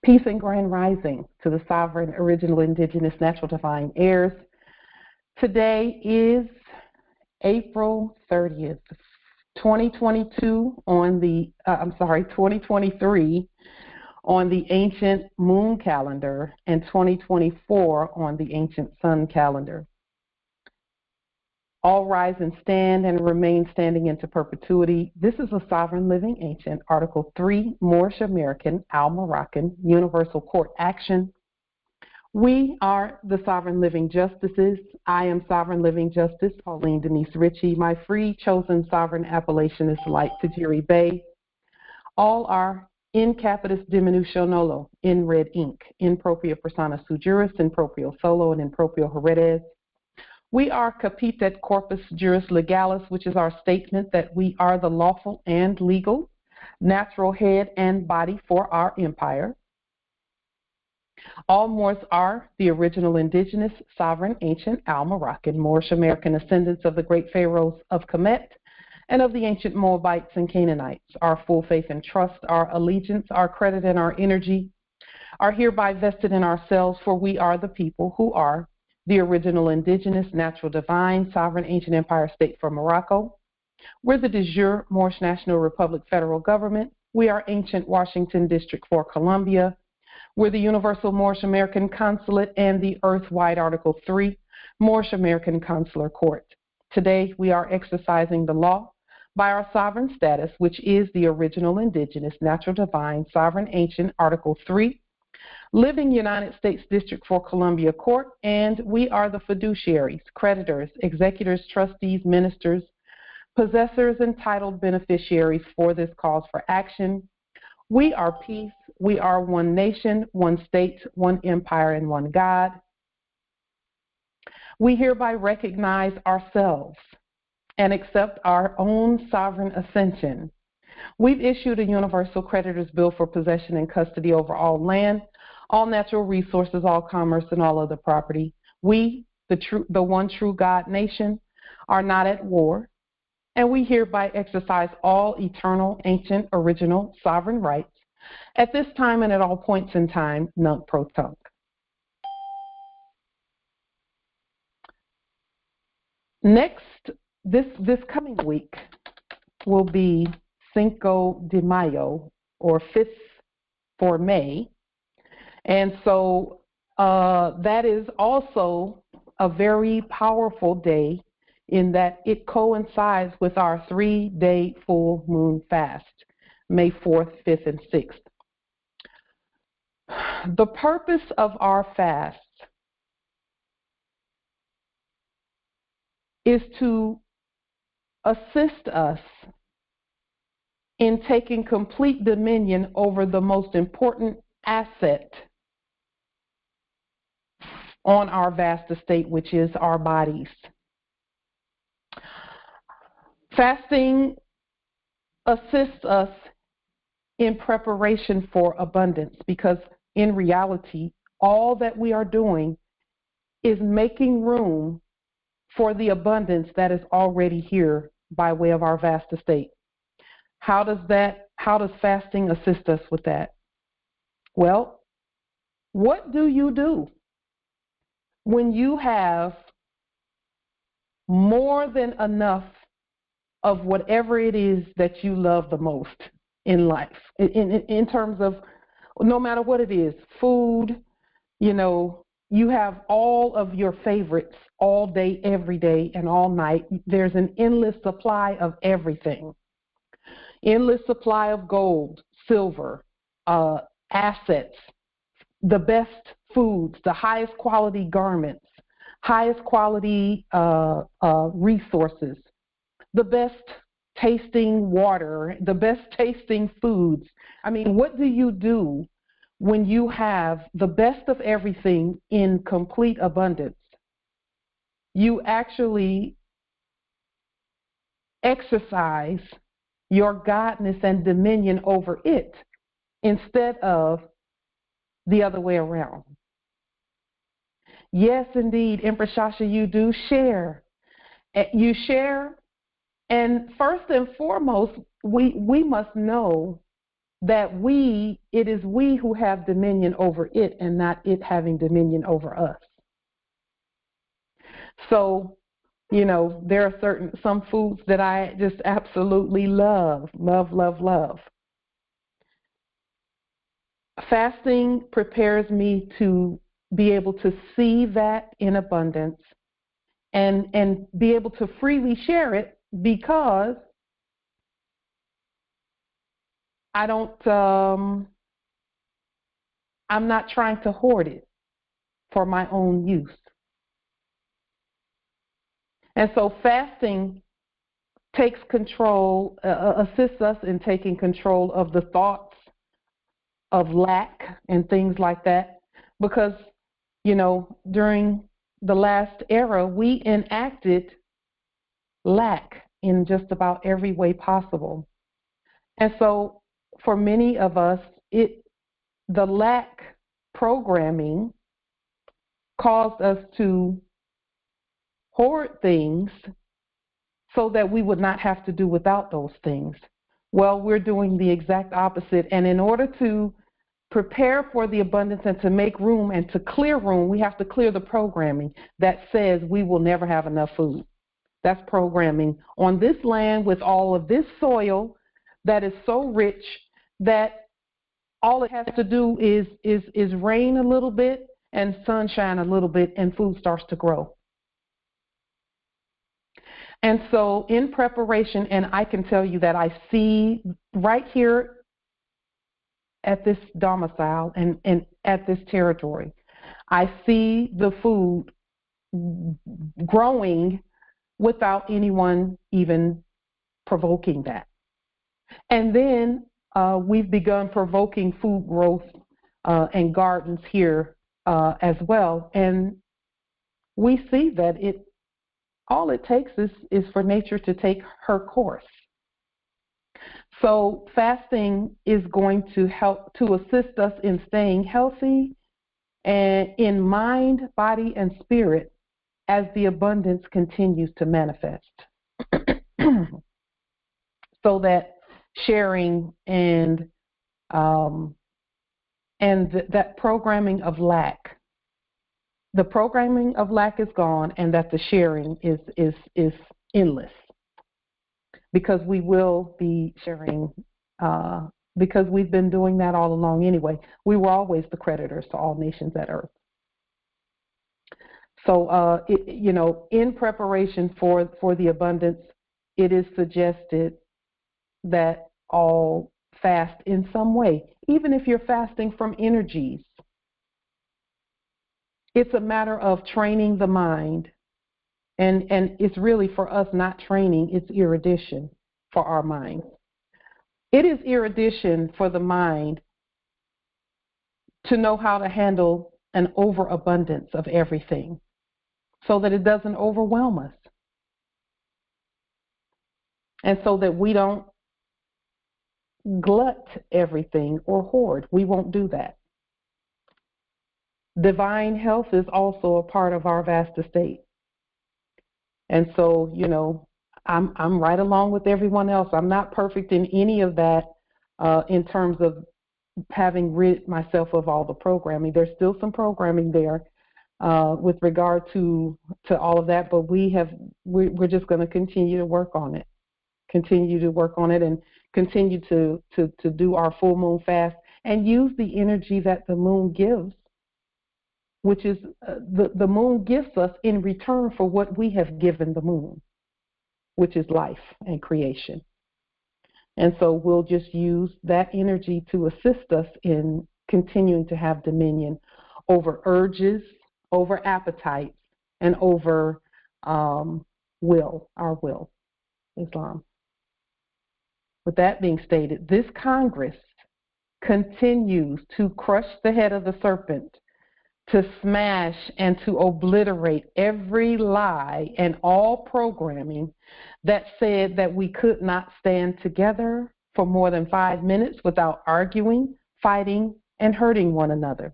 Peace and grand rising to the sovereign, original, indigenous, natural, divine heirs. Today is April 30th, 2022 on the, 2023 on the ancient moon calendar and 2024 on the ancient sun calendar. All rise and stand and remain standing into perpetuity. This is a sovereign living ancient, Article 3, Moorish American, Al-Moroccan, Universal Court Action. We are the sovereign living justices. I am sovereign living justice, Pauline Denise Ritchie. My free chosen sovereign appellation is Light Tajiri Bay. All are in capitis diminution nolo, in red ink, in propria persona sui juris, in proprio solo, and in proprio heredes. We are capitet corpus juris legalis, which is our statement that we are the lawful and legal natural head and body for our empire. All Moors are the original indigenous, sovereign, ancient, Al-Moroccan, Moorish American ascendants of the great pharaohs of Kemet and of the ancient Moabites and Canaanites. Our full faith and trust, our allegiance, our credit, and our energy are hereby vested in ourselves, for we are the people who are the original indigenous, natural, divine, sovereign, ancient empire state for Morocco. We're the de jure Moorish National Republic federal government. We are ancient Washington District for Columbia. We're the Universal Moorish American Consulate and the Earth-wide Article 3 Moorish American Consular Court. Today, we are exercising the law by our sovereign status, which is the original indigenous, natural, divine, sovereign, ancient, Article 3, Living United States District for Columbia Court, and we are the fiduciaries, creditors, executors, trustees, ministers, possessors, and titled beneficiaries for this cause for action. We are peace. We are one nation, one state, one empire, and one God. We hereby recognize ourselves and accept our own sovereign ascension. We've issued a universal creditor's bill for possession and custody over all land, all natural resources, all commerce, and all other property. We, the one true God nation, are not at war, and we hereby exercise all eternal, ancient, original, sovereign rights at this time and at all points in time, nunc pro tunc. Next, this coming week will be Cinco de Mayo, or 5th for May. And so that is also a very powerful day in that it coincides with our 3-day full moon fast, May 4th, 5th, and 6th. The purpose of our fast is to assist us in taking complete dominion over the most important asset on our vast estate, which is our bodies. Fasting assists us in preparation for abundance, because in reality, all that we are doing is making room for the abundance that is already here by way of our vast estate. How does fasting assist us with that? Well, what do you do when you have more than enough of whatever it is that you love the most in life, in terms of no matter what it is, food, you have all of your favorites all day, every day, and all night. There's an endless supply of everything. Endless supply of gold, silver, assets, the best foods, the highest quality garments, highest quality resources, the best tasting water, the best tasting foods. I mean, what do you do when you have the best of everything in complete abundance? You actually exercise your godness and dominion over it instead of the other way around. Yes, indeed, Empress Shasha, you do share. You share, and first and foremost, we must know that it is we who have dominion over it and not it having dominion over us. So, there are some foods that I just absolutely love. Fasting prepares me to be able to see that in abundance and be able to freely share it, because I'm not trying to hoard it for my own use. And so fasting takes control, assists us in taking control of the thoughts of lack and things like that, because, during the last era, we enacted lack in just about every way possible. And so for many of us, the lack programming caused us to hoard things so that we would not have to do without those things. Well, we're doing the exact opposite. And in order to prepare for the abundance and to make room and to clear room, we have to clear the programming that says we will never have enough food. That's programming on this land with all of this soil that is so rich that all it has to do is rain a little bit and sunshine a little bit, and food starts to grow. And so in preparation, and I can tell you that I see right here at this domicile and at this territory, I see the food growing without anyone even provoking that. And then we've begun provoking food growth and gardens here as well. And we see that all it takes is for nature to take her course. So fasting is going to help to assist us in staying healthy and in mind, body, and spirit as the abundance continues to manifest. So that sharing and that programming of lack, the programming of lack is gone, and that the sharing is endless, because we will be sharing, because we've been doing that all along anyway. We were always the creditors to all nations at earth. So, in preparation for the abundance, it is suggested that all fast in some way, even if you're fasting from energies. It's a matter of training the mind, and it's really for us not training, it's erudition for our minds. It is erudition for the mind to know how to handle an overabundance of everything so that it doesn't overwhelm us, and so that we don't glut everything or hoard. We won't do that. Divine health is also a part of our vast estate. And so, I'm right along with everyone else. I'm not perfect in any of that in terms of having rid myself of all the programming. There's still some programming there with regard to all of that, but we're just going to continue to work on it. Continue to work on it and continue to do our full moon fast and use the energy that the moon gives, which is the moon gives us in return for what we have given the moon, which is life and creation. And so we'll just use that energy to assist us in continuing to have dominion over urges, over appetites, and over our will, Islam. With that being stated, this Congress continues to crush the head of the serpent, to smash and to obliterate every lie and all programming that said that we could not stand together for more than 5 minutes without arguing, fighting, and hurting one another.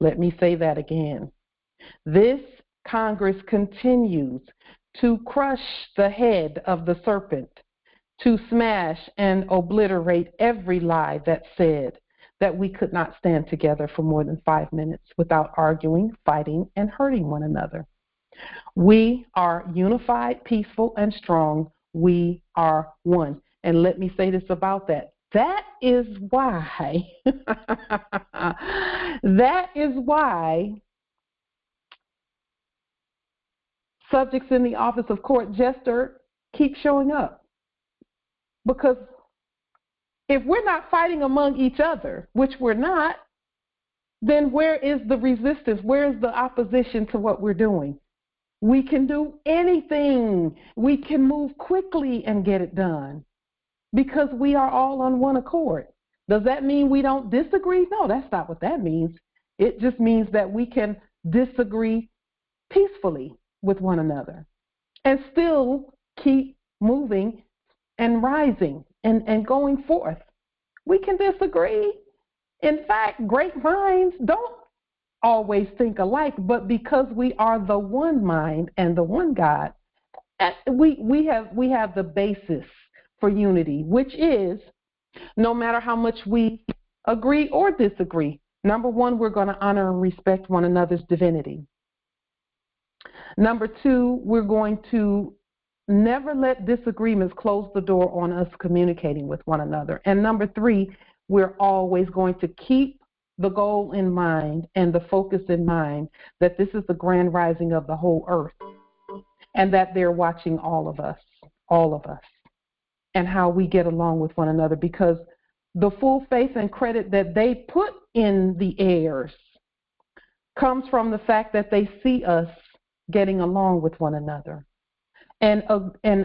Let me say that again. This Congress continues to crush the head of the serpent, to smash and obliterate every lie that said that we could not stand together for more than 5 minutes without arguing, fighting, and hurting one another. We are unified, peaceful, and strong. We are one. And let me say this about that. That is why, subjects in the office of court jester keep showing up. Because if we're not fighting among each other, which we're not, then where is the resistance? Where is the opposition to what we're doing? We can do anything. We can move quickly and get it done because we are all on one accord. Does that mean we don't disagree? No, that's not what that means. It just means that we can disagree peacefully with one another and still keep moving and rising and going forth. We can disagree. In fact, great minds don't always think alike, but because we are the one mind and the one God, we have the basis for unity, which is no matter how much we agree or disagree. Number one, we're going to honor and respect one another's divinity. Number two, we're going to never let disagreements close the door on us communicating with one another. And number three, we're always going to keep the goal in mind and the focus in mind that this is the grand rising of the whole earth and that they're watching all of us, and how we get along with one another, because the full faith and credit that they put in the heirs comes from the fact that they see us getting along with one another and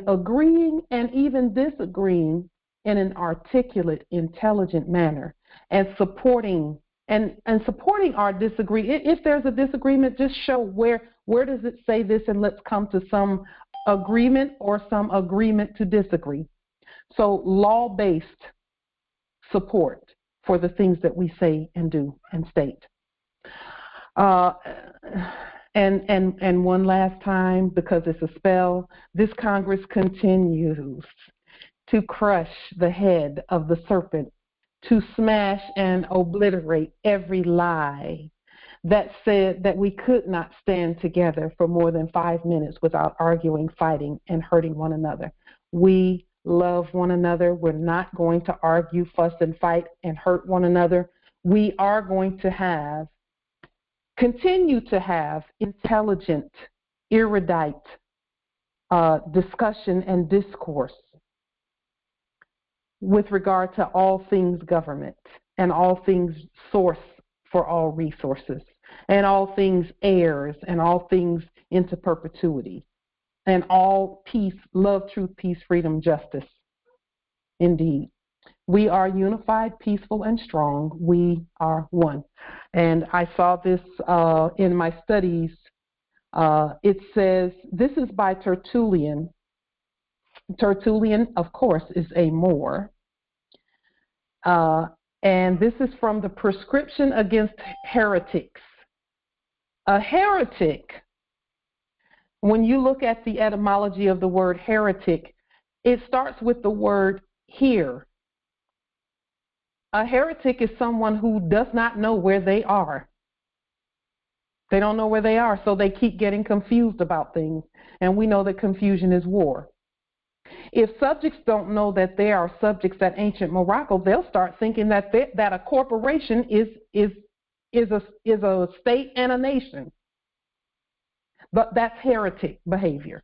agreeing and even disagreeing in an articulate, intelligent manner, and supporting our disagreement. If there's a disagreement, just show where does it say this, and let's come to some agreement or some agreement to disagree. So law-based support for the things that we say and do and state. And one last time, because it's a spell, this Congress continues to crush the head of the serpent, to smash and obliterate every lie that said that we could not stand together for more than 5 minutes without arguing, fighting, and hurting one another. We love one another. We're not going to argue, fuss, and fight and hurt one another. We are going to continue to have intelligent, erudite discussion and discourse with regard to all things government and all things source for all resources and all things heirs and all things into perpetuity and all peace, love, truth, peace, freedom, justice. Indeed. We are unified, peaceful, and strong. We are one. And I saw this in my studies. It says, this is by Tertullian. Tertullian, of course, is a Moor. And this is from the Prescription Against Heretics. A heretic, when you look at the etymology of the word heretic, it starts with the word here. A heretic is someone who does not know where they are. They don't know where they are, so they keep getting confused about things. And we know that confusion is war. If subjects don't know that they are subjects at ancient Morocco, they'll start thinking that a corporation is a state and a nation. But that's heretic behavior.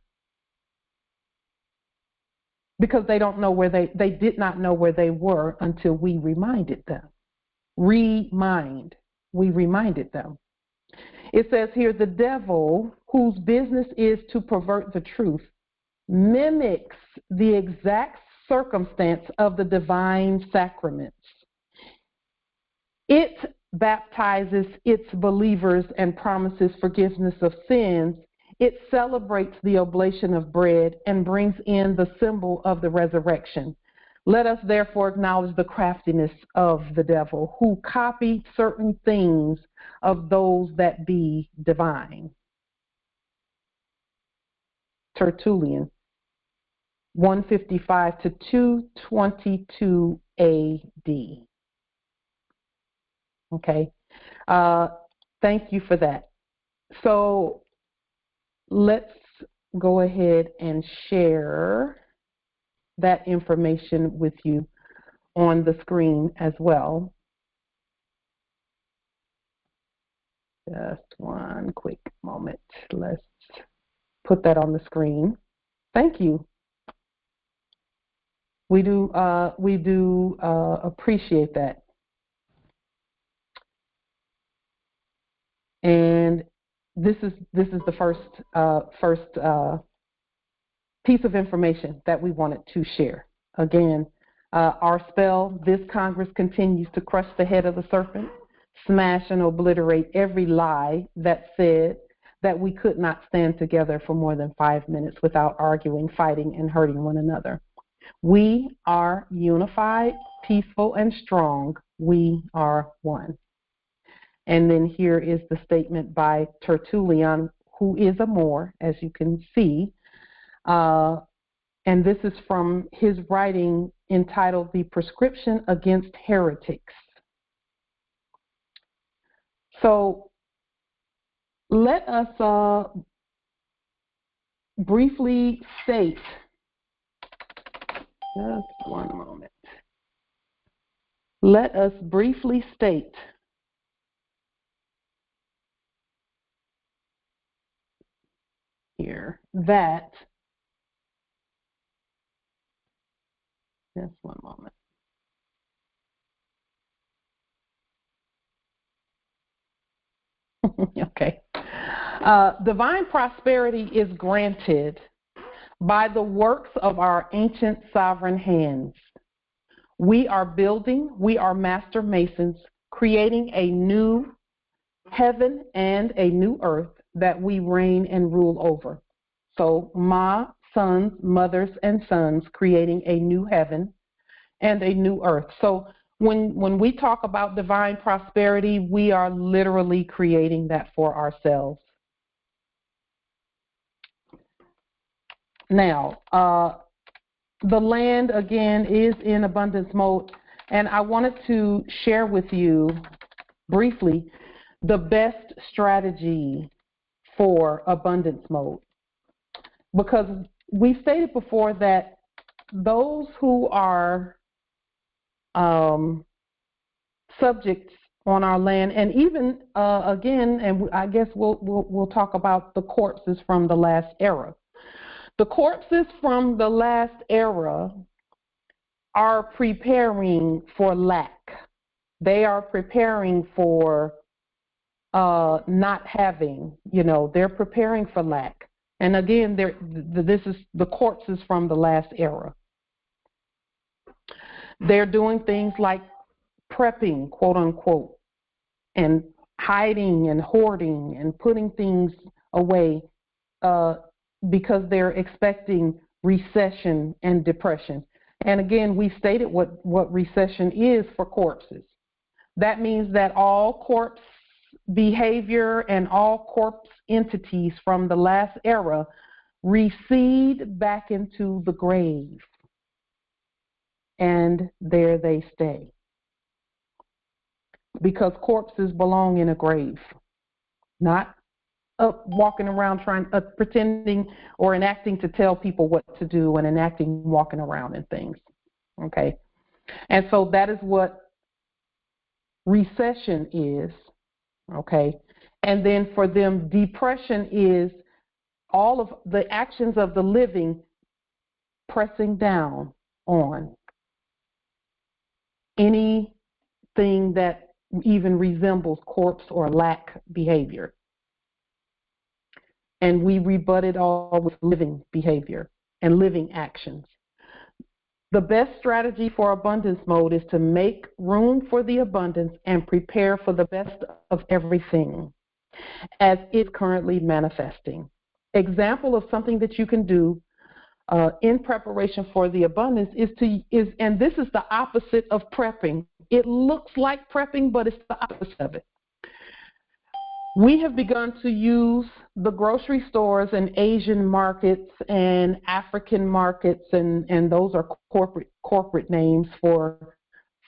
Because they don't know where they did not know where they were until we reminded them. We reminded them. It says here, the devil, whose business is to pervert the truth, mimics the exact circumstance of the divine sacraments. It baptizes its believers and promises forgiveness of sins. It celebrates the oblation of bread and brings in the symbol of the resurrection. Let us therefore acknowledge the craftiness of the devil, who copied certain things of those that be divine. Tertullian. 155 to 222 AD. Okay, thank you for that. So let's go ahead and share that information with you on the screen as well. Just one quick moment. Let's put that on the screen. Thank you. We do appreciate that. And this is the first piece of information that we wanted to share. Again, our spell, this Congress continues to crush the head of the serpent, smash and obliterate every lie that said that we could not stand together for more than 5 minutes without arguing, fighting, and hurting one another. We are unified, peaceful, and strong. We are one. And then here is the statement by Tertullian, who is a Moor, as you can see. And this is from his writing entitled The Prescription Against Heretics. So let us briefly state, just one moment. Let us briefly state here that, just one moment. Okay. Divine prosperity is granted by the works of our ancient sovereign hands. We are building, we are master masons, creating a new heaven and a new earth that we reign and rule over. So Ma, sons, mothers, and sons, creating a new heaven and a new earth. So when we talk about divine prosperity, we are literally creating that for ourselves. Now, the land, again, is in abundance mode, and I wanted to share with you briefly the best strategy for abundance mode, because we stated before that those who are subjects on our land, and even again, and I guess we'll talk about the corpses from the last era. The corpses from the last era are preparing for lack. They are preparing for not having, they're preparing for lack. And again, this is the corpses from the last era. They're doing things like prepping, quote unquote, and hiding and hoarding and putting things away because they're expecting recession and depression. And again, we stated what recession is for corpses. That means that all corpse behavior and all corpse entities from the last era recede back into the grave. And there they stay. Because corpses belong in a grave, not walking around pretending or enacting to tell people what to do and enacting walking around and things. Okay? And so that is what recession is. Okay? And then for them, depression is all of the actions of the living pressing down on anything that even resembles corpse or lack behavior. And we rebut it all with living behavior and living actions. The best strategy for abundance mode is to make room for the abundance and prepare for the best of everything as it's currently manifesting. Example of something that you can do in preparation for the abundance and this is the opposite of prepping. It looks like prepping, but it's the opposite of it. We have begun to use the grocery stores and Asian markets and African markets, and those are corporate names for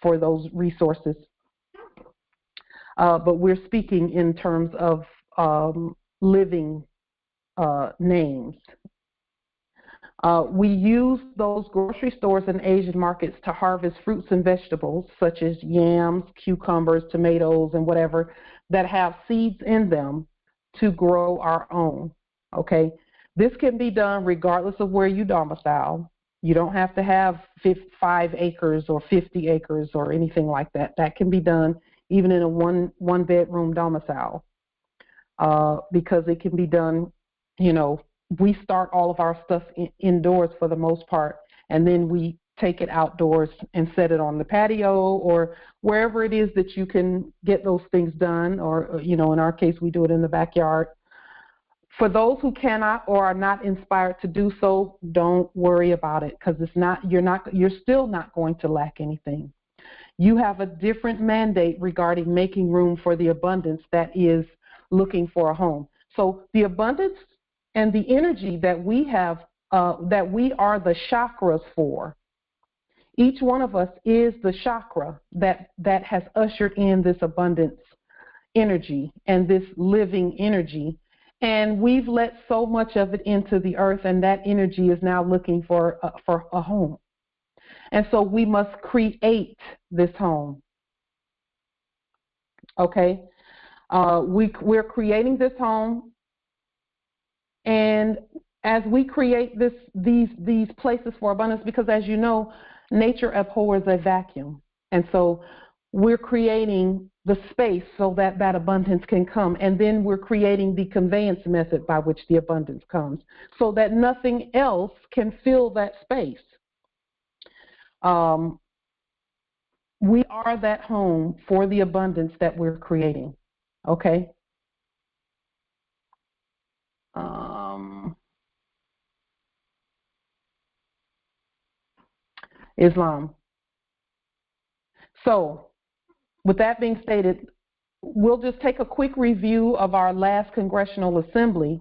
those resources. But we're speaking in terms of living names. We use those grocery stores and Asian markets to harvest fruits and vegetables such as yams, cucumbers, tomatoes, and whatever that have seeds in them to grow our own. Okay? This can be done regardless of where you domicile. You don't have to have 5 acres or 50 acres or anything like that. That can be done even in a one bedroom domicile, because it can be done, we start all of our stuff indoors for the most part, and then we take it outdoors and set it on the patio or wherever it is that you can get those things done, or, in our case, we do it in the backyard. For those who cannot or are not inspired to do so, don't worry about it, because you're still not going to lack anything. You have a different mandate regarding making room for the abundance that is looking for a home. So the abundance and the energy that we have, that we are the chakras for. Each one of us is the chakra that has ushered in this abundance energy and this living energy. And we've let so much of it into the earth, and that energy is now looking for a home. And so we must create this home. Okay? We're creating this home, and as we create these places for abundance, because as you know, nature abhors a vacuum, and so we're creating the space so that abundance can come, and then we're creating the conveyance method by which the abundance comes, so that nothing else can fill that space. We are that home for the abundance that we're creating. Okay? Islam. So, with that being stated, we'll just take a quick review of our last Congressional Assembly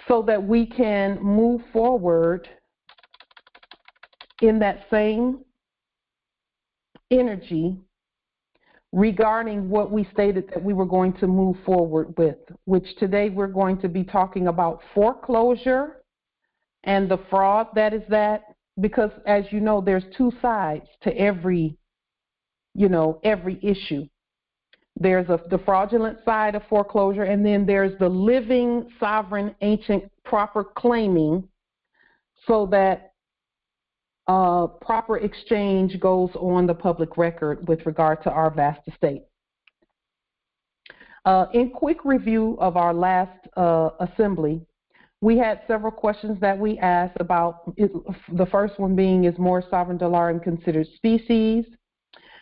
so that we can move forward in that same energy regarding what we stated that we were going to move forward with, which today we're going to be talking about foreclosure and the fraud that is that, because as you know, there's 2 sides to every issue. There's the fraudulent side of foreclosure, and then there's the living, sovereign, ancient, proper claiming, so that proper exchange goes on the public record with regard to our vast estate. In quick review of our last assembly, we had several questions that we asked about. The first one being, is Moorish sovereign dolarium considered species?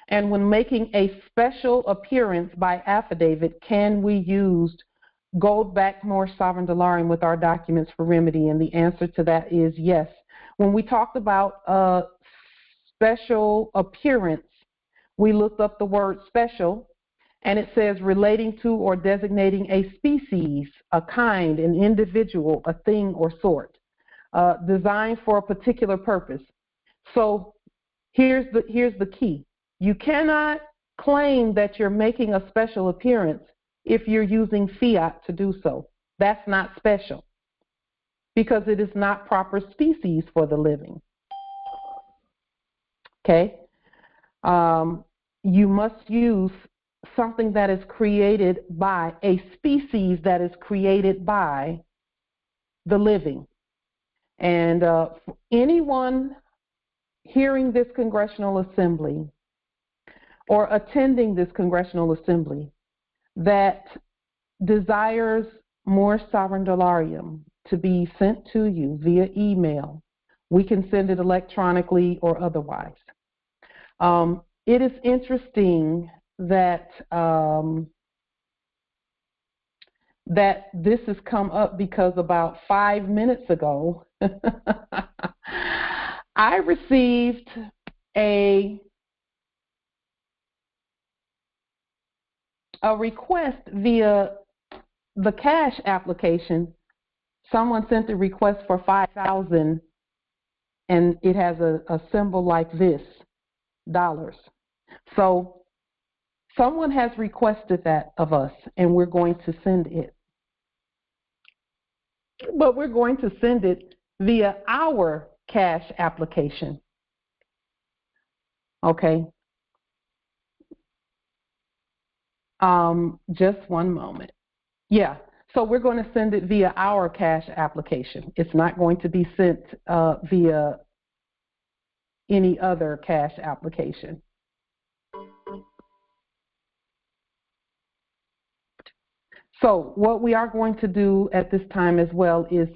And when making a special appearance by affidavit, can we use gold-backed Moorish sovereign dolarium with our documents for remedy? And the answer to that is yes. When we talked about special appearance, we looked up the word special, and it says relating to or designating a species, a kind, an individual, a thing or sort, designed for a particular purpose. So here's the key. You cannot claim that you're making a special appearance if you're using fiat to do so. That's not special, because it is not proper species for the living. Okay? You must use something that is created by a species that is created by the living. And for anyone hearing this Congressional Assembly or attending this Congressional Assembly that desires Moorish sovereign dolarium to be sent to you via email, we can send it electronically or otherwise. It is interesting that that this has come up, because about 5 minutes ago, I received a request via the cash application, someone sent a request for $5,000 and it has a symbol like this, dollars. So someone has requested that of us and we're going to send it. But we're going to send it via our cash application. Okay. Just one moment. Yeah. So we're going to send it via our cash application. It's not going to be sent via any other cash application. So what we are going to do at this time as well is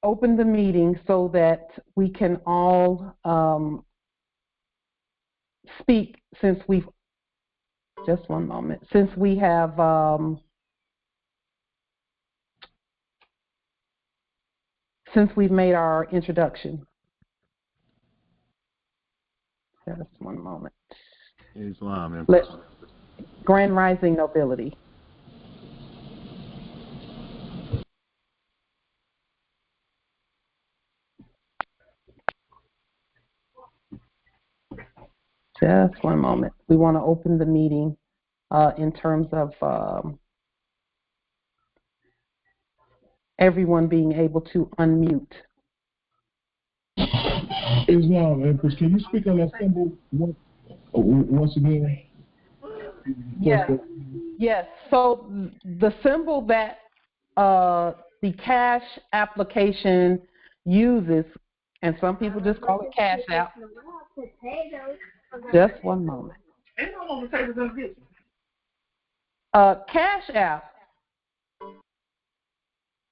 open the meeting so that we can all speak, since we've, just one moment, since we have since we've made our introduction. Just one moment. Islam. Grand Rising Nobility. Just one moment. We want to open the meeting in terms of everyone being able to unmute. Islam, Empress, can you speak on that symbol once again? Yes. Yes. So the symbol that the cash application uses, and some people just call it Cash App. Just one moment. Cash App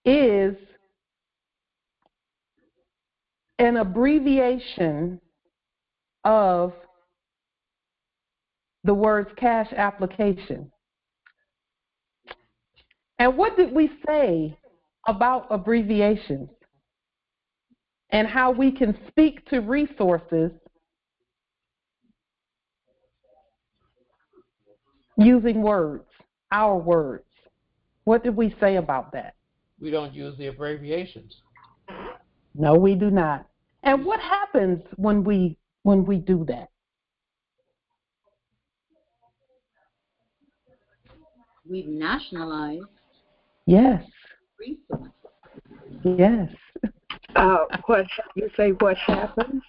is an abbreviation of the words cash application. And what did we say about abbreviations and how we can speak to resources using words, our words? What did we say about that? We don't use the abbreviations. No, we do not. And what happens when we do that? We nationalize. Yes. Resources. Yes. What you say? What happens?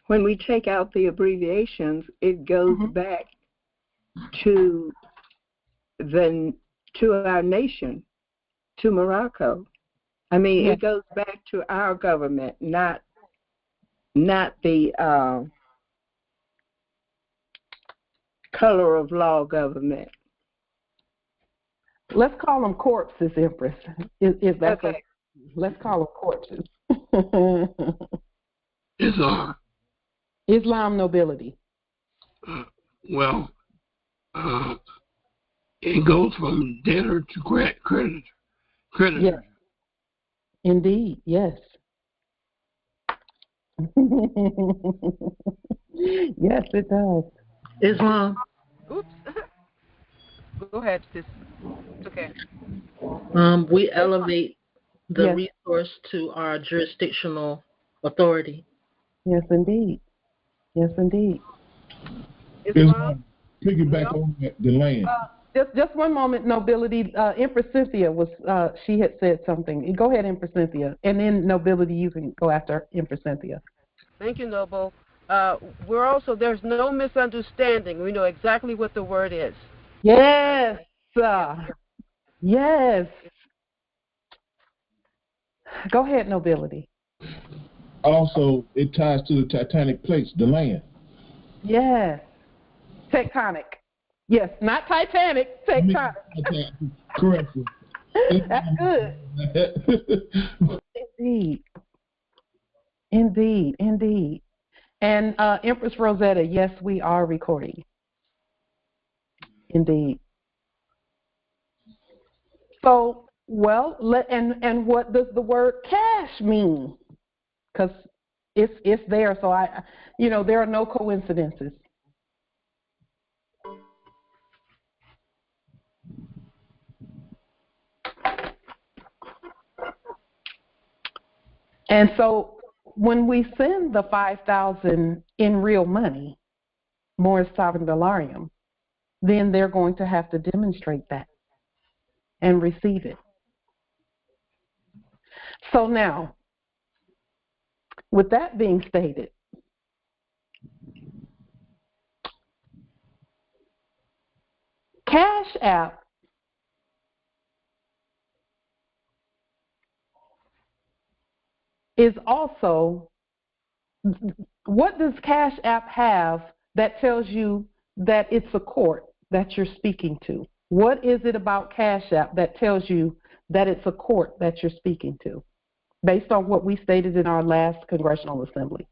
When we take out the abbreviations, it goes back to our nation, to Morocco. I mean, Yes. It goes back to our government, not the color of law government. Let's call them corpses, Empress. If that's Okay. Let's call them corpses. Islam nobility. It goes from debtor to creditor. Yes. Indeed, yes. Yes, it does. Islam. Oops. Go ahead, sis. It's okay. We elevate the Yes. resource to our jurisdictional authority. Yes, indeed. Yes, indeed. Islam, piggyback on the land. Just one moment, nobility. Empress Cynthia she had said something. Go ahead, Empress Cynthia, and then nobility. You can go after Empress Cynthia. Thank you, Noble. There's no misunderstanding. We know exactly what the word is. Yes. Yes. Go ahead, nobility. Also, it ties to the tectonic plates, the land. Yes. Tectonic. Yes, not Titanic, tectonic. Correct. That's good. Indeed. Indeed, indeed. And Empress Rosetta, yes, we are recording. Indeed. So, well, and what does the word cash mean? Because It's there. So there are no coincidences. And so when we send the 5,000 in real money, Moorish sovereign delarium, then they're going to have to demonstrate that and receive it. So now, with that being stated, Cash App is also, what does Cash App have that tells you that it's a court that you're speaking to? What is it about Cash App that tells you that it's a court that you're speaking to, based on what we stated in our last Congressional Assembly?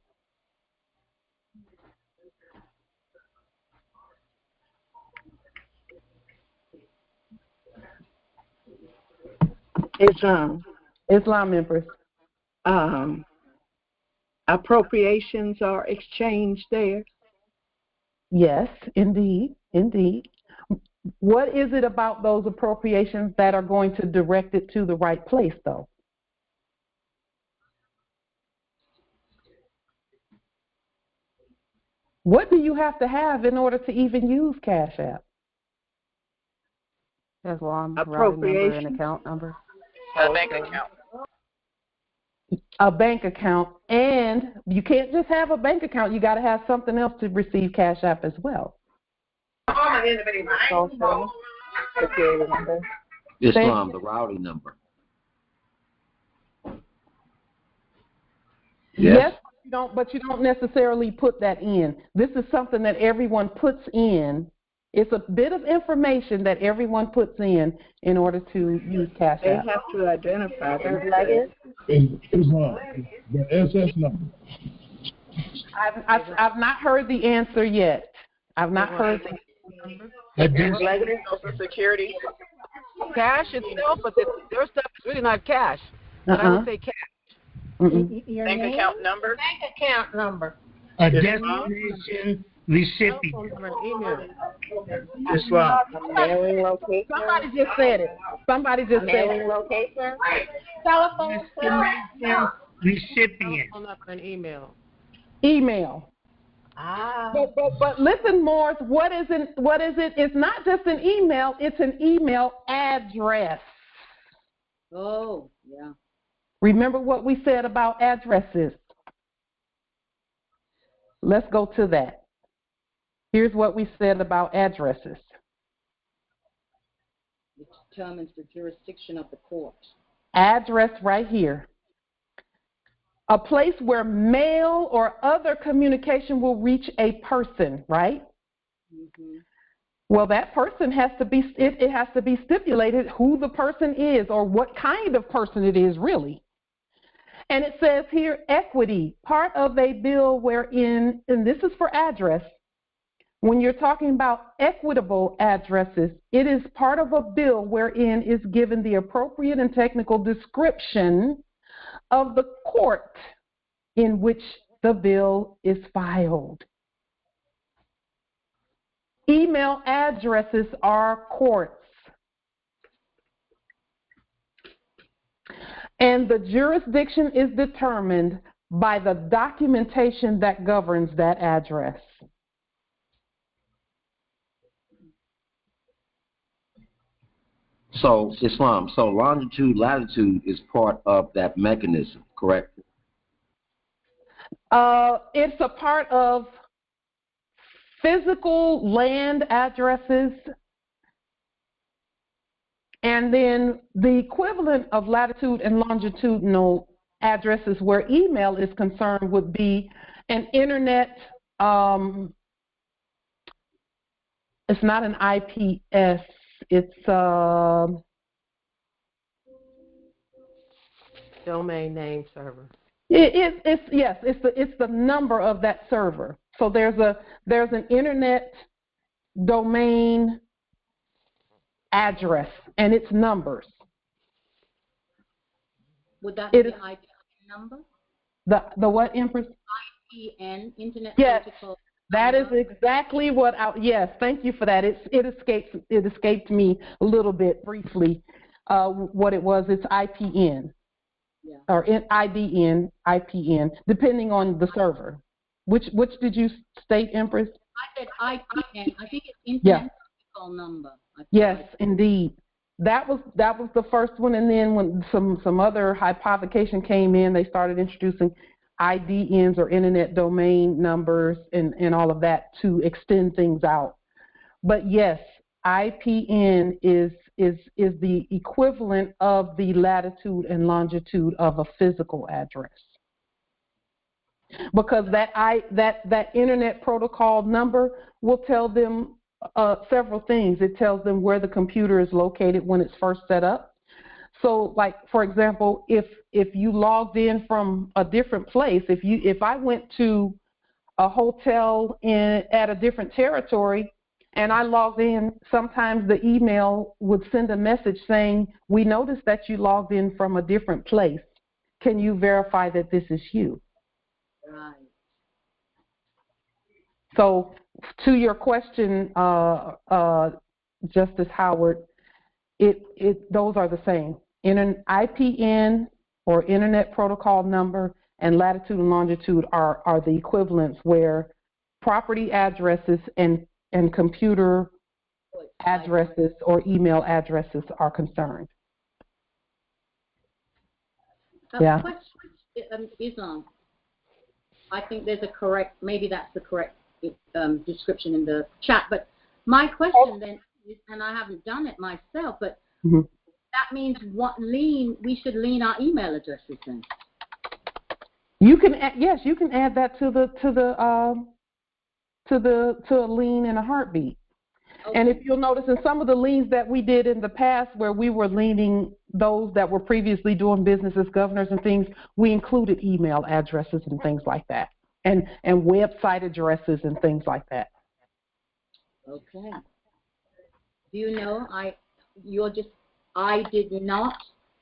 Islam, Empress. Appropriations are exchanged there. Yes, indeed, indeed. What is it about those appropriations that are going to direct it to the right place, though? What do you have to have in order to even use Cash App? That's routing number Appropriation. and account number. A bank account. A bank account, and you can't just have a bank account. You got to have something else to receive Cash App as well. Social security number. Islam, the routing number. Yes, but you don't necessarily put that in. This is something that everyone puts in. It's a bit of information that everyone puts in order to use Cash App. They have to identify themselves. Islam, the SS number. I've not heard the answer yet. I've not heard the Social security. Cash itself, but their stuff is really not cash. But I would say cash. Bank account number. Bank account number. A destination recipient. Islam. Mailing location. Somebody just said it. Somebody just said Mailing it. location. Telephone. Destination recipient. Phone number and email. Email. Ah. But listen, Morris, what is it? It's not just an email, it's an email address. Oh, yeah. Remember what we said about addresses. Let's go to that. Here's what we said about addresses. It determines the jurisdiction of the court. Address right here. A place where mail or other communication will reach a person, right? Mm-hmm. Well, that person has to be, it has to be stipulated who the person is or what kind of person it is, really. And it says here, equity, part of a bill wherein, and this is for address, when you're talking about equitable addresses, it is part of a bill wherein is given the appropriate and technical description of the court in which the bill is filed. Email addresses are courts. And the jurisdiction is determined by the documentation that governs that address. So, Islam, so longitude, latitude is part of that mechanism, correct? It's a part of physical land addresses, and then the equivalent of latitude and longitudinal addresses where email is concerned would be an internet, it's not an IPS, it's Domain name server. It's the number of that server. So there's an internet domain address and its numbers. Would that be an IP number? The what, Empress? IPN, Internet Yes, Protocol. that is exactly what yes, thank you for that. It escaped me a little bit briefly what it was. It's IPN. Yeah. Or IDN, IPN, depending on the server. Which did you state, Empress? I said IPN. I think it's Internet Protocol number. Yes, indeed. That was the first one, and then when some other hypothecation came in, they started introducing IDNs or Internet Domain Numbers and all of that to extend things out. But yes, IPN is the equivalent of the latitude and longitude of a physical address. Because that Internet Protocol number will tell them several things. It tells them where the computer is located when it's first set up. So, like, for example, if you logged in from a different place, if I went to a hotel at a different territory and I logged in, sometimes the email would send a message saying, "We noticed that you logged in from a different place. Can you verify that this is you?" Right. So, to your question, Justice Howard, those are the same. IPN or Internet Protocol number and latitude and longitude are the equivalents where property addresses and computer addresses or email addresses are concerned. Yeah. Question, Islam. I think there's maybe that's the correct description in the chat. But my question then is, and I haven't done it myself, but that means we should lean our email addresses then. You can you can add that to a lien in a heartbeat. Okay. And if you'll notice in some of the liens that we did in the past where we were liening those that were previously doing business as governors and things, we included email addresses and things like that, and website addresses and things like that. Okay. Do you know, I did not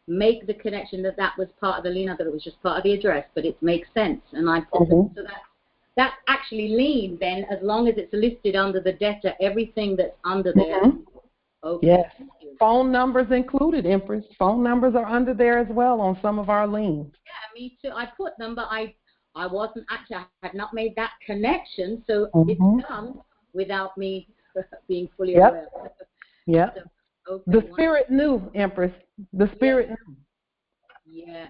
make the connection that was part of the lien. I thought it was just part of the address, but it makes sense. And I put so that's actually lien then, as long as it's listed under the debtor, everything that's under there. Okay. Yes. Phone numbers included, Empress. Phone numbers are under there as well on some of our liens. Yeah, me too. I put them, but I had not made that connection, so it's done without me being fully aware. Yeah. So, okay, the spirit knew, Empress. The spirit knew. Yeah.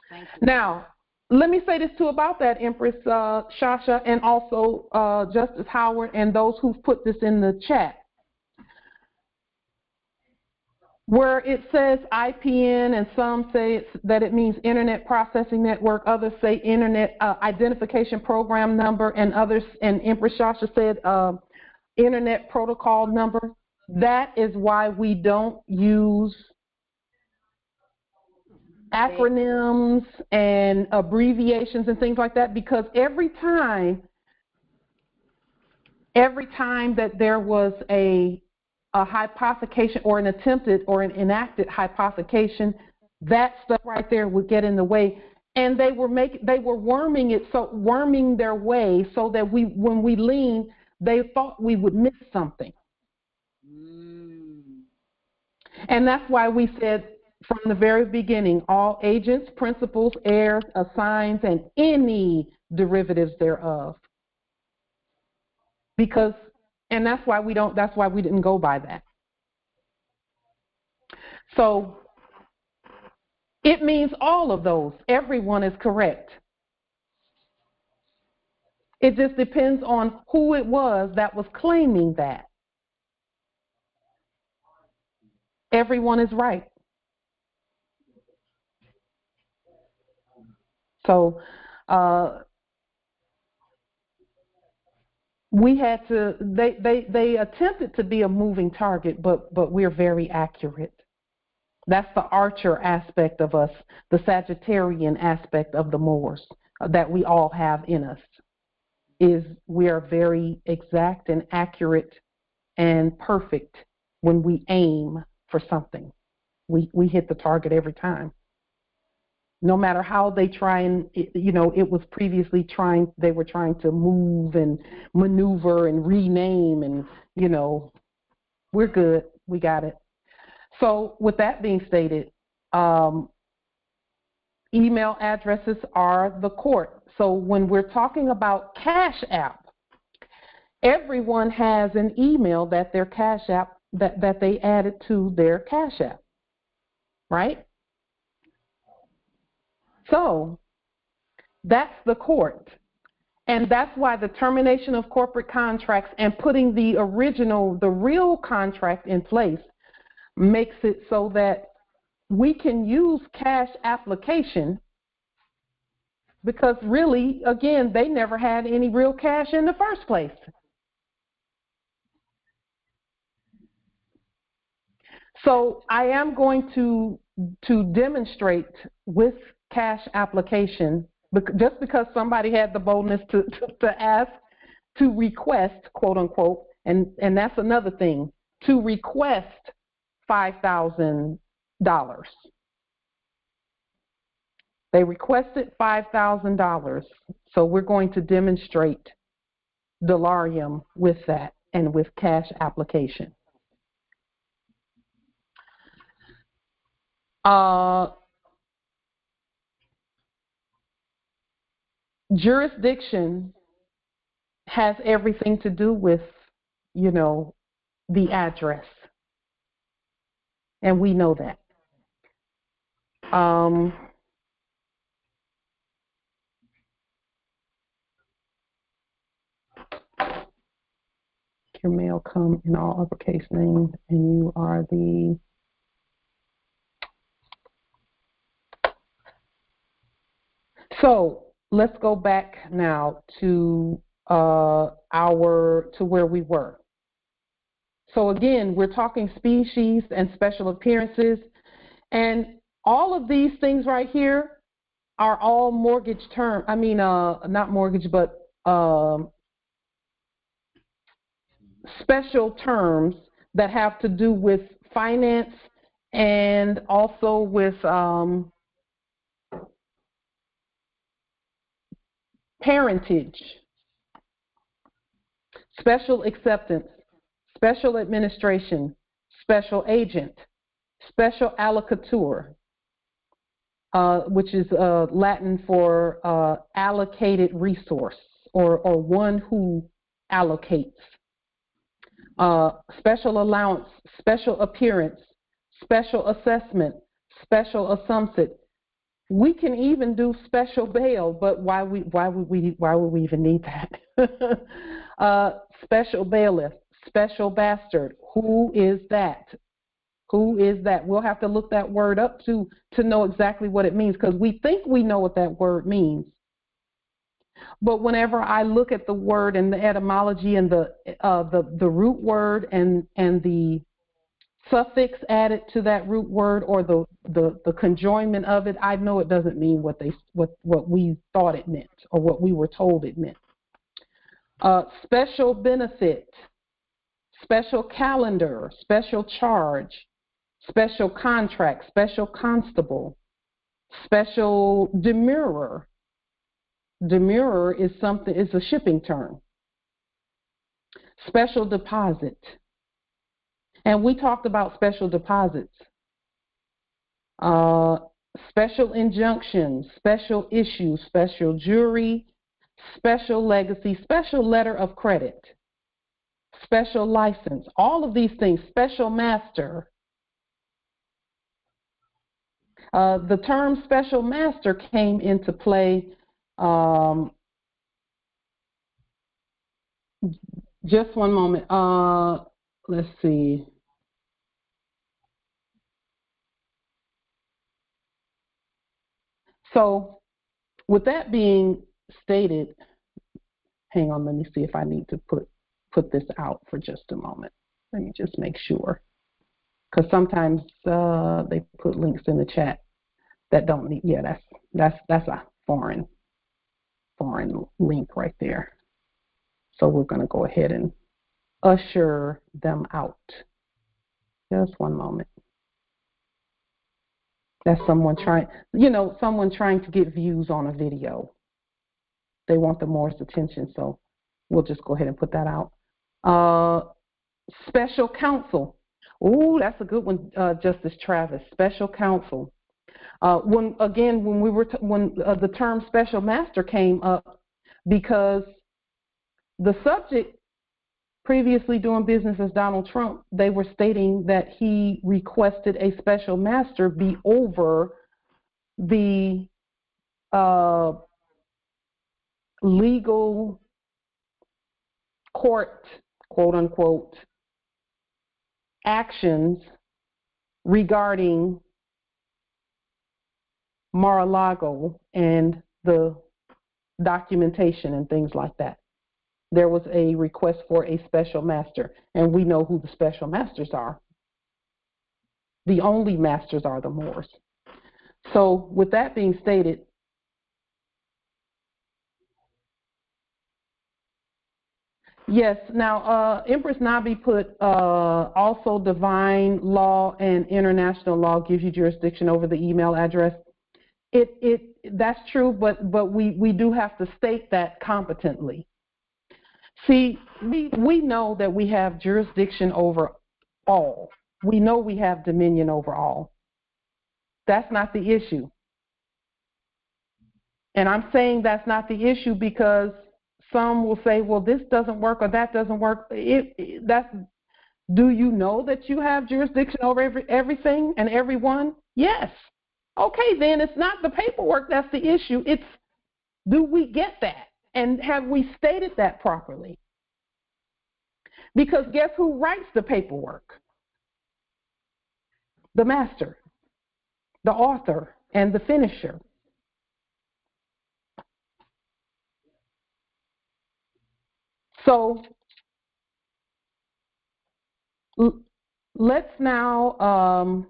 Thank you. Now, let me say this too about that, Empress Shasha, and also Justice Howard and those who've put this in the chat. Where it says IPN and some say that it means Internet Processing Network, others say Internet Identification Program Number, and others, and Empress Shasha said Internet Protocol Number. That is why we don't use acronyms and abbreviations and things like that, because every time that there was a hypothecation or an attempted or an enacted hypothecation, that stuff right there would get in the way, and they were worming their way so that when we lien, they thought we would miss something. And that's why we said from the very beginning, all agents, principals, heirs, assigns, and any derivatives thereof. And that's why we didn't go by that. So it means all of those. Everyone is correct. It just depends on who it was that was claiming that. Everyone is right. So we had to. They attempted to be a moving target, but we're very accurate. That's the archer aspect of us, the Sagittarian aspect of the Moors that we all have in us. Is we are very exact and accurate and perfect when we aim for something. We hit the target every time. No matter how they try and, it was previously they were trying to move and maneuver and rename and, we're good. We got it. So with that being stated, email addresses are the court. So when we're talking about Cash App, everyone has an email that their Cash App, that they added to their Cash App, right? So that's the court. And that's why the termination of corporate contracts and putting the real contract in place makes it so that we can use cash application, because really, again, they never had any real cash in the first place. So I am going to demonstrate with cash application, just because somebody had the boldness to ask, to request, quote unquote, and that's another thing, to request $5,000. They requested $5,000, so we're going to demonstrate Delarium with that and with cash application. Jurisdiction has everything to do with, the address, and we know that. Your mail come in all uppercase names, and you are the So let's go back now to where we were. So again, we're talking species and special appearances, and all of these things right here are all mortgage term. I mean, not mortgage, but special terms that have to do with finance and also with parentage, special acceptance, special administration, special agent, special allocatur, which is Latin for allocated resource, or one who allocates, special allowance, special appearance, special assessment, special assumption. We can even do special bail, but why would we even need that? Special bailiff, special bastard. Who is that? Who is that? We'll have to look that word up to know exactly what it means, because we think we know what that word means. But whenever I look at the word and the etymology and the root word and the suffix added to that root word, or the conjoinment of it, I know it doesn't mean what we thought it meant or what we were told it meant. Special benefit, special calendar, special charge, special contract, special constable, special demurrer. Demurrer is a shipping term. Special deposit. And we talked about special deposits. Special injunctions, special issue, special jury, special legacy, special letter of credit, special license, all of these things, special master. The term special master came into play just one moment. Let's see. So with that being stated, hang on, let me see if I need to put this out for just a moment. Let me just make sure, because sometimes they put links in the chat that don't need. Yeah, that's a foreign link right there. So we're going to go ahead and usher them out. Just one moment. That's someone trying to get views on a video. They want the Moorish attention, so we'll just go ahead and put that out. Special counsel. Ooh, that's a good one, Justice Travis. Special counsel. When the term special master came up, because the subject previously doing business as Donald Trump, they were stating that he requested a special master be over the legal court, quote unquote, actions regarding Mar-a-Lago and the documentation and things like that. There was a request for a special master, and we know who the special masters are. The only masters are the Moors. So with that being stated, yes, now Empress Nabi put also divine law and international law gives you jurisdiction over the email address. That's true, but we do have to state that competently. See, we know that we have jurisdiction over all. We know we have dominion over all. That's not the issue. And I'm saying that's not the issue because some will say, well, this doesn't work or that doesn't work. Do you know that you have jurisdiction over everything and everyone? Yes. Okay, then it's not the paperwork that's the issue. It's, do we get that? And have we stated that properly? Because guess who writes the paperwork? The master, the author, and the finisher. So let's now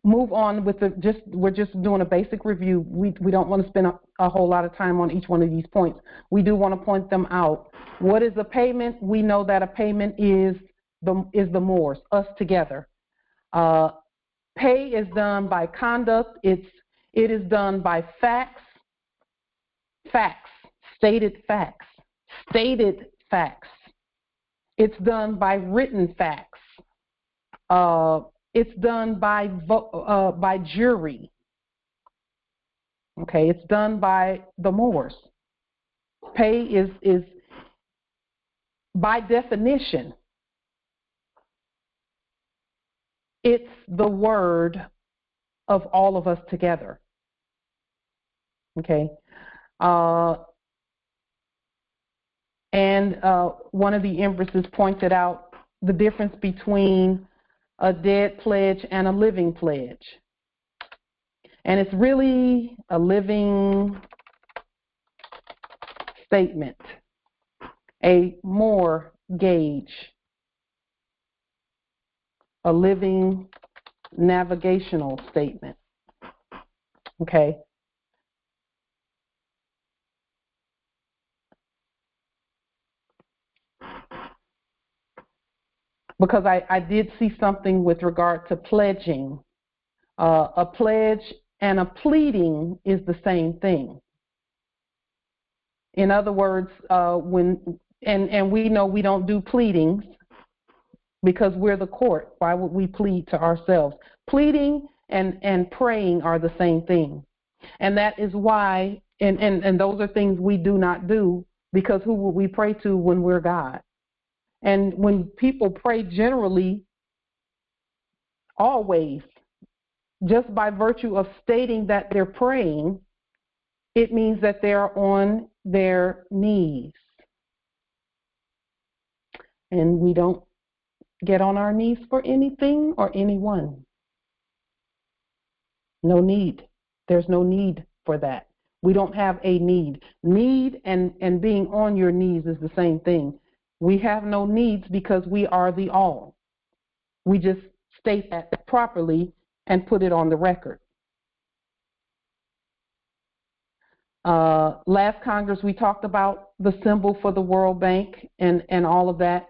move on with we're just doing a basic review. We don't want to spend a whole lot of time on each one of these points. We do want to point them out. What is a payment? We know that a payment is the Moors, us together. Pay is done by conduct. It is done by facts, stated facts. It's done by written facts. It's done by jury. Okay, it's done by the Moors. Pay is by definition, it's the word of all of us together. Okay. And one of the empresses pointed out the difference between a dead pledge and a living pledge. And it's really a living statement, a mortgage, a living navigational statement. Okay. Because I did see something with regard to pledging. A pledge and a pleading is the same thing. In other words, and we know we don't do pleadings because we're the court. Why would we plead to ourselves? Pleading and praying are the same thing. And that is why, and those are things we do not do, because who would we pray to when we're God? And when people pray generally, always, just by virtue of stating that they're praying, it means that they're on their knees. And we don't get on our knees for anything or anyone. No need. There's no need for that. We don't have a need. Need and being on your knees is the same thing. We have no needs because we are the all. We just state that properly and put it on the record. Last Congress, we talked about the symbol for the World Bank and all of that.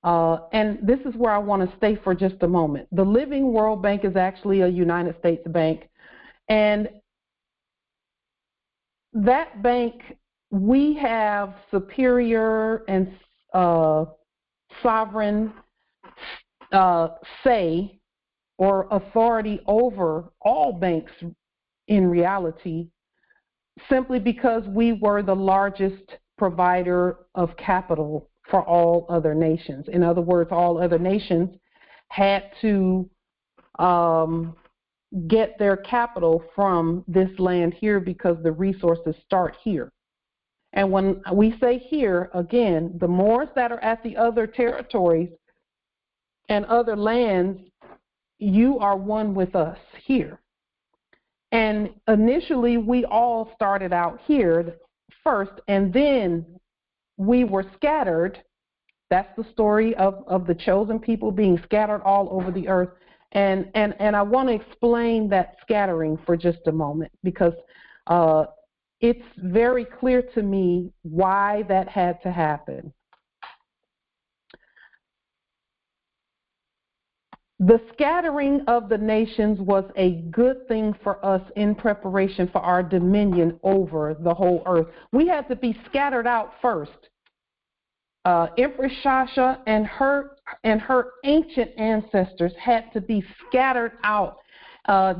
And this is where I want to stay for just a moment. The Living World Bank is actually a United States bank. And that bank, we have superior and sovereign say or authority over all banks in reality, simply because we were the largest provider of capital for all other nations. In other words, all other nations had to get their capital from this land here because the resources start here. And when we say here, again, the Moors that are at the other territories and other lands, you are one with us here. And initially, we all started out here first, and then we were scattered. That's the story of the chosen people being scattered all over the earth. And I want to explain that scattering for just a moment, because it's very clear to me why that had to happen. The scattering of the nations was a good thing for us in preparation for our dominion over the whole earth. We had to be scattered out first. Empress Shasha and her ancient ancestors had to be scattered out.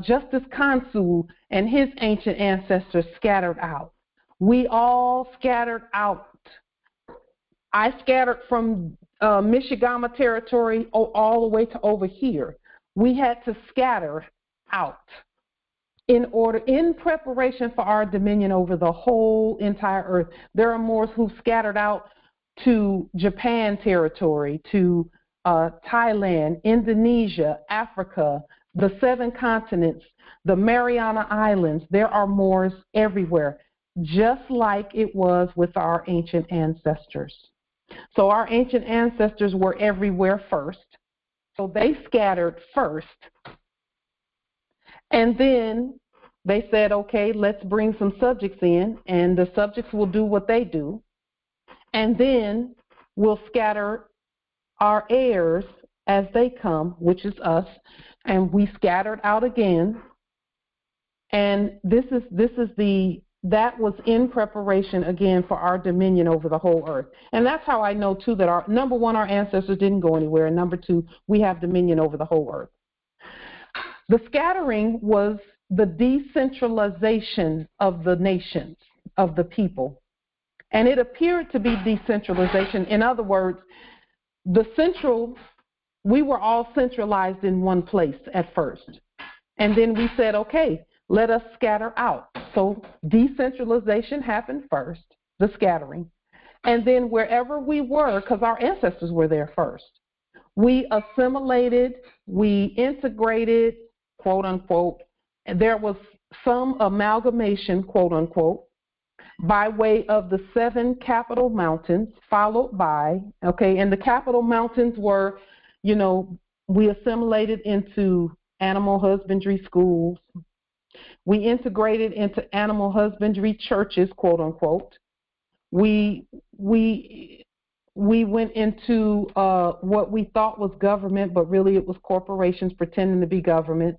Justice Kansu and his ancient ancestors scattered out. We all scattered out. I scattered from Michigama territory all the way to over here. We had to scatter out in preparation for our dominion over the whole entire earth. There are Moors who scattered out to Japan territory, to Thailand, Indonesia, Africa, the 7 continents, the Mariana Islands. There are Moors everywhere, just like it was with our ancient ancestors. So our ancient ancestors were everywhere first. So they scattered first. And then they said, okay, let's bring some subjects in, and the subjects will do what they do. And then we'll scatter our heirs as they come, which is us, and we scattered out again. And that was in preparation again for our dominion over the whole earth. And that's how I know too that our number one, our ancestors didn't go anywhere, and number two, we have dominion over the whole earth. The scattering was the decentralization of the nations, of the people. And it appeared to be decentralization. In other words, we were all centralized in one place at first. And then we said, okay, let us scatter out. So decentralization happened first, the scattering. And then wherever we were, because our ancestors were there first, we assimilated, we integrated, quote unquote. There was some amalgamation, quote unquote, by way of the 7 capital mountains, followed by, and the capital mountains were, we assimilated into animal husbandry schools. We integrated into animal husbandry churches, quote unquote. We went into what we thought was government, but really it was corporations pretending to be government.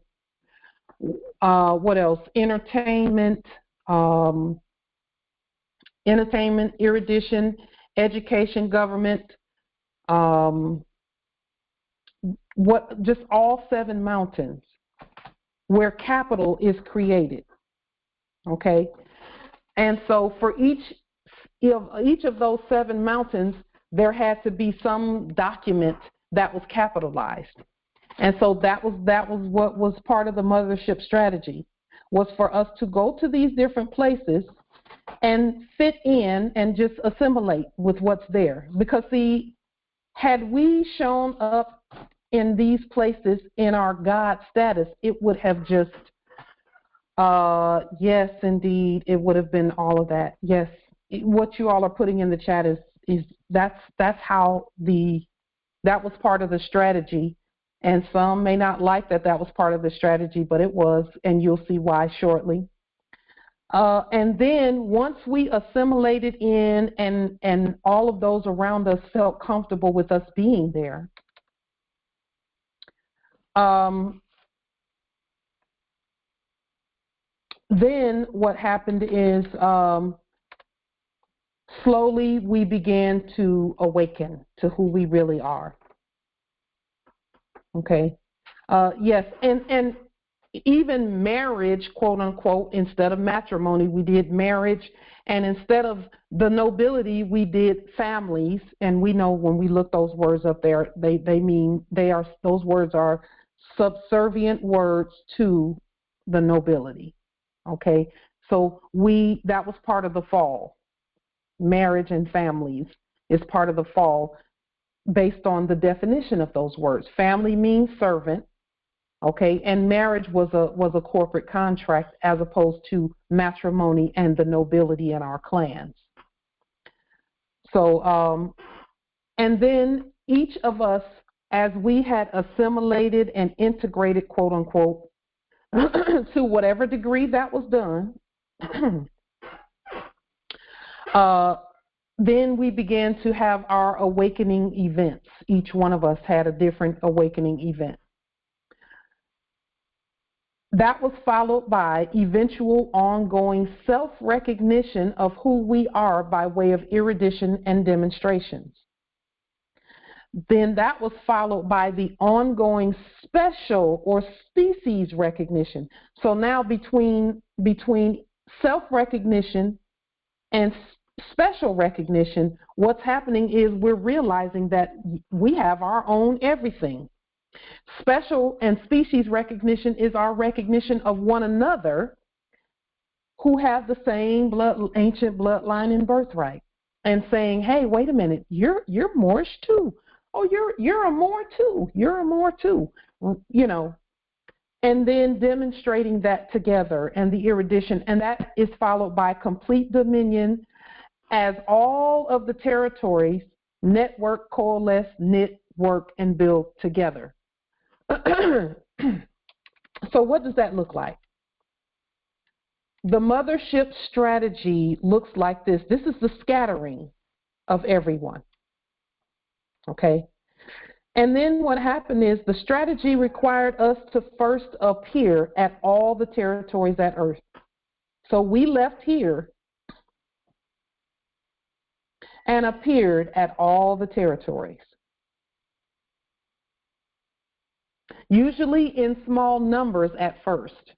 What else? Entertainment, erudition, education, government, just all 7 mountains where capital is created. Okay? And so for each of those 7 mountains, there had to be some document that was capitalized. And so that was what was part of the Mothership strategy, was for us to go to these different places and fit in and just assimilate with what's there. Because see, had we shown up in these places in our God status, it would have just, yes, indeed, it would have been all of that. Yes, what you all are putting in the chat is that's how that was part of the strategy. And some may not like that was part of the strategy, but it was, and you'll see why shortly. And then once we assimilated in and all of those around us felt comfortable with us being there, then what happened is slowly we began to awaken to who we really are. Okay. Yes, and even marriage, quote unquote, instead of matrimony, we did marriage, and instead of the nobility, we did families. And we know when we look those words up there, those words are subservient words to the nobility. Okay, so that was part of the fall. Marriage and families is part of the fall based on the definition of those words. Family means servant. Okay, and marriage was a corporate contract as opposed to matrimony and the nobility in our clans. So, and then each of us, as we had assimilated and integrated, quote unquote, to whatever degree that was done, then we began to have our awakening events. Each one of us had a different awakening event. That was followed by eventual ongoing self-recognition of who we are by way of erudition and demonstrations. Then that was followed by the ongoing special or species recognition. So now between self-recognition and special recognition, what's happening is we're realizing that we have our own everything. Special and species recognition is our recognition of one another who have the same ancient bloodline and birthright, and saying, hey, wait a minute, you're Moorish too. Oh, you're a Moor too. You're a Moor too. You know, and then demonstrating that together and the erudition, and that is followed by complete dominion as all of the territories network, coalesce, knit, work, and build together. So what does that look like? The mothership strategy looks like this. This is the scattering of everyone. Okay? And then what happened is the strategy required us to first appear at all the territories at Earth. So we left here and appeared at all the territories. Usually in small numbers at first.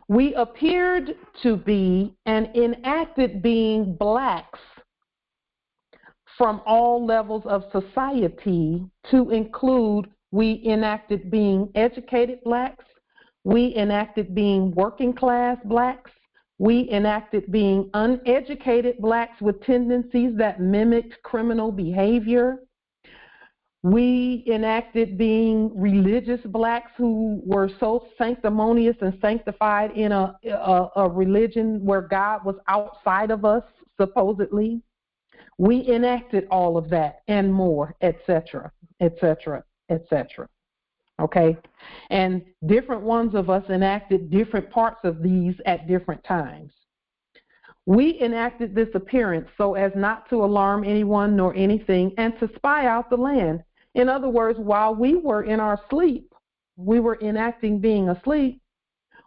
We appeared to be and enacted being blacks from all levels of society, to include we enacted being educated blacks, we enacted being working class blacks, we enacted being uneducated blacks with tendencies that mimicked criminal behavior. We enacted being religious blacks who were so sanctimonious and sanctified in a religion where God was outside of us, supposedly. We enacted all of that and more, etc., etc., etc. Okay? And different ones of us enacted different parts of these at different times. We enacted this appearance so as not to alarm anyone nor anything and to spy out the land. In other words, while we were in our sleep, we were enacting being asleep,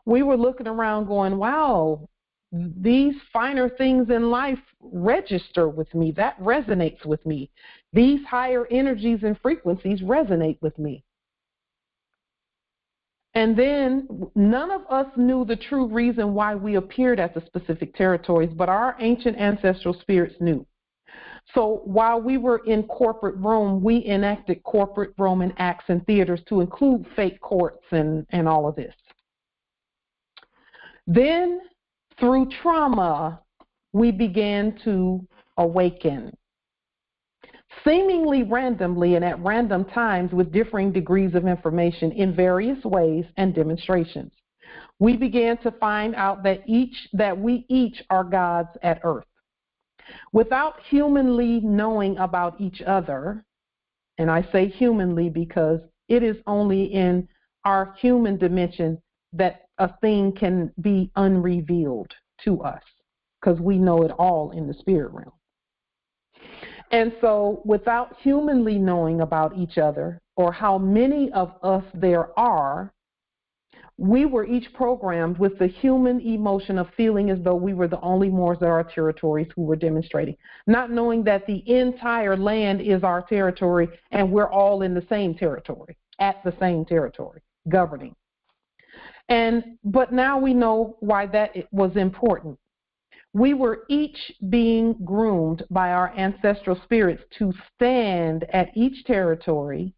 we were looking around going, wow, these finer things in life register with me. That resonates with me. These higher energies and frequencies resonate with me. And then none of us knew the true reason why we appeared at the specific territories, but our ancient ancestral spirits knew. So while we were in corporate Rome, we enacted corporate Roman acts and theaters to include fake courts and all of this. Then, through trauma, we began to awaken. Seemingly randomly and at random times with differing degrees of information in various ways and demonstrations. We began to find out that we each are gods at Earth. Without humanly knowing about each other, and I say humanly because it is only in our human dimension that a thing can be unrevealed. to us because we know it all in the spirit realm. And so without humanly knowing about each other or how many of us there are, we were each programmed with the human emotion of feeling as though we were the only Moors of our territories who were demonstrating, not knowing that the entire land is our territory and we're all in the same territory, at the same territory, governing. But now we know why that was important. We were each being groomed by our ancestral spirits to stand at each territory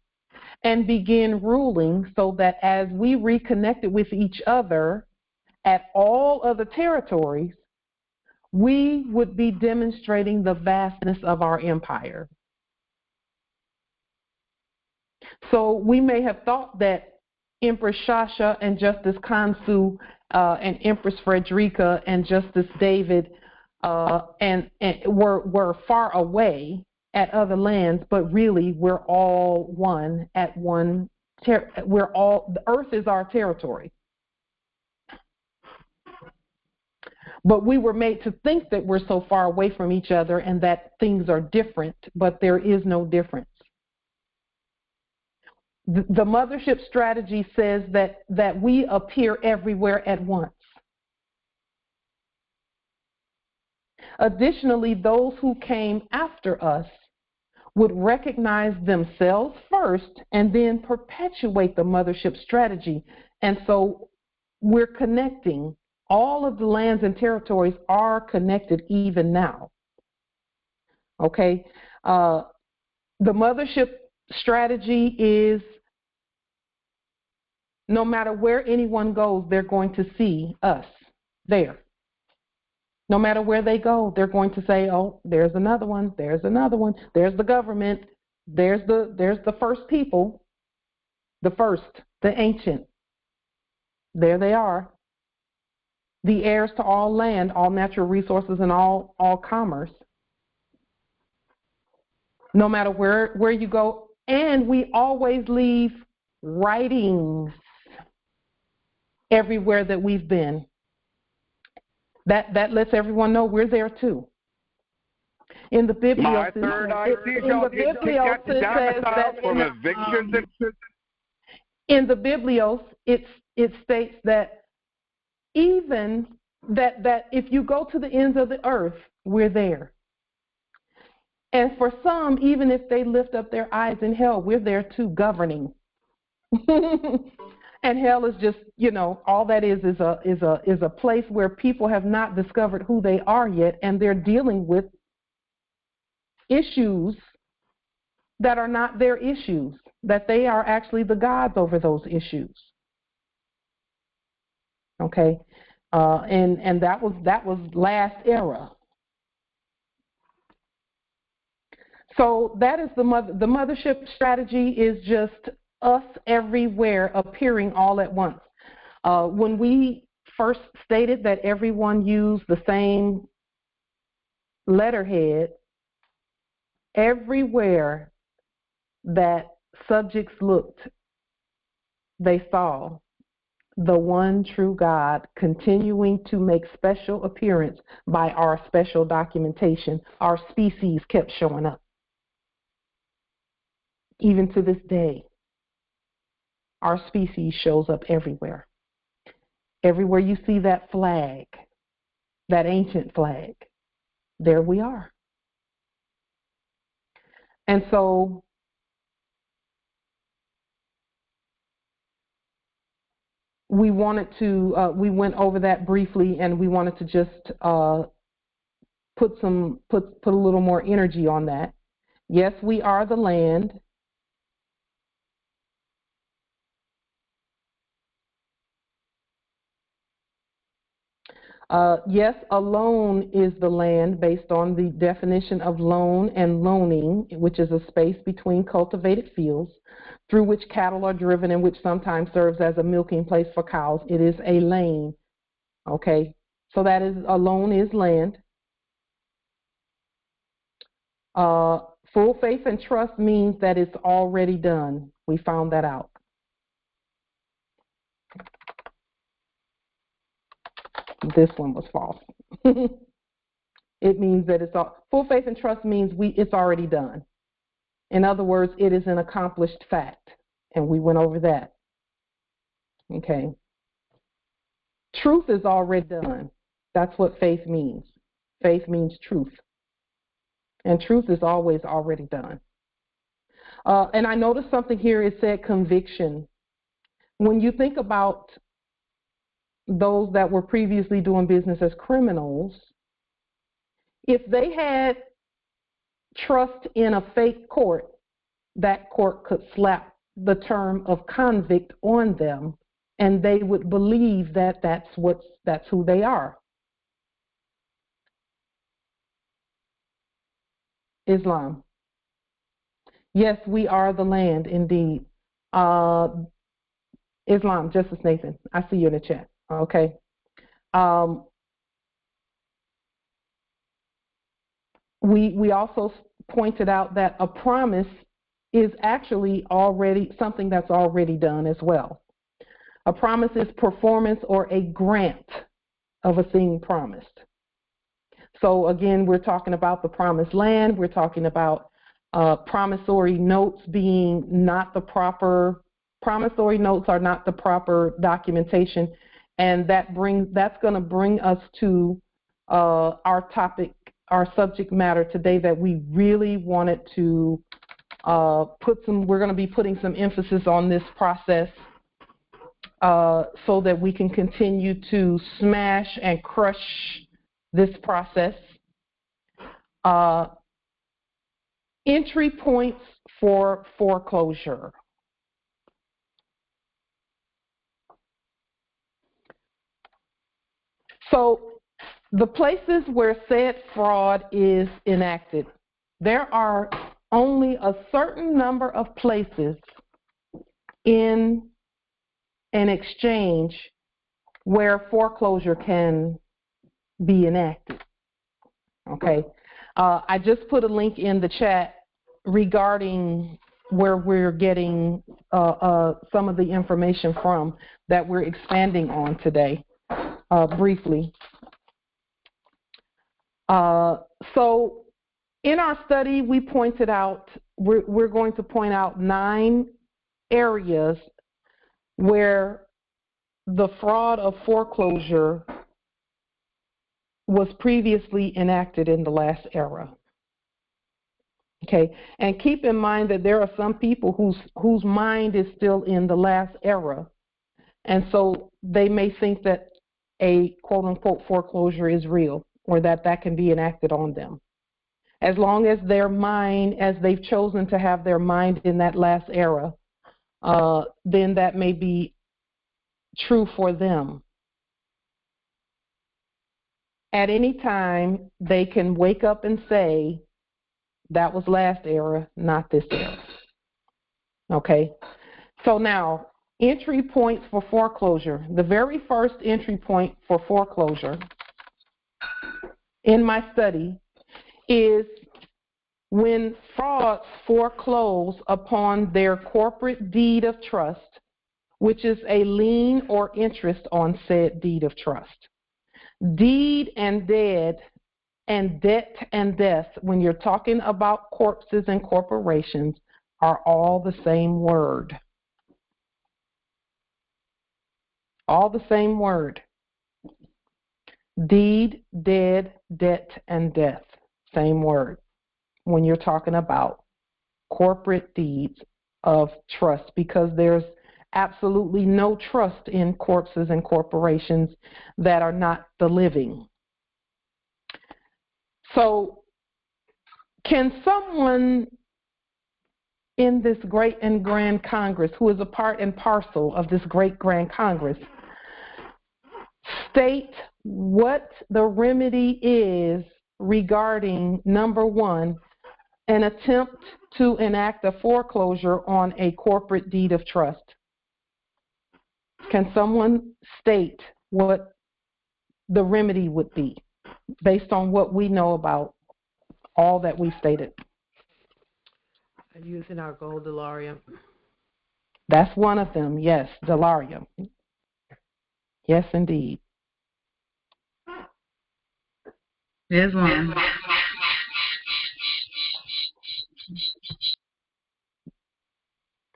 and begin ruling, so that as we reconnected with each other at all other territories, we would be demonstrating the vastness of our empire. So we may have thought that Empress Shasha and Justice Kansu and Empress Frederica and Justice David and were far away at other lands, but really we're all one at one. The earth is our territory. But we were made to think that we're so far away from each other and that things are different, but there is no difference. The Mothership strategy says that we appear everywhere at once. Additionally, those who came after us would recognize themselves first and then perpetuate the Mothership strategy. And so we're connecting. All of the lands and territories are connected even now. Okay? The Mothership strategy is no matter where anyone goes, they're going to see us there. No matter where they go, they're going to say, oh, there's another one, there's another one, there's the government, there's the first people, the ancient. There they are. The heirs to all land, all natural resources, and all commerce. No matter where you go. And we always leave writings everywhere that we've been. That lets everyone know we're there too. In the Biblios, in the Biblios, it states that even that if you go to the ends of the earth, we're there. And for some, even if they lift up their eyes in hell, we're there too, governing. And hell is just, all that is a place where people have not discovered who they are yet, and they're dealing with issues that are not their issues, that they are actually the gods over those issues. Okay, and that was last era. So that is the Mothership strategy is just us everywhere appearing all at once. When we first stated that everyone used the same letterhead, everywhere that subjects looked, they saw the one true God continuing to make special appearance by our special documentation. Our species kept showing up. Even to this day, our species shows up everywhere. Everywhere you see that flag, that ancient flag, there we are. And so we wanted to, we went over that briefly, and we wanted to just put a little more energy on that. Yes, we are the land. Yes, a loan is the land based on the definition of loan and loaning, which is a space between cultivated fields through which cattle are driven and which sometimes serves as a milking place for cows. It is a lane. Okay, so that is, a loan is land. Full faith and trust means that it's already done. We found that out. This one was false. It means that it's all, full faith and trust means it's already done. In other words, it is an accomplished fact, and we went over that. Okay. Truth is already done. That's what faith means. Faith means truth, and truth is always already done. And I noticed something here. It said conviction. When you think about those that were previously doing business as criminals, if they had trust in a fake court, that court could slap the term of convict on them, and they would believe that that's who they are. Islam. Yes, we are the land, indeed. Islam, Justice Nathan, I see you in the chat. Okay. We also pointed out that a promise is actually already something that's already done as well. A promise is performance or a grant of a thing promised. So again, we're talking about the promised land. We're talking about promissory notes being not the proper, promissory notes are not the proper documentation. And that's going to bring us to our topic, our subject matter today that we really wanted to we're going to be putting some emphasis on this process so that we can continue to smash and crush this process. Entry points for foreclosure. So the places where said fraud is enacted, there are only a certain number of places in an exchange where foreclosure can be enacted. Okay. I just put a link in the chat regarding where we're getting some of the information from that we're expanding on today briefly. So in our study, we pointed out, we're going to point out 9 areas where the fraud of foreclosure was previously enacted in the last era. Okay, and keep in mind that there are some people whose mind is still in the last era, and so they may think that a quote-unquote foreclosure is real, or that can be enacted on them. As long as their mind, as they've chosen to have their mind in that last era, then that may be true for them. At any time, they can wake up and say, that was last era, not this era. Okay? So now, entry points for foreclosure. The very first entry point for foreclosure in my study is when frauds foreclose upon their corporate deed of trust, which is a lien or interest on said deed of trust. Deed and dead and debt and death, when you're talking about corpses and corporations, are all the same word. All the same word. Deed, dead, debt, and death. Same word. When you're talking about corporate deeds of trust, because there's absolutely no trust in corpses and corporations that are not the living. So, can someone in this great and grand Congress, who is a part and parcel of this great grand Congress, state what the remedy is regarding, number one, an attempt to enact a foreclosure on a corporate deed of trust? Can someone state what the remedy would be based on what we know about all that we stated? Using our gold delarium. That's one of them, yes, delarium. Yes, indeed. Islam.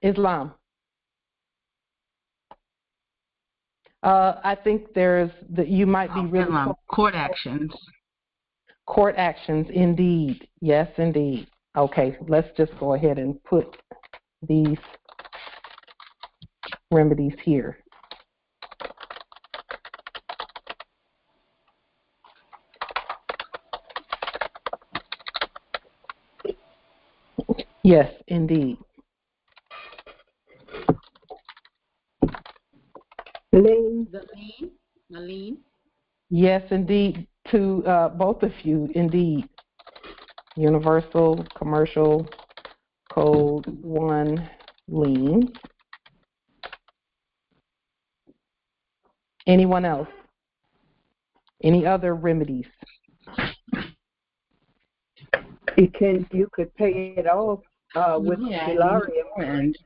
Islam. I think you might be really Islam. Court actions. Court actions, indeed. Yes, indeed. Okay, let's just go ahead and put these remedies here. Yes, indeed. Lien. The lien. Yes, indeed. To both of you, indeed. Universal Commercial Code 1 lien. Anyone else? Any other remedies? You could pay it off with delirium. And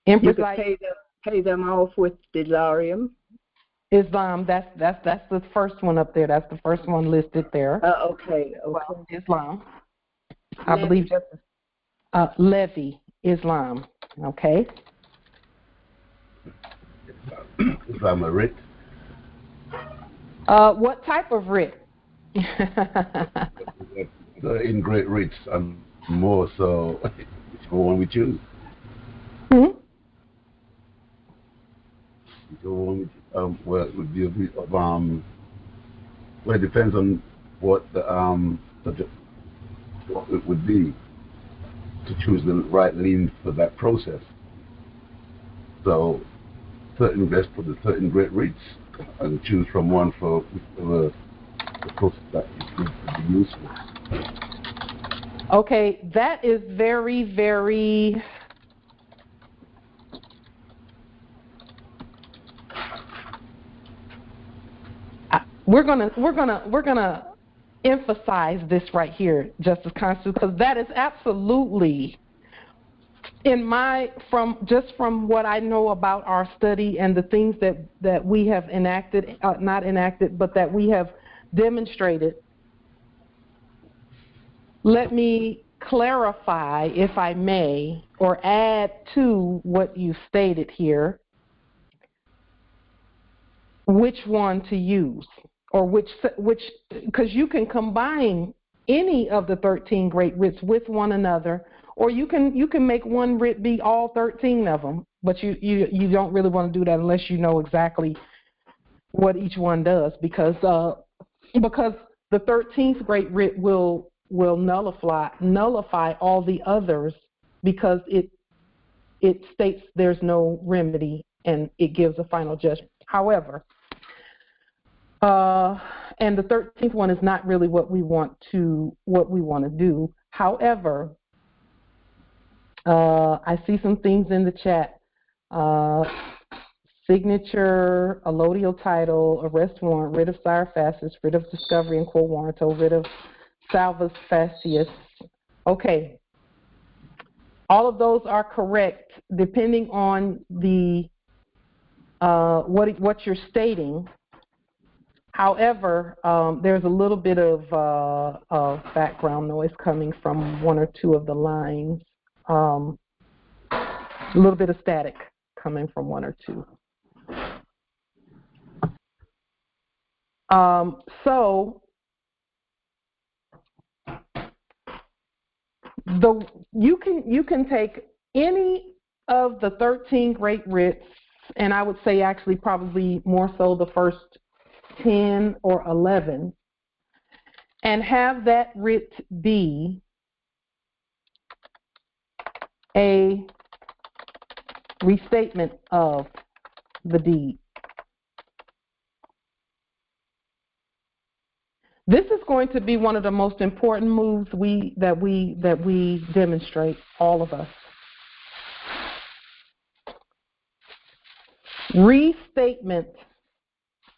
Empress, you could pay them off with delirium. Islam, that's the first one up there. That's the first one listed there. Okay. Well, Islam. I believe just levy, Islam. Okay. Islam a writ? What type of writ? In great writs and more so, it's the one we choose. Go on with, well, it would be a bit of well, it depends on what what it would be to choose the right lien for that process. So, let's put the certain great rates and choose from one for the process that would be useful. Okay, that is very, very. We're gonna emphasize this right here, Justice Constance, because that is absolutely from what I know about our study and the things that we have enacted, not enacted, but that we have demonstrated. Let me clarify, if I may, or add to what you stated here, which one to use. Or which, because you can combine any of the 13 great writs with one another, or you can make one writ be all 13 of them. But you don't really want to do that unless you know exactly what each one does, because the 13th great writ will nullify all the others, because it states there's no remedy and it gives a final judgment. However. And the 13th one is not really what we want to do. However, I see some things in the chat. Signature, allodial title, arrest warrant, writ of sire facis, writ of discovery and quo warranto, writ of salvus facius. Okay. All of those are correct depending on the what you're stating. However, there's a little bit of background noise coming from one or two of the lines. A little bit of static coming from one or two. So you can take any of the 13 great writs, and I would say actually probably more so the first 10 or 11, and have that writ be a restatement of the deed. This is going to be one of the most important moves that we demonstrate, all of us. Restatement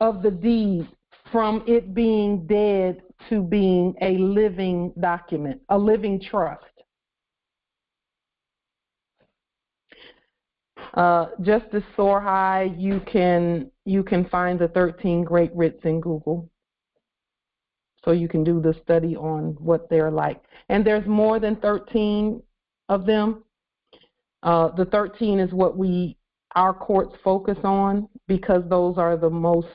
of the deed from it being dead to being a living document, a living trust. Justice Sorhai, you can find the 13 great writs in Google. So you can do the study on what they're like. And there's more than 13 of them. The 13 is what our courts focus on because those are the most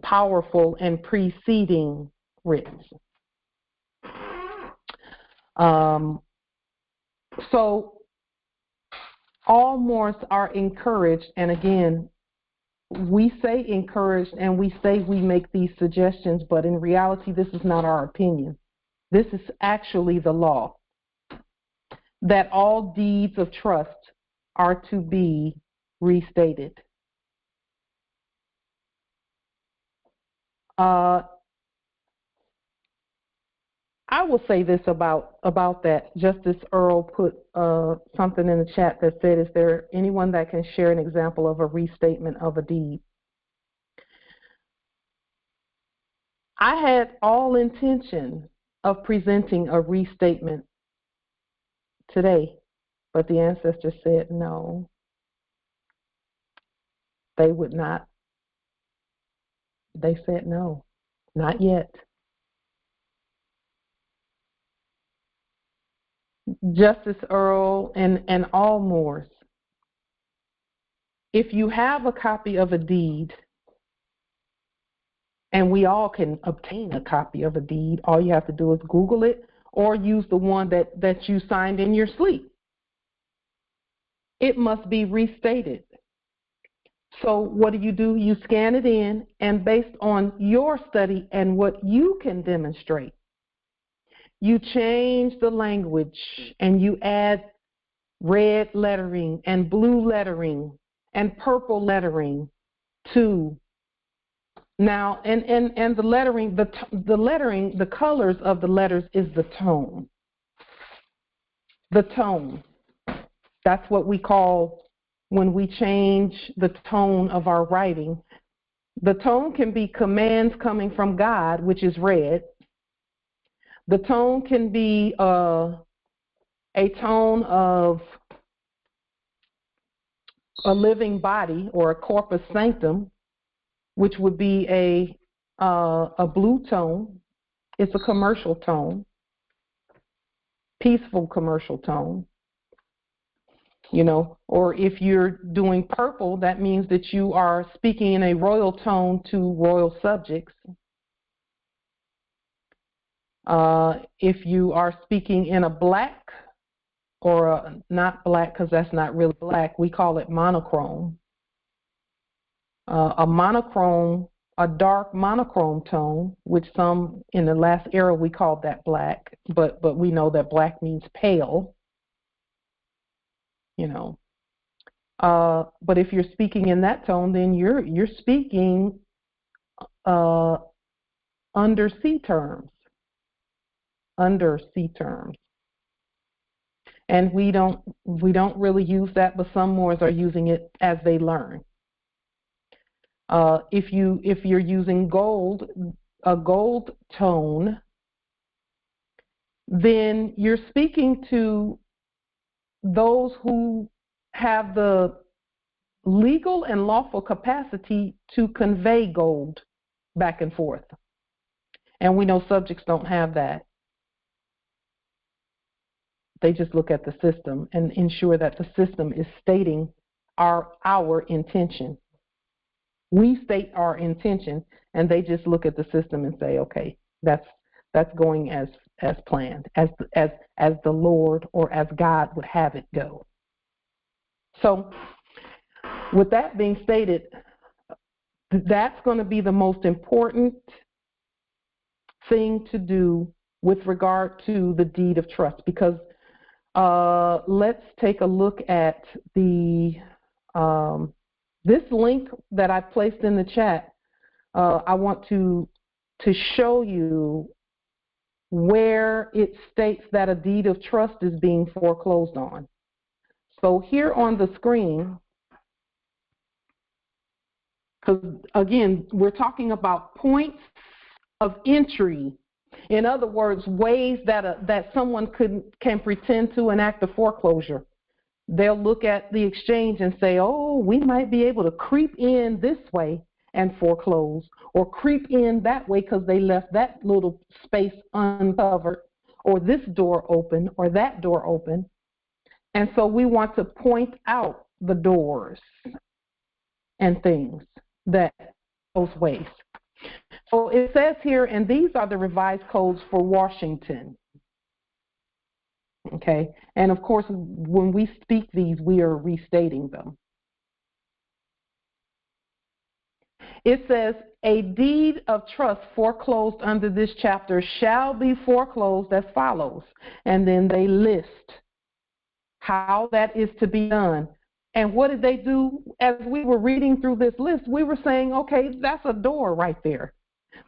powerful and preceding writs. So all Moors are encouraged, and again, we say encouraged and we say we make these suggestions, but in reality, this is not our opinion. This is actually the law, that all deeds of trust are to be restated. I will say this about that. Justice Earl put something in the chat that said, is there anyone that can share an example of a restatement of a deed? I had all intention of presenting a restatement today, but the ancestors said no. They would not. They said no, not yet. Justice Earl and all Moors, if you have a copy of a deed, and we all can obtain a copy of a deed, all you have to do is Google it or use the one that you signed in your sleep. It must be restated. So what do? You scan it in, and based on your study and what you can demonstrate, you change the language and you add red lettering and blue lettering and purple lettering to now, and the lettering, the colors of the letters is the tone. The tone. That's what we call when we change the tone of our writing. The tone can be commands coming from God, which is red. The tone can be a tone of a living body or a corpus sanctum, which would be a blue tone. It's a commercial tone, peaceful commercial tone. You know, or if you're doing purple, that means that you are speaking in a royal tone to royal subjects. If you are speaking in a black, or not black because that's not really black, we call it monochrome. A monochrome, a dark monochrome tone, which some in the last era we called that black, but we know that black means pale, you know. But if you're speaking in that tone, then you're speaking under C terms. Under C terms. And we don't really use that, but some Moors are using it as they learn. If you're using gold, a gold tone, then you're speaking to those who have the legal and lawful capacity to convey gold back and forth. And we know subjects don't have that. They just look at the system and ensure that the system is stating our intention. We state our intention, and they just look at the system and say, okay, that's going as planned, as the Lord or as God would have it go. So with that being stated, that's going to be the most important thing to do with regard to the deed of trust, because let's take a look at the this link that I placed in the chat. I want to show you where it states that a deed of trust is being foreclosed on. So here on the screen, because again, we're talking about points of entry. In other words, ways that someone can pretend to enact a foreclosure. they'll look at the exchange and say, oh, we might be able to creep in this way and foreclose, or creep in that way because they left that little space uncovered, or this door open, or that door open. And so we want to point out the doors and things that those ways. So it says here, and these are the revised codes for Washington. Okay, and of course, when we speak these, we are restating them. It says, a deed of trust foreclosed under this chapter shall be foreclosed as follows. And then they list how that is to be done. And what did they do? As we were reading through this list, we were saying, okay, that's a door right there.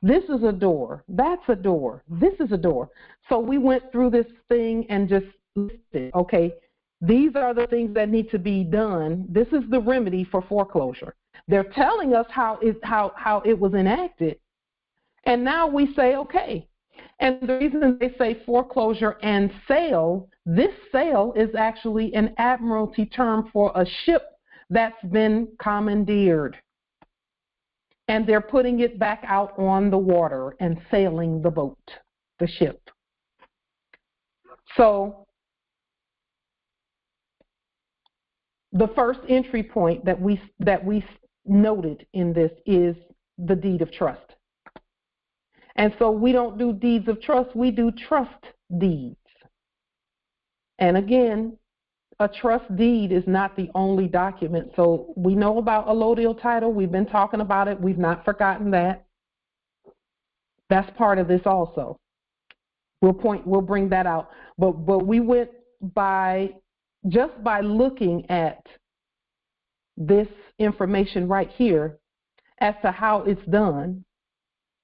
This is a door. That's a door. This is a door. So we went through this thing and just listed, okay, these are the things that need to be done. This is the remedy for foreclosure. They're telling us how it was enacted. And now we say, okay. And the reason they say foreclosure and sale, this sale is actually an admiralty term for a ship that's been commandeered. And they're putting it back out on the water and sailing the boat, the ship. So the first entry point that we noted in this is the deed of trust. And so we don't do deeds of trust, we do trust deeds. And again, a trust deed is not the only document. So we know about allodial title. We've been talking about it. We've not forgotten that. That's part of this also. We'll bring that out. But we went just by looking at this information right here as to how it's done,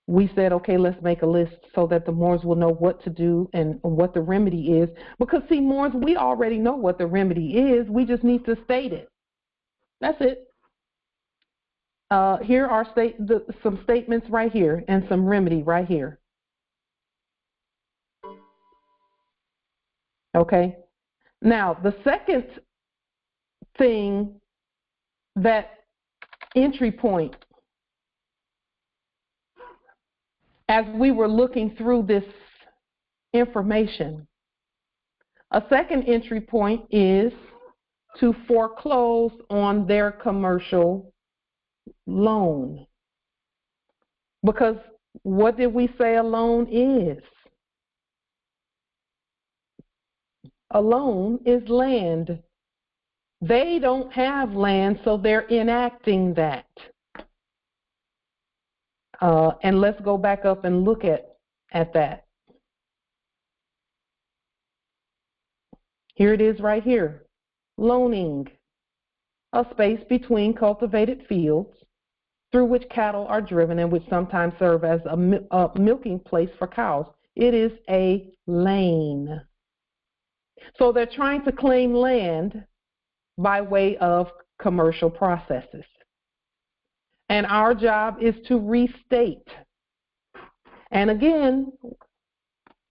we said, okay, let's make a list so that the Moors will know what to do and what the remedy is. Because, see, Moors, we already know what the remedy is. We just need to state it. That's it. Here are some statements right here and some remedy right here. Okay. Now, the second thing, that entry point, as we were looking through this information, a second entry point is to foreclose on their commercial loan. Because what did we say a loan is? A loan is land. They don't have land, so they're enacting that. And let's go back up and look at that. Here it is right here. Loaning, a space between cultivated fields through which cattle are driven and which sometimes serve as a milking place for cows. It is a lane. So they're trying to claim land by way of commercial processes. And our job is to restate. And again,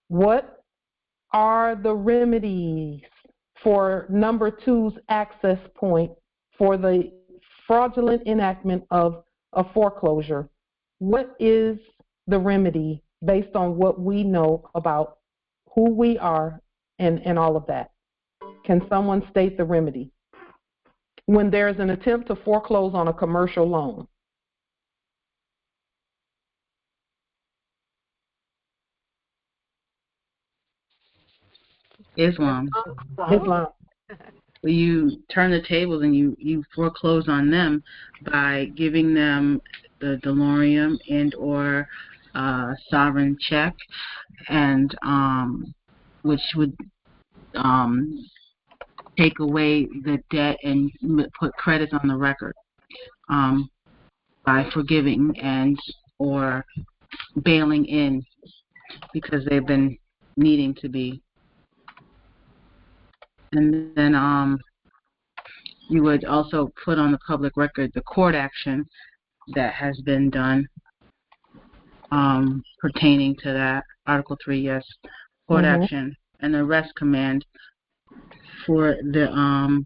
what are the remedies for number 2's access point for the fraudulent enactment of a foreclosure? What is the remedy based on what we know about who we are and all of that? Can someone state the remedy when there's an attempt to foreclose on a commercial loan? Islam. Islam. You turn the tables and you foreclose on them by giving them the delorium and or sovereign check, and which would take away the debt and put credits on the record by forgiving and or bailing in because they've been needing to be. And then you would also put on the public record the court action that has been done pertaining to that. Article 3, yes, court action, and the arrest command for the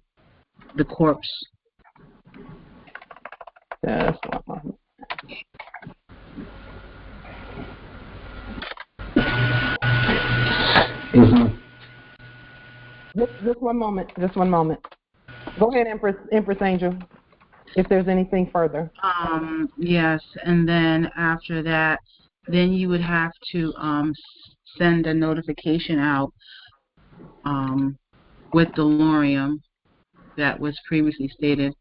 the corpse. Just one moment. Just one moment. Just one moment. Go ahead, Empress Angel, if there's anything further. Yes, and then after that, then you would have to send a notification out with the lorium that was previously stated.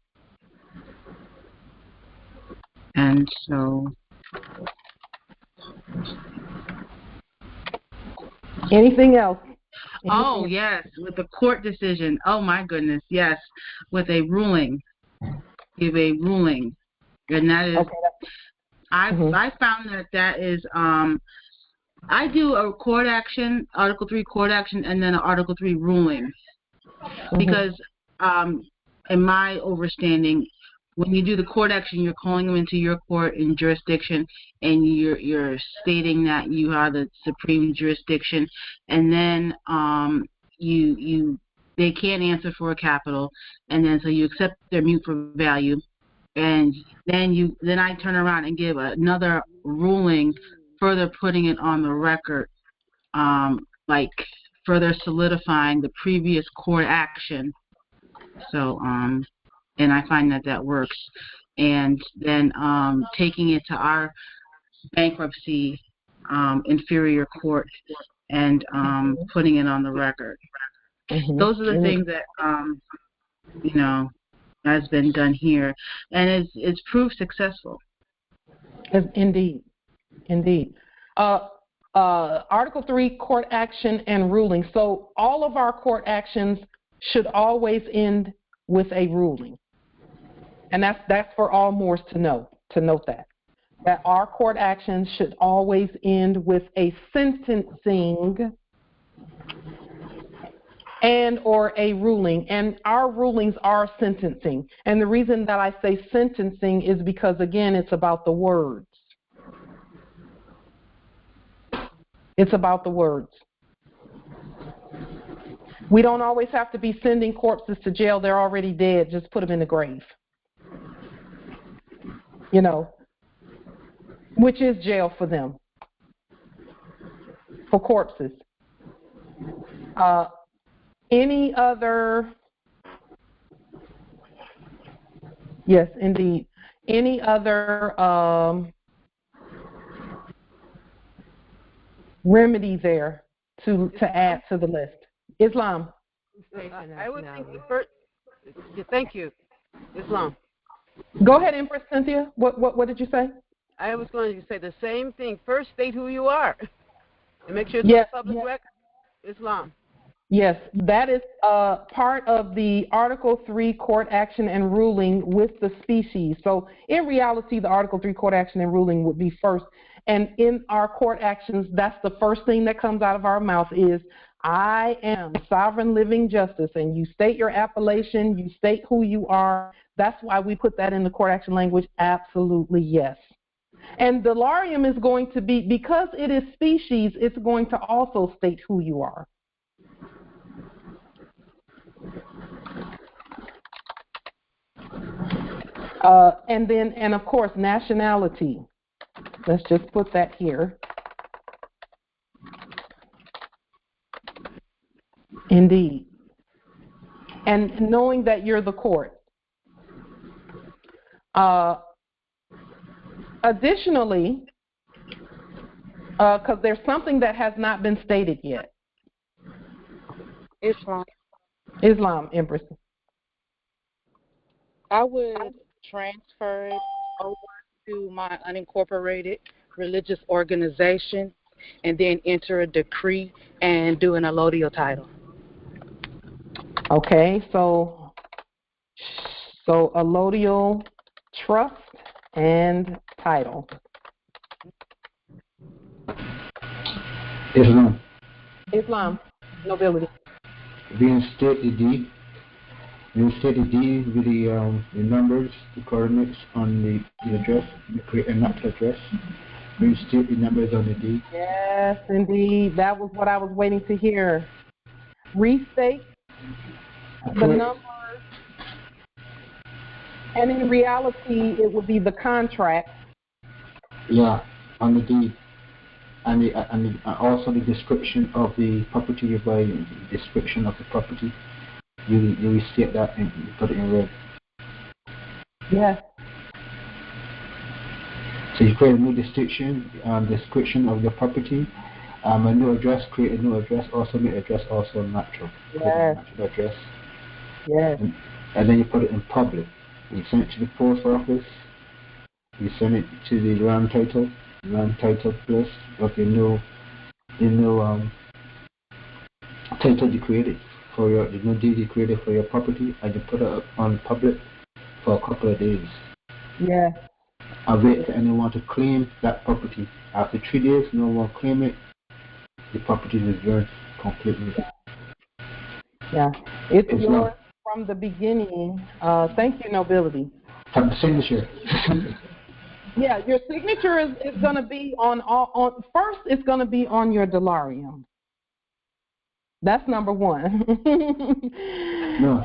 And so... Anything else? Oh, yes, with the court decision. Oh, my goodness, yes, with a ruling. Give a ruling. And that is, okay. I found that is, I do a court action, Article 3 court action, and then an Article 3 ruling. Because in my understanding, when you do the court action, you're calling them into your court in jurisdiction, and you're stating that you are the supreme jurisdiction, and then they can't answer for a capital, and then so you accept their mute for value, and then I turn around and give another ruling, further putting it on the record, like further solidifying the previous court action. So and I find that works. And then taking it to our bankruptcy inferior court and putting it on the record. Those are the things that has been done here, and it's proved successful. Indeed. Article 3 court action and ruling. So all of our court actions should always end with a ruling. And that's for all Moors to note that our court actions should always end with a sentencing and or a ruling. And our rulings are sentencing. And the reason that I say sentencing is because, again, it's about the words. It's about the words. We don't always have to be sending corpses to jail. They're already dead. Just put them in the grave. Which is jail for them, for corpses. Any other, yes, indeed. Any other remedy there to add to the list? Islam. I would think the first. Thank you, Islam. Go ahead, Empress Cynthia. What did you say? I was going to say the same thing. First, state who you are, and make sure it's yes, public yes. record. Islam. Yes, that is part of the Article 3 court action and ruling with the species. So in reality, the Article 3 court action and ruling would be first. And in our court actions, that's the first thing that comes out of our mouth is, I am sovereign living justice. And you state your appellation, you state who you are. That's why we put that in the court action language. Absolutely, yes. And the larium is going to be, because it is species, it's going to also state who you are. And of course, nationality. Let's just put that here. Indeed. And knowing that you're the court. Additionally, because there's something that has not been stated yet. Islam, Empress. I would transfer it over to my unincorporated religious organization and then enter a decree and do an allodial title. Okay, so allodial trust and title. Islam, nobility. Reinstate the deed. Reinstate the deed with the numbers, the coordinates on the address, and not the address. Reinstate the numbers on the deed. Yes, indeed. That was what I was waiting to hear. Restate the numbers And in reality, it would be the contract. Yeah, on the deed. And also the description of the property you're buying, the description of the property. You restate that and you put it in red. Yes. So you create a new description of the property. A new address, create a new address, also make address also natural. Yes. Natural address. Yes. And then you put it in public. You send it to the post office. You send it to the land title place of the new title you created for the new deed you created for your property, and you put it up on public for a couple of days. Yeah. And wait for anyone to claim that property. After 3 days, no one claim it. The property is yours completely. Yeah. It's yours from the beginning. Thank you, Nobility. Have the signature. Yeah, your signature is going to be on first. It's going to be on your Delarium. That's number one. No.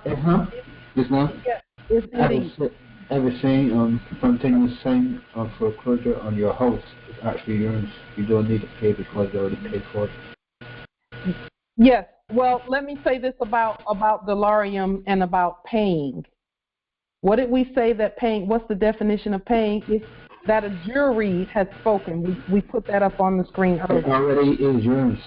And, Just now. Yeah, it's indeed. Everything something you sign on foreclosure on your house is actually yours. You don't need to pay because they already paid for it. Yes. Well, let me say this about Delarium and about paying. What did we say that paying? What's the definition of paying? It's that a jury has spoken. We put that up on the screen earlier. It already is yours.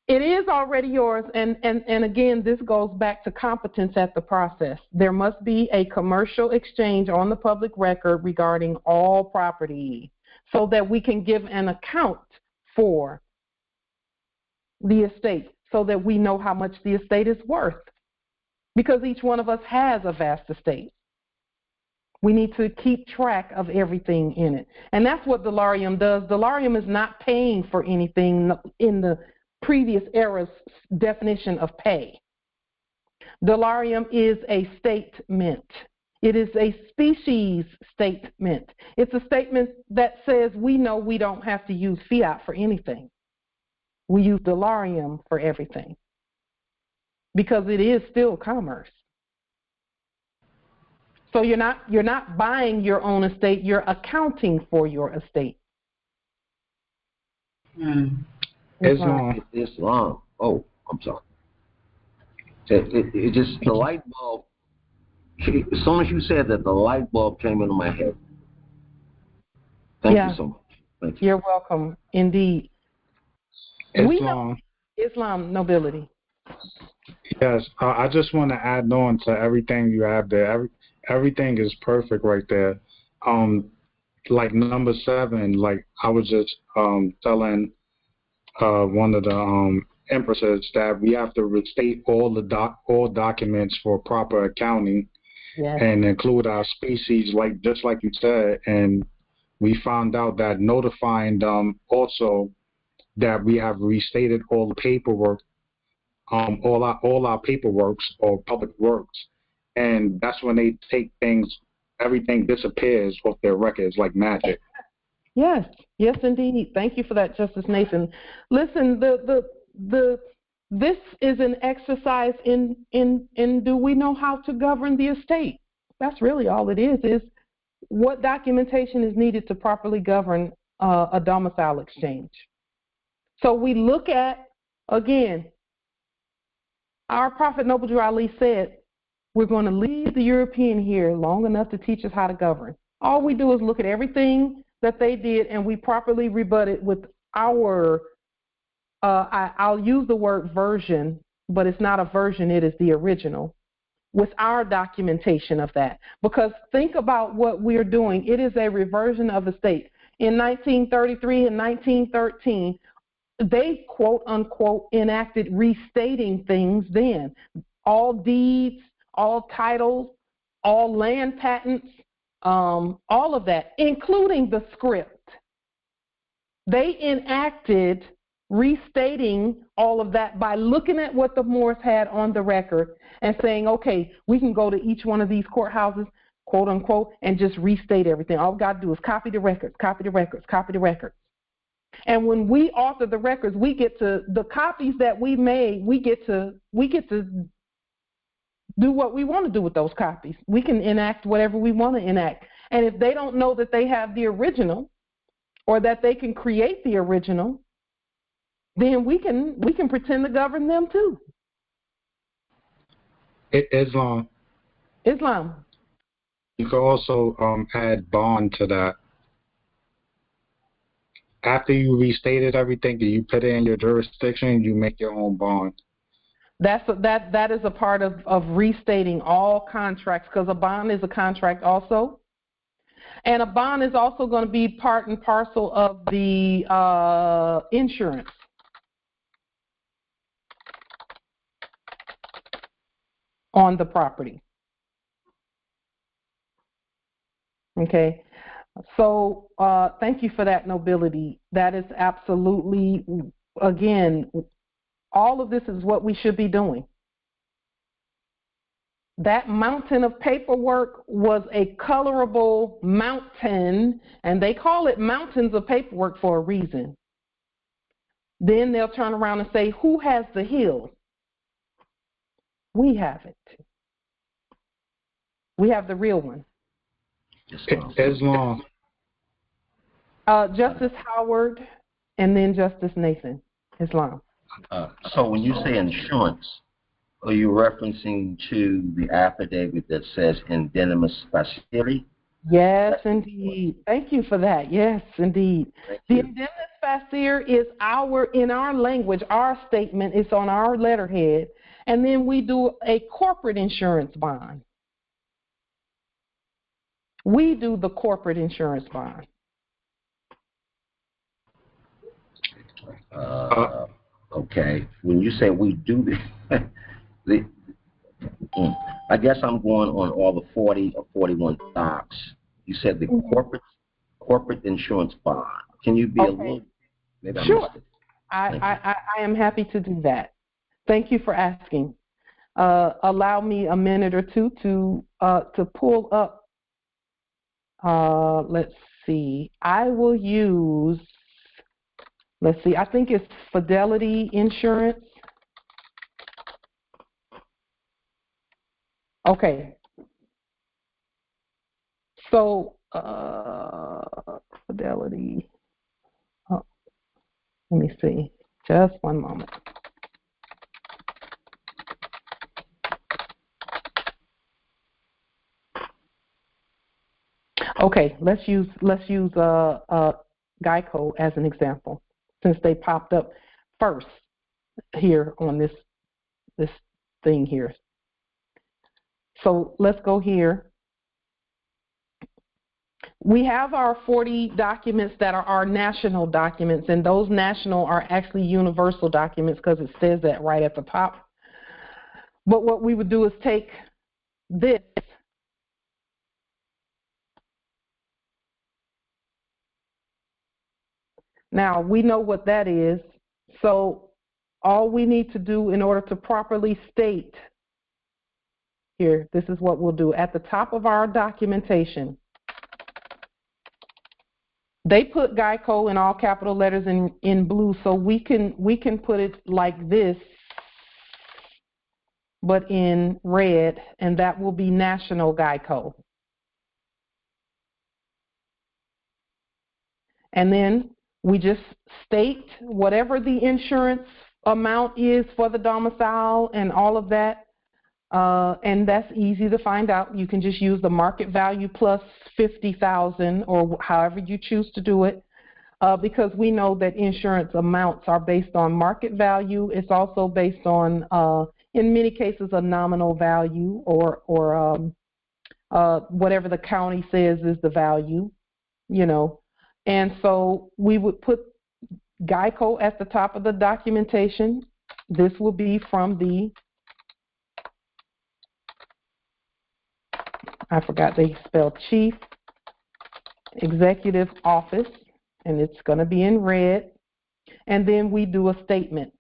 It is already yours, and again, this goes back to competence at the process. There must be a commercial exchange on the public record regarding all property so that we can give an account for the estate, so that we know how much the estate is worth, because each one of us has a vast estate. We need to keep track of everything in it, and that's what Delarium does. Delarium is not paying for anything in the previous era's definition of pay. Delarium is a statement. It is a species statement. It's a statement that says we know we don't have to use fiat for anything. We use Delarium for everything because it is still commerce. So you're not buying your own estate, you're accounting for your estate. Islam. Oh, I'm sorry. It just, the light bulb, as soon as you said that, the light bulb came into my head. Thank you so much. Thank you. You're welcome, indeed. Islam, Nobility. Yes, I just want to add on to everything you have there. Everything is perfect right there. Like number 7, like I was just telling one of the empresses that we have to restate all documents for proper accounting, and include our species, like just like you said. And we found out that notifying them also that we have restated all the paperwork, all our paperworks or public works, and that's when they take things. Everything disappears off their records like magic. Yes, indeed. Thank you for that, Justice Nathan. Listen, this is an exercise in do we know how to govern the estate? That's really all it is what documentation is needed to properly govern a domicile exchange. So we look at, again, our Prophet Noble Drew Ali said, we're going to leave the European here long enough to teach us how to govern. All we do is look at everything that they did, and we properly rebut it with our, I'll use the word version, but it's not a version, it is the original, with our documentation of that. Because think about what we're doing. It is a reversion of the state. In 1933 and 1913, they, quote unquote, enacted restating things then. All deeds, all titles, all land patents, all of that, including the script. They enacted restating all of that by looking at what the Moors had on the record and saying, okay, we can go to each one of these courthouses, quote unquote, and just restate everything. All we've got to do is copy the records, copy the records, copy the records. And when we author the records, we get to, the copies that we made, we get to do what we want to do with those copies. We can enact whatever we want to enact. And if they don't know that they have the original or that they can create the original, then we can pretend to govern them too. Islam. Islam. You can also add bond to that. After you restated everything, you put it in your jurisdiction, you make your own bond. That is a part of restating all contracts, because a bond is a contract also. And a bond is also going to be part and parcel of the insurance. On the property. Okay. So thank you for that, nobility. That is absolutely, again, all of this is what we should be doing. That mountain of paperwork was a colorable mountain, and they call it mountains of paperwork for a reason. Then they'll turn around and say, who has the hill? We have it. We have the real one. Islam. Justice Howard and then Justice Nathan. Islam. So when you say insurance, are you referencing to the affidavit that says indemnis facere? Yes, indeed. Thank you for that. Yes, indeed. The indemnis facere is in our language, our statement is on our letterhead, and then we do a corporate insurance bond. We do the corporate insurance bond. Okay. When you say we do I guess I'm going on all the 40 or 41 docs. You said the corporate insurance bond. Can you be a little? Maybe sure. I missed it. I am happy to do that. Thank you for asking. Allow me a minute or two to pull up. Let's see. I will use. Let's see. I think it's Fidelity Insurance. Okay. So Fidelity. Oh, let me see. Just one moment. Okay, let's use Geico as an example, since they popped up first here on this thing here. So let's go here. We have our 40 documents that are our national documents, and those national are actually universal documents because it says that right at the top. But what we would do is take this. Now, we know what that is, so all we need to do in order to properly state, here, this is what we'll do. At the top of our documentation, they put Geico in all capital letters in blue, so we can put it like this, but in red, and that will be National Geico. And then we just state whatever the insurance amount is for the domicile and all of that. And that's easy to find out. You can just use the market value plus 50,000 or however you choose to do it, because we know that insurance amounts are based on market value. It's also based on, in many cases, a nominal value or whatever the county says is the value, you know. And so we would put Geico at the top of the documentation. This will be from the, I forgot they spelled Chief Executive Office, and it's going to be in red. And then we do a statement.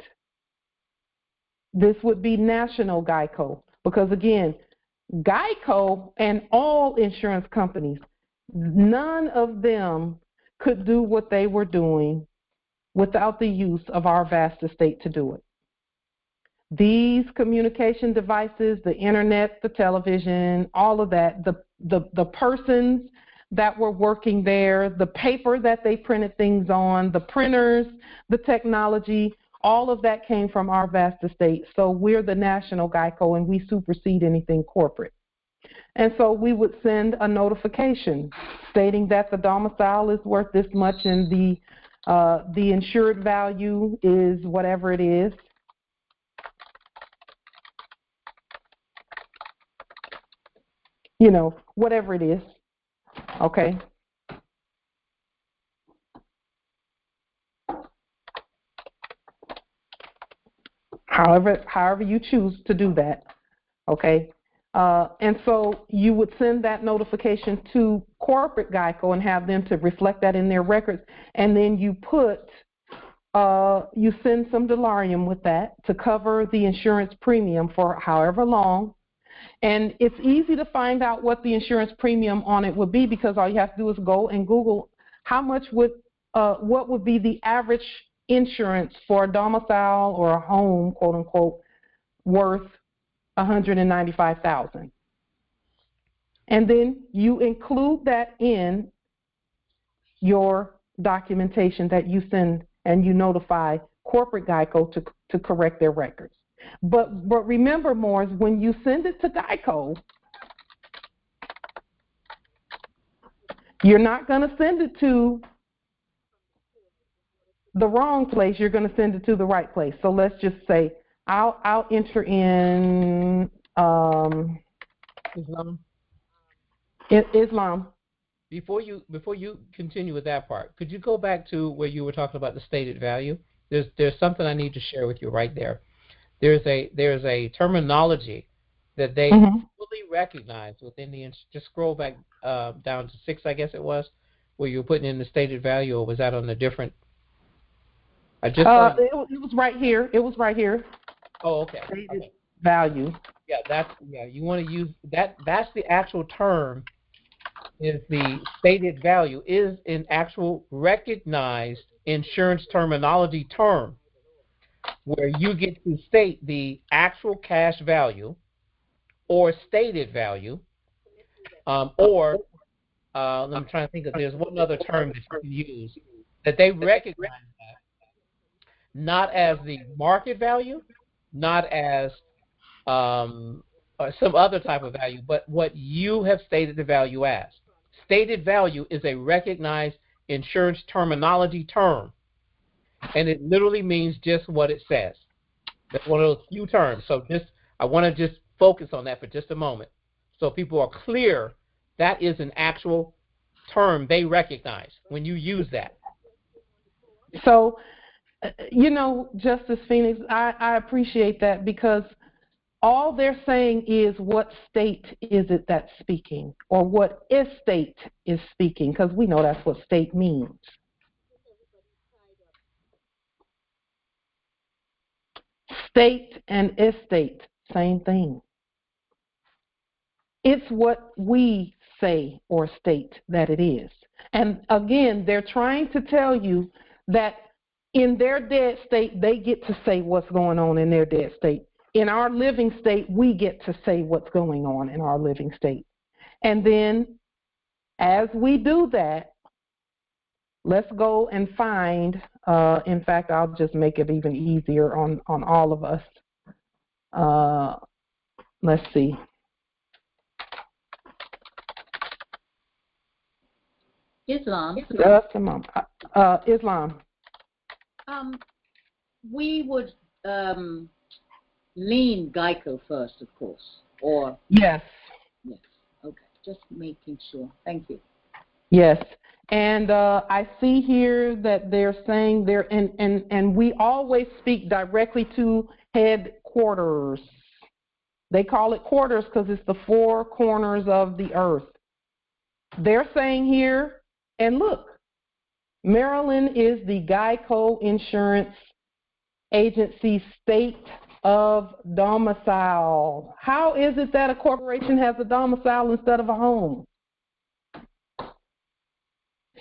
This would be National Geico, because again, Geico and all insurance companies, none of them could do what they were doing without the use of our vast estate to do it. These communication devices, the internet, the television, all of that, the persons that were working there, the paper that they printed things on, the printers, the technology, all of that came from our vast estate. So we're the national GEICO, and we supersede anything corporate. And so we would send a notification stating that the domicile is worth this much and the insured value is whatever it is. You know, whatever it is. Okay. However you choose to do that. Okay. And so you would send that notification to corporate GEICO and have them to reflect that in their records. And then you you send some delarium with that to cover the insurance premium for however long. And it's easy to find out what the insurance premium on it would be, because all you have to do is go and Google how much what would be the average insurance for a domicile or a home, quote unquote, worth $195,000. And then you include that in your documentation that you send, and you notify corporate GEICO to correct their records. But remember, Morris, when you send it to GEICO, you're not going to send it to the wrong place. You're going to send it to the right place. So let's just say I'll enter in Islam. Islam. Before you continue with that part, could you go back to where you were talking about the stated value? There's something I need to share with you right there. There's a terminology that they fully recognize within the. Just scroll back down to 6, I guess it was, where you were putting in the stated value, or was that on a different? I just it was right here. It was right here. Oh, okay. Stated value. Yeah, you want to use that. That's the actual term. Is the stated value is an actual recognized insurance terminology term, where you get to state the actual cash value or stated value, or I'm trying to think of, there's one other term that you can use that they recognize that, not as the market value, not as some other type of value, but what you have stated the value as. Stated value is a recognized insurance terminology term, and it literally means just what it says. That's one of those few terms. So I want to just focus on that for just a moment, so people are clear. That is an actual term they recognize when you use that. So, Justice Phoenix, I appreciate that, because all they're saying is what state is it that's speaking, or what estate is speaking, because we know that's what state means. State and estate, same thing. It's what we say or state that it is. And again, they're trying to tell you that in their dead state, they get to say what's going on in their dead state. In our living state, we get to say what's going on in our living state. And then as we do that, let's go and find, in fact, I'll just make it even easier on all of us. Let's see. Islam. Islam. We would lean GEICO first, of course, or yes. Yes. Okay. Just making sure. Thank you. Yes. And I see here that they're saying and we always speak directly to headquarters. They call it quarters because it's the 4 corners of the earth. They're saying here, and look, Maryland is the GEICO Insurance Agency state of domicile. How is it that a corporation has a domicile instead of a home?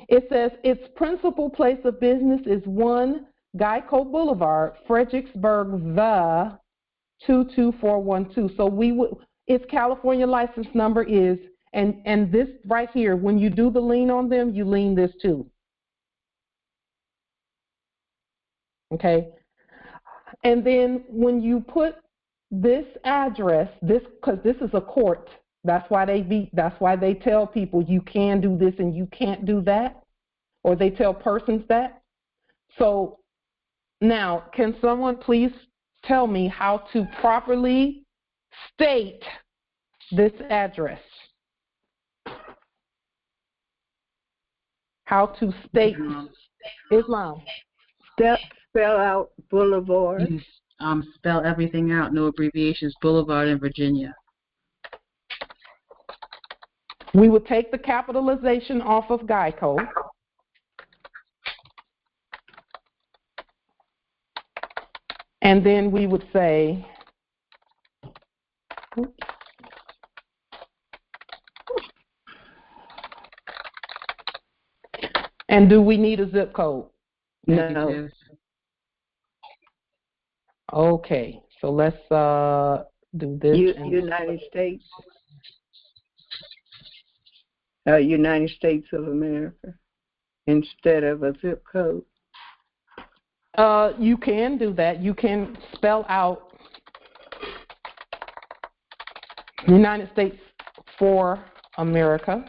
It says its principal place of business is 1 GEICO Boulevard, Fredericksburg, 22412. So its California license number is, and this right here, when you do the lien on them, you lien this too. Okay? And then when you put this address, because this is a court, that's why they tell people you can do this and you can't do that, or they tell persons that. So now, can someone please tell me how to properly state this address? How to state Islam? Spell out Boulevard. You spell everything out, no abbreviations. Boulevard in Virginia. We would take the capitalization off of Geico. And then we would say, and do we need a zip code? No. Okay, so let's do this. United States. United States of America instead of a zip code. You can do that. You can spell out United States for America.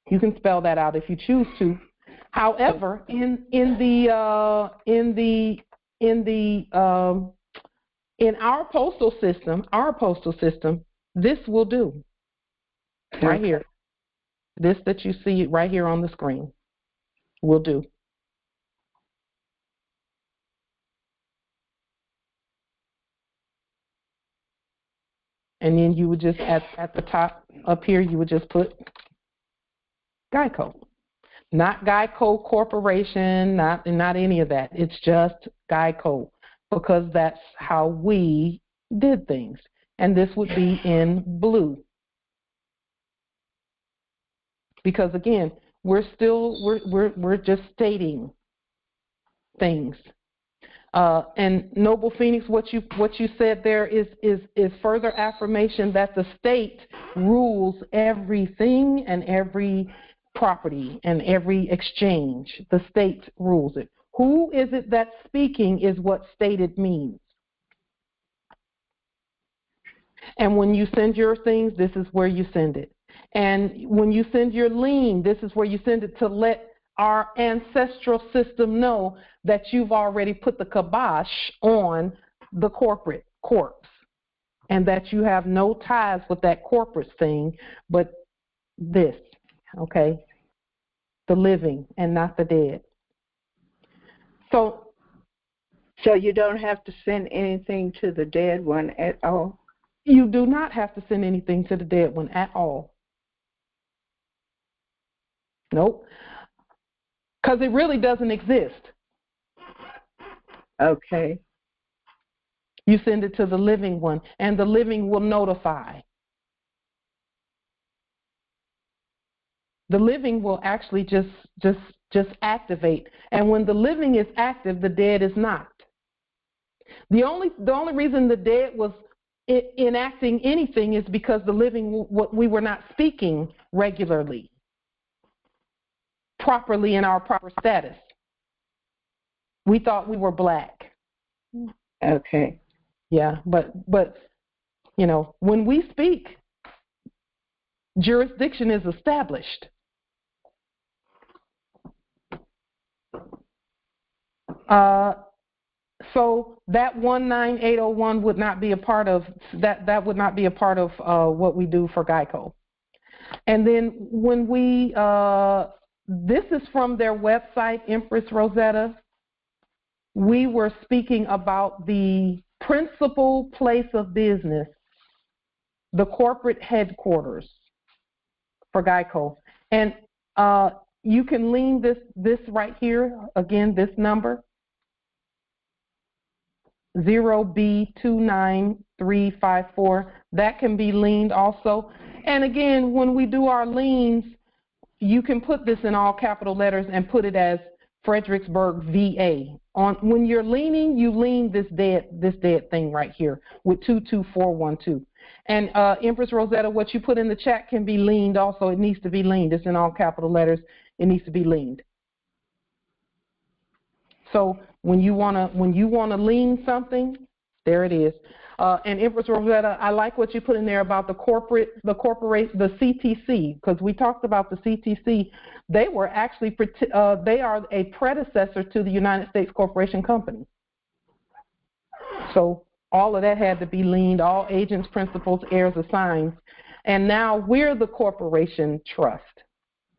You can spell that out if you choose to. However, in our postal system, this will do. Right here. This that you see right here on the screen will do. And then you would just, at the top up here, you would just put Geico. Not Geico Corporation, not any of that. It's just Geico, because that's how we did things. And this would be in blue. Because again, we're just stating things. And Noble Phoenix, what you said there is further affirmation that the state rules everything and every property and every exchange. The state rules it. Who is it that's speaking is what stated means. And when you send your things, this is where you send it. And when you send your lien, this is where you send it to let our ancestral system know that you've already put the kibosh on the corporate corpse and that you have no ties with that corporate thing, but this, okay, the living and not the dead. So you don't have to send anything to the dead one at all? You do not have to send anything to the dead one at all. Nope. Because it really doesn't exist. Okay. You send it to the living one, and the living will notify. The living will actually just activate. And when the living is active, the dead is not. The only reason the dead was enacting anything is because the living, we were not speaking regularly, properly in our proper status. We thought we were black. Okay. Yeah, but you know, when we speak, jurisdiction is established. So that 19801 would not be a part of that. That would not be a part of what we do for Geico. And then when we, this is from their website, Empress Rosetta. We were speaking about the principal place of business, the corporate headquarters for Geico. And you can lien this right here, again, this number, 0B29354. That can be liened also. And again, when we do our liens, you can put this in all capital letters and put it as Fredericksburg, VA. When you're leaning, you lean this dead thing right here with 22412. And Empress Rosetta, what you put in the chat can be leaned also. It needs to be leaned. It's in all capital letters. It needs to be leaned. So when you wanna lean something, there it is. And Empress Rosetta, I like what you put in there about the CTC, because we talked about the CTC. They were actually they are a predecessor to the United States Corporation Company. So all of that had to be leaned, all agents, principals, heirs, assigns. And now we're the corporation trust,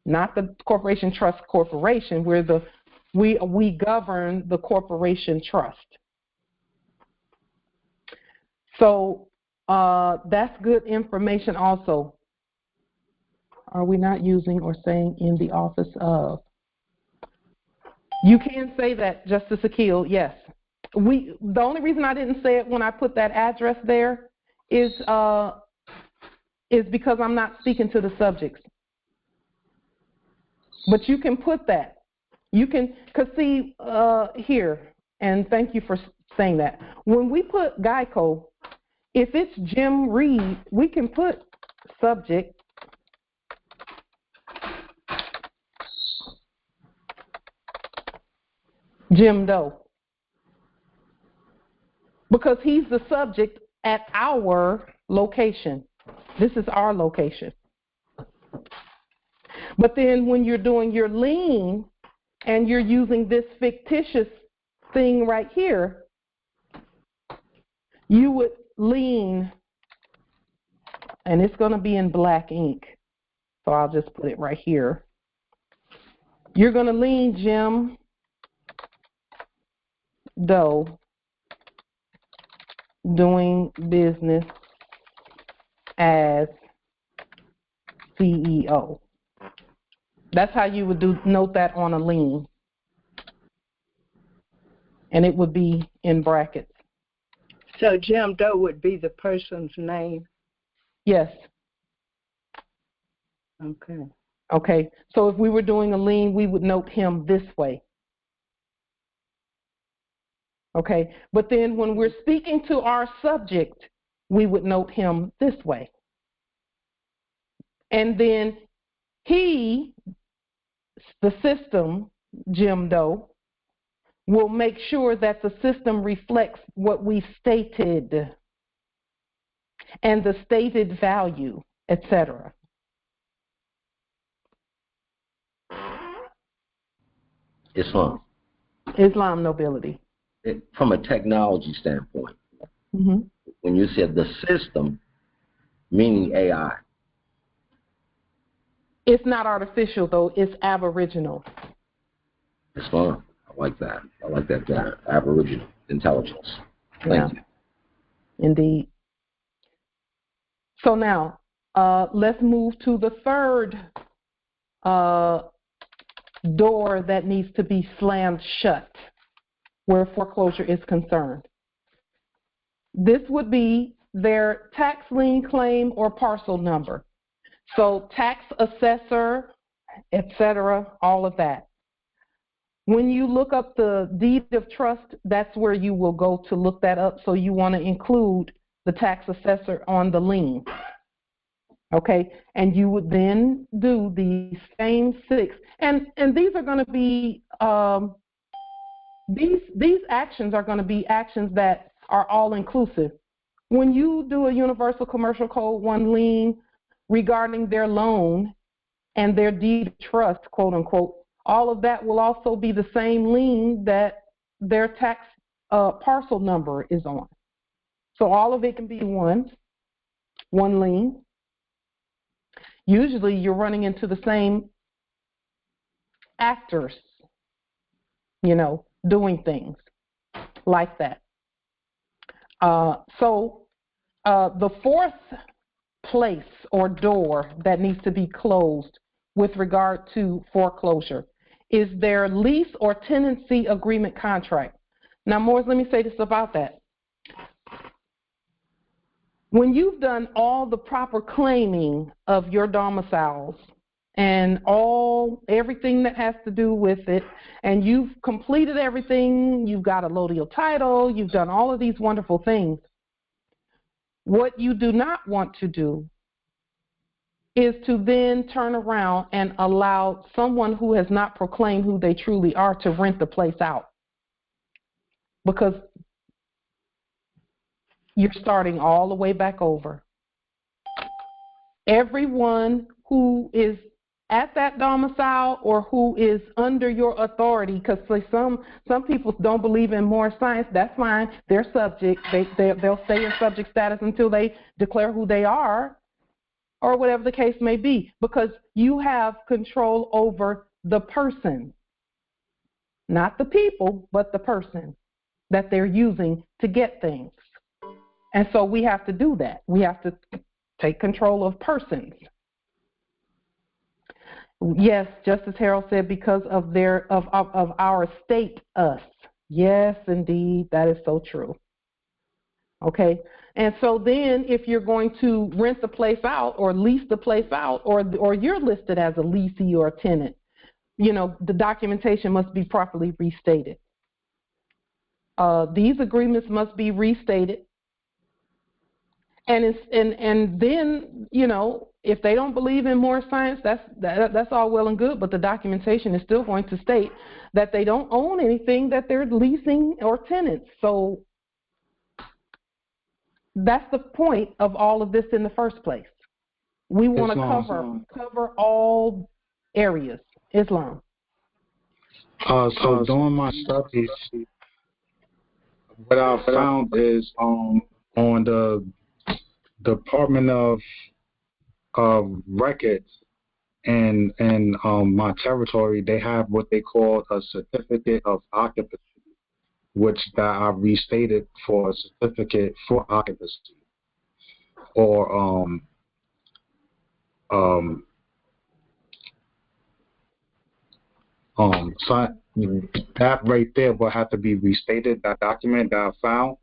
not the corporation trust corporation. We govern the corporation trust. So that's good information also. Are we not using or saying in the office of? You can say that, Justice Akil, yes. The only reason I didn't say it when I put that address there is because I'm not speaking to the subjects. But you can put that. You can, because see, here, and thank you for saying that. When we put Geico, if it's Jim Reed, we can put subject Jim Doe, because he's the subject at our location. This is our location. But then when you're doing your lien and you're using this fictitious thing right here, you would lien, and it's going to be in black ink, so I'll just put it right here. You're going to lien Jim Doe doing business as CEO. That's how you would note that on a lien. And it would be in brackets. So Jim Doe would be the person's name? Yes. Okay. Okay. So if we were doing a lien, we would note him this way. Okay. But then when we're speaking to our subject, we would note him this way. And then he, the system, Jim Doe, will make sure that the system reflects what we stated and the stated value, etc. Islam nobility. From a technology standpoint, when you said the system, meaning AI. It's not artificial, though. It's aboriginal. Islam. I like that. I like that better. Aboriginal intelligence. Thank you. Indeed. So now, let's move to the third door that needs to be slammed shut where foreclosure is concerned. This would be their tax lien claim or parcel number. So tax assessor, etc., all of that. When you look up the deed of trust, that's where you will go to look that up. So you want to include the tax assessor on the lien. Okay, and you would then do the same 6. And these are going to be, these actions are going to be actions that are all inclusive. When you do a Universal Commercial Code 1 lien regarding their loan and their deed of trust, quote unquote, all of that will also be the same lien that their tax parcel number is on. So all of it can be one lien. Usually you're running into the same actors, doing things like that. So the fourth place or door that needs to be closed with regard to foreclosure is their lease or tenancy agreement contract. Now, Morris, let me say this about that. When you've done all the proper claiming of your domiciles and everything that has to do with it, and you've completed everything, you've got a allodial title, you've done all of these wonderful things. What you do not want to do is to then turn around and allow someone who has not proclaimed who they truly are to rent the place out, because you're starting all the way back over. Everyone who is at that domicile or who is under your authority, because some people don't believe in Moorish science, that's fine. They're subject. They'll stay in subject status until they declare who they are, or whatever the case may be, because you have control over the person, not the people, but the person that they're using to get things. And so we have to do that. We have to take control of persons. Yes, just as Harold said, because of our estate, us. Yes, indeed, that is so true. Okay, and so then if you're going to rent the place out or lease the place out, or you're listed as a leasee or a tenant, the documentation must be properly restated. These agreements must be restated. And then if they don't believe in Moorish science, that's all well and good, but the documentation is still going to state that they don't own anything that they're leasing or tenants. So that's the point of all of this in the first place. We want to cover all areas. Islam. So during my studies, what I found is on the Department of Records in my territory, they have what they call a certificate of occupancy, which that I restated for a certificate for occupancy, or so that right there will have to be restated. That document that I found,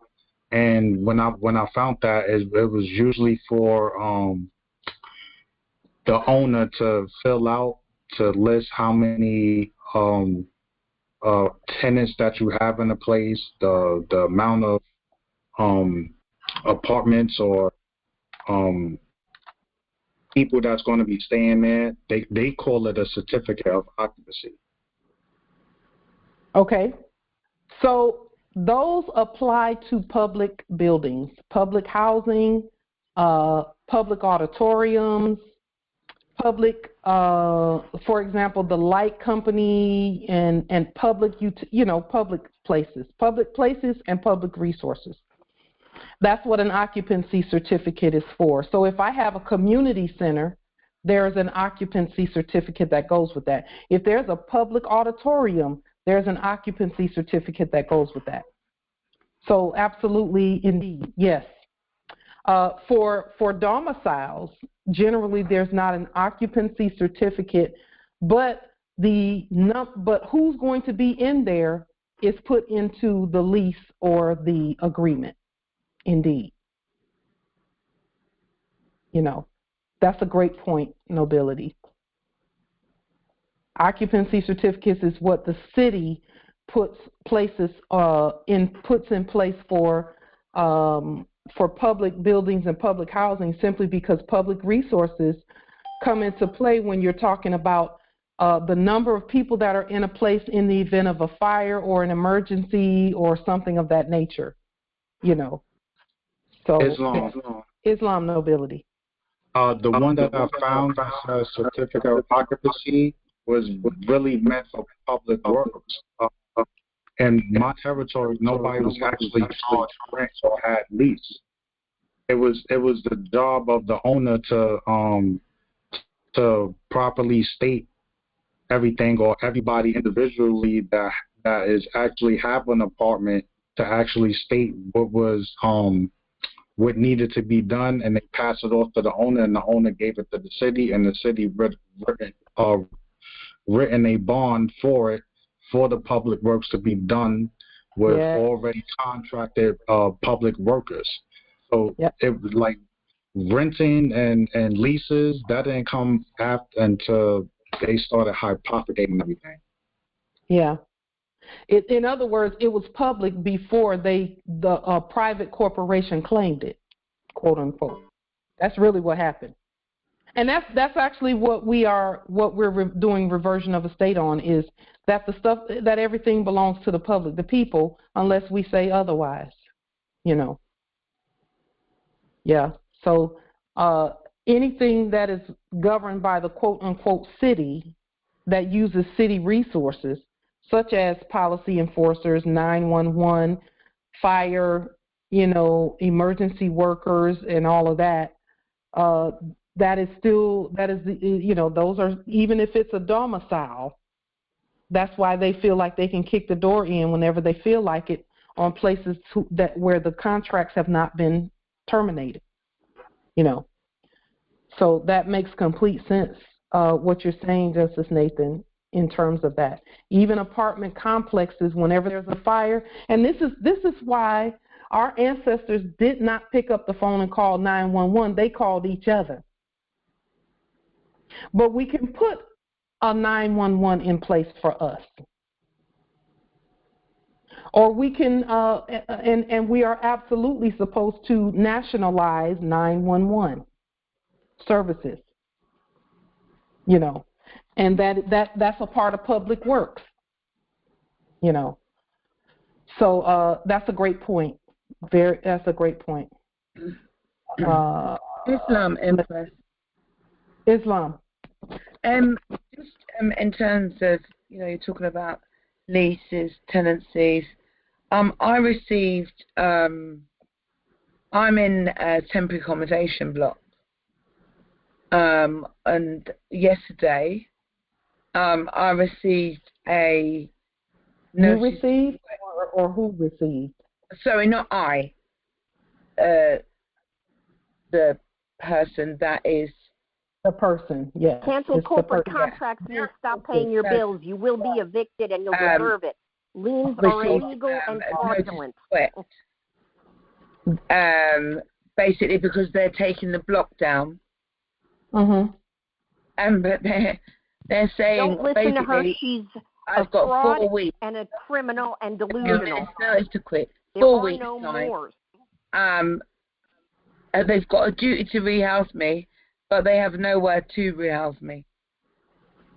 and when I found that, it was usually for the owner to fill out, to list how many tenants that you have in a place, the amount of apartments or people that's going to be staying there. They call it a certificate of occupancy. Okay, so those apply to public buildings, public housing, public auditoriums, public, for example, the light company, and public, public places and public resources. That's what an occupancy certificate is for. So if I have a community center, there's an occupancy certificate that goes with that. If there's a public auditorium, there's an occupancy certificate that goes with that. So absolutely, indeed, yes. For domiciles, generally there's not an occupancy certificate, but who's going to be in there is put into the lease or the agreement. Indeed. That's a great point, Nobility. Occupancy certificates is what the city puts in place for public buildings and public housing, simply because public resources come into play when you're talking about the number of people that are in a place in the event of a fire or an emergency or something of that nature. So Islam, Nobility. The one that I found as a certificate of occupancy was really meant for public works. In my territory, nobody was actually charged rent or had lease. It was the job of the owner to properly state everything, or everybody individually that is actually have an apartment, to actually state what needed to be done, and they pass it off to the owner, and the owner gave it to the city, and the city written a bond for it, for the public works to be done with already contracted public workers. So it was like renting and leases, that didn't come after until they started hypothecating everything. Yeah. In other words, it was public before the private corporation claimed it, quote unquote. That's really what happened. And that's actually what we're doing reversion of estate on, is that the stuff, that everything belongs to the public, the people, unless we say otherwise, you know. Yeah. So anything that is governed by the quote unquote city that uses city resources, such as policy enforcers, 911, fire, you know, emergency workers, and all of that. That is the, you know, those are, even if it's a domicile, that's why they feel like they can kick the door in whenever they feel like it on places where the contracts have not been terminated, you know. So that makes complete sense, what you're saying, Justice Nathan, in terms of that. Even apartment complexes, whenever there's a fire, and this is why our ancestors did not pick up the phone and call 911. They called each other. But we can put a 911 in place for us. Or we can, and we are absolutely supposed to nationalize 911 services, you know, and that's a part of public works, you know. So that's a great point. That's a great point. Islam, Empress. Islam. Just in terms of, you know, you're talking about leases, tenancies. I received. I'm in a temporary accommodation block. And yesterday, I received a notice. You received, or who received? Sorry, not I. The person that is. The person, yes. Cancel corporate contracts means stop paying your bills. You will be evicted and you'll deserve it. Liens are illegal and fraudulent. Basically because they're taking the block down. Mm-hmm. But they're saying, don't listen to her. She's I've got fraud 4 weeks and a criminal and delusional. Notice to quit. There 4 are weeks no time. mores. They've got a duty to rehouse me, but they have nowhere to rehouse me.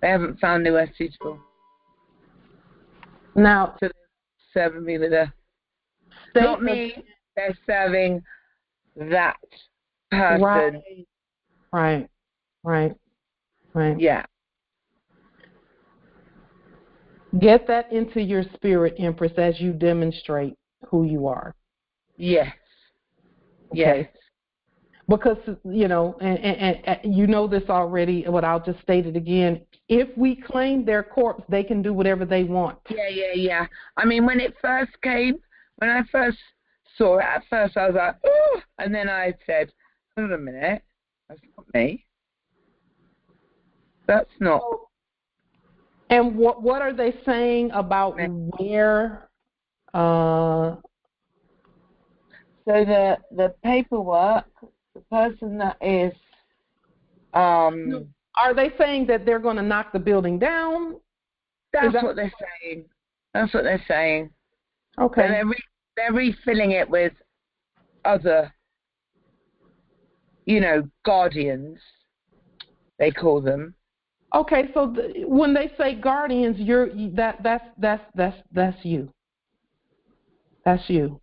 They haven't found nowhere suitable. Now, so they're serving me with a. Not me. They're serving that person. Right. Yeah. Get that into your spirit, Empress, as you demonstrate who you are. Yes. Okay. Yes. Because, you know, and you know this already, but I'll just state it again. If we claim their corpse, they can do whatever they want. Yeah. I mean, when it first came, when I first saw it, at first I was like, oh, and then I said, hold on a minute, that's not me. That's not. And what are they saying about where? So the paperwork, the person that is. Are they saying that they're going to knock the building down? That's what they're saying. That's what they're saying. Okay. They're refilling it with other, you know, guardians. They call them. Okay, so when they say guardians, that's you. That's you.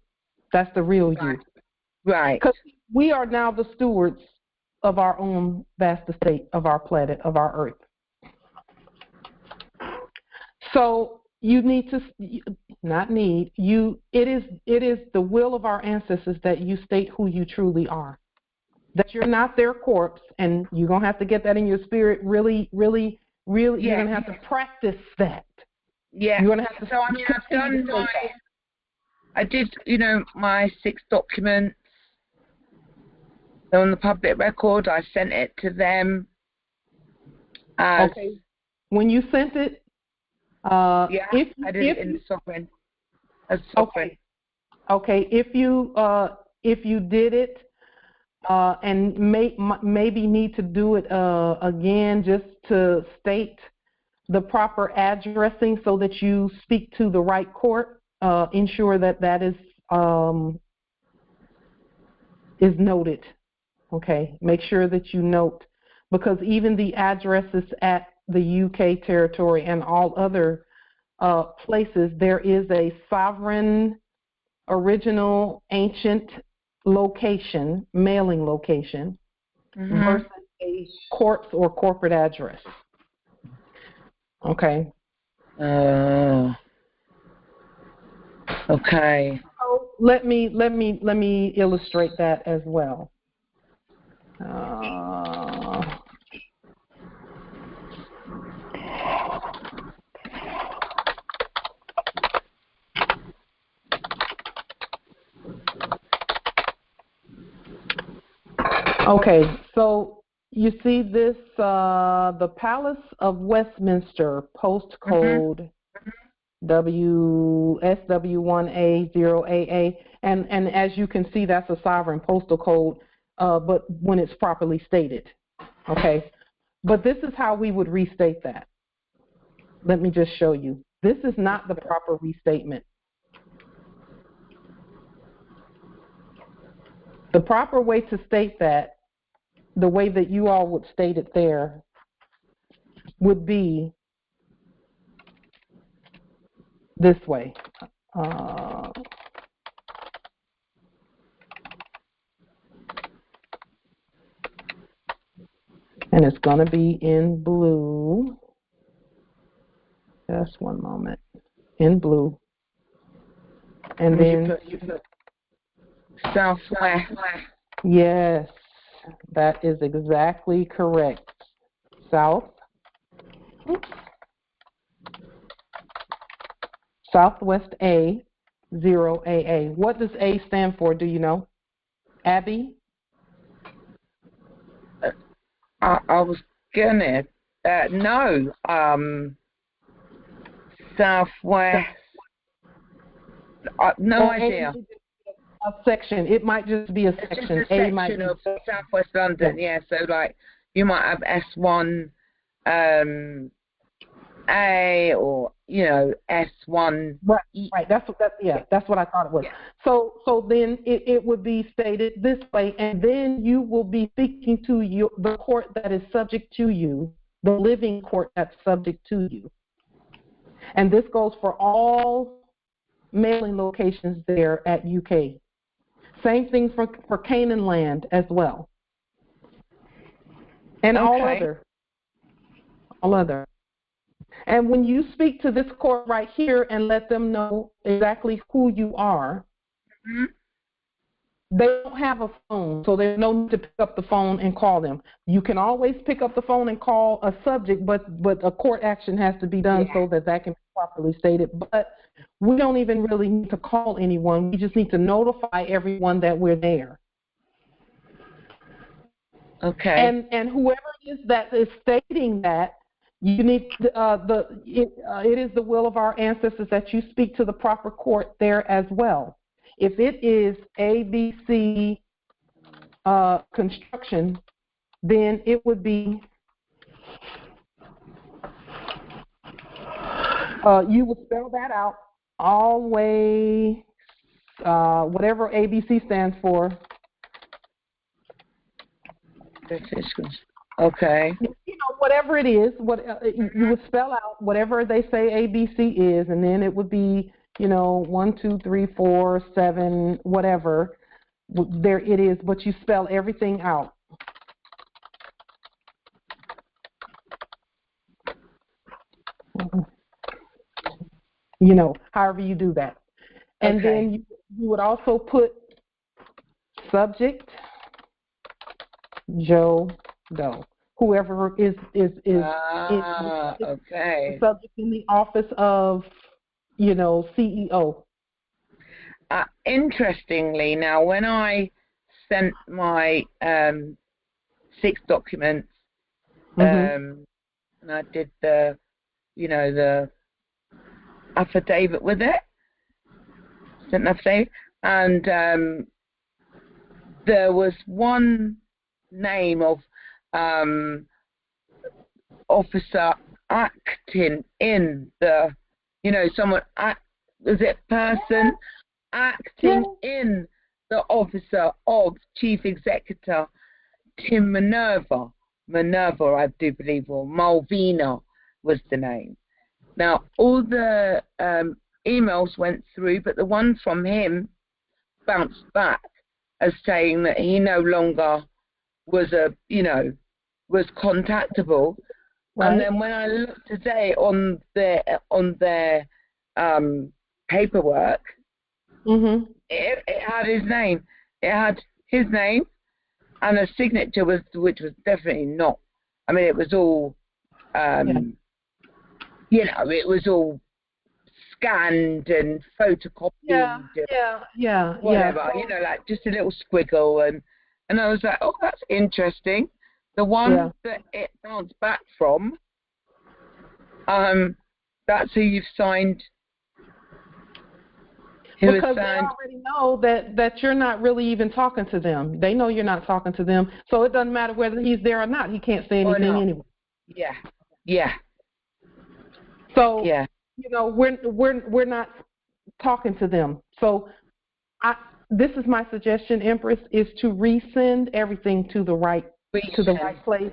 That's the real you. Right. Because we are now the stewards of our own vast estate, of our planet, of our earth. So you need to, not need, it is the will of our ancestors that you state who you truly are. That you're not their corpse, and you're going to have to get that in your spirit really, you're going to have to practice that. Yeah. You're going to have to. So, I mean, I did, you know, my 6 documents. They're on the public record. I sent it to them. Okay. When you sent it, I did it in Sovereign. As Sovereign. Okay. If you did it, and maybe need to do it again just to state the proper addressing so that you speak to the right court. Ensure that is noted. Okay, make sure that you note, because even the addresses at the UK territory and all other places, there is a sovereign, original, ancient location, mailing location, versus a courts or corporate address. Okay. Okay. So let me illustrate that as well. Okay, so you see this, the Palace of Westminster, postcode SW1A0AA, and as you can see, that's a sovereign postal code, but when it's properly stated, okay? But this is how we would restate that. Let me just show you. This is not the proper restatement. The proper way to state that, the way that you all would state it there, would be this way. And it's going to be in blue. Just one moment. In blue. And then you put southwest. Yes, that is exactly correct. Southwest A, 0AA. What does A stand for? Do you know? Abby? I was gonna no. Southwest. No idea. A section. It might just be a section. It's just a section of Southwest London. Yeah. So like you might have S1 A, or S1. Right. That's what I thought it was. Yeah. So then it would be stated this way, and then you will be speaking to the court that is subject to you, the living court that's subject to you. And this goes for all mailing locations there at UK. Same thing for Canaan land as well. And all other. And when you speak to this court right here and let them know exactly who you are, they don't have a phone, so there's no need to pick up the phone and call them. You can always pick up the phone and call a subject, but a court action has to be done so that can be properly stated. But we don't even really need to call anyone. We just need to notify everyone that we're there. Okay. And whoever it is that is stating that, you need it is the will of our ancestors that you speak to the proper court there as well. If it is ABC construction, then it would be you would spell that out all the way, whatever ABC stands for. Okay. Whatever it is, you would spell out whatever they say ABC is, and then it would be 1, 2, 3, 4, 7, whatever. There it is, but you spell everything out. However you do that. And then you would also put subject, Joe Doe. Whoever is subject in the office of, CEO. Interestingly, now when I sent my 6 documents, and I did the affidavit with it, sent an affidavit, and there was one name of officer acting in the, someone, was it person acting in the officer of Chief Executive Tim Minerva, I do believe, or Malvina was the name. Now, all the emails went through, but the one from him bounced back as saying that he no longer was was contactable. Right. And then when I looked today on their paperwork, it had his name. It had his name and a signature which was definitely not. I mean, it was all, it was all scanned and photocopied. Whatever, like just a little squiggle, and I was like, oh, that's interesting. The one that it bounced back from, that's who you've signed. Because they already know that you're not really even talking to them. They know you're not talking to them, so it doesn't matter whether he's there or not. He can't say anything anyway. Yeah. So we're not talking to them. So this is my suggestion, Empress, is to resend everything to the right place,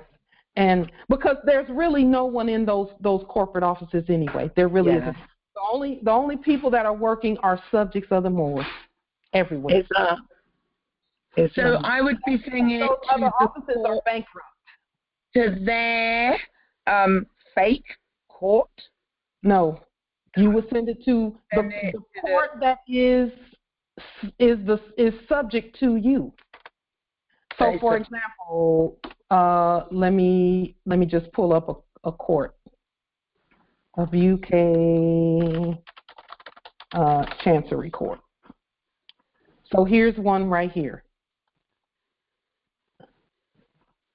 and because there's really no one in those corporate offices anyway. There really isn't. The only people that are working are subjects of the Moors everywhere. So I would be sending it to other offices are bankrupt. To their fake court. No, you would send it to the court that is subject to you. So, for example, let me just pull up a court of UK Chancery Court. So here's one right here.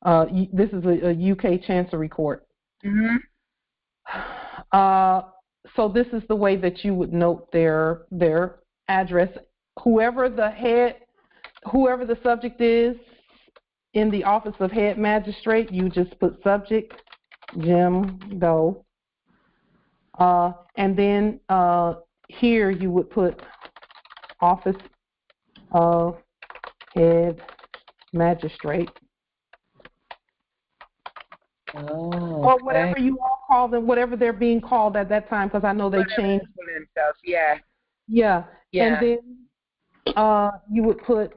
This is a UK Chancery Court. So this is the way that you would note their address. Whoever the subject is in the office of head magistrate, you just put subject Jim Doe. And then here you would put office of head magistrate. Or whatever you all call them, whatever they're being called at that time, because I know they changed themselves. And then you would put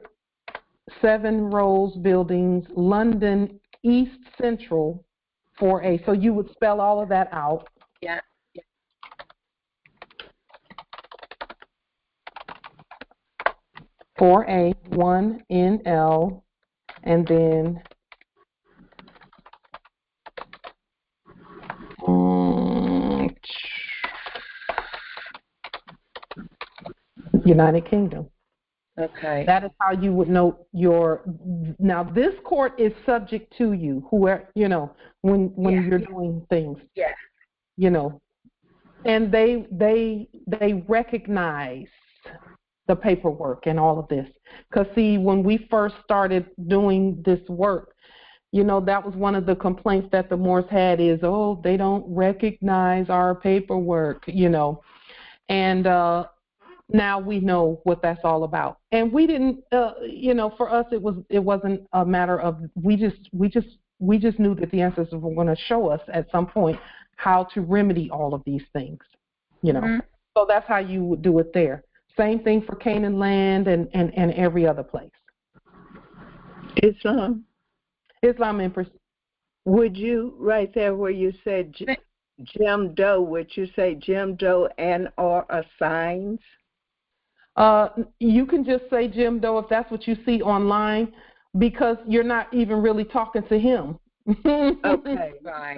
7 Rose Buildings, London East Central 4A. So you would spell all of that out. 4A 1NL, and then United Kingdom. Okay. That is how you would note your. Now this court is subject to you. Whoever when you're doing things. And they recognize the paperwork and all of this. Because see, when we first started doing this work, that was one of the complaints that the Moors had is, oh, they don't recognize our paperwork, and now we know what that's all about. And we didn't, for us it wasn't a matter of we just knew that the ancestors were going to show us at some point how to remedy all of these things, So that's how you would do it there. Same thing for Canaan land and every other place. Islam, Empress. Would you, right there where you said Jim Doe, would you say Jim Doe and or assigns? You can just say Jim Doe if that's what you see online, because you're not even really talking to him. Okay, right.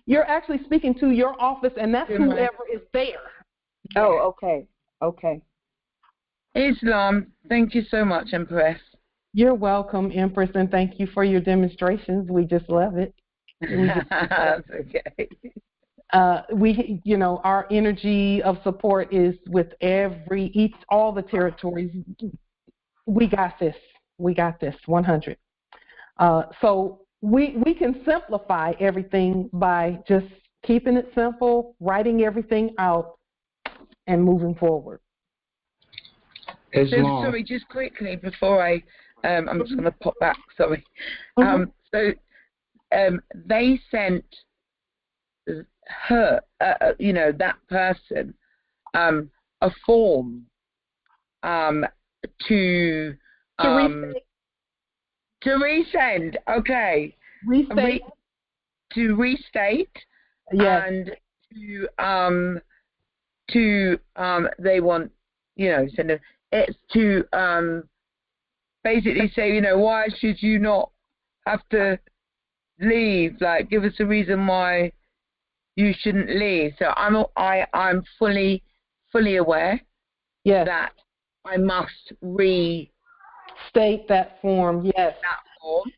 You're actually speaking to your office, and that's whoever is there. Oh, okay. Islam, thank you so much, Empress. You're welcome, Empress, and thank you for your demonstrations. We just love it. That's okay. Our energy of support is with all the territories. We got this. We got this. 100. So we can simplify everything by just keeping it simple, writing everything out, and moving forward. Sorry, just quickly before I'm just going to pop back. Sorry. They sent her, that person, a form to resend. Okay. Restate. To restate. Yes. And to they want, send it. It's to basically say, why should you not have to leave? Like, give us a reason why you shouldn't leave. So I'm fully aware that I must restate that form. Yes. That form.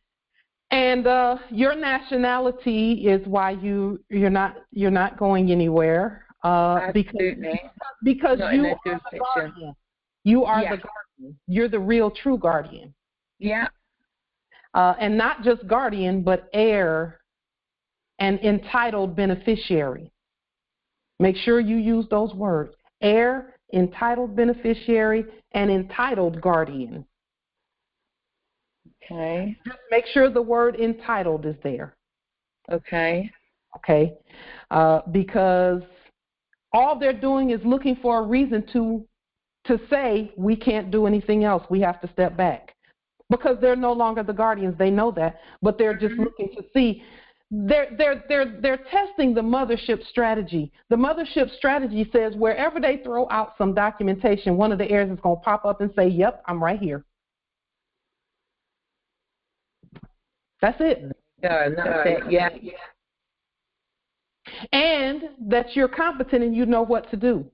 And your nationality is why you're not going anywhere. Because you are the guardian. You are the guardian. You're the real true guardian. Yeah. And not just guardian, but heir and entitled beneficiary. Make sure you use those words. Heir, entitled beneficiary, and entitled guardian. Okay. Just make sure the word entitled is there. Okay. Okay. Because all they're doing is looking for a reason to say we can't do anything else. We have to step back. Because they're no longer the guardians. They know that. But they're just looking to see. They're testing the mothership strategy. The mothership strategy says wherever they throw out some documentation, one of the heirs is going to pop up and say, yep, I'm right here. That's it. Yeah, that's it. Yeah. And that you're competent and you know what to do.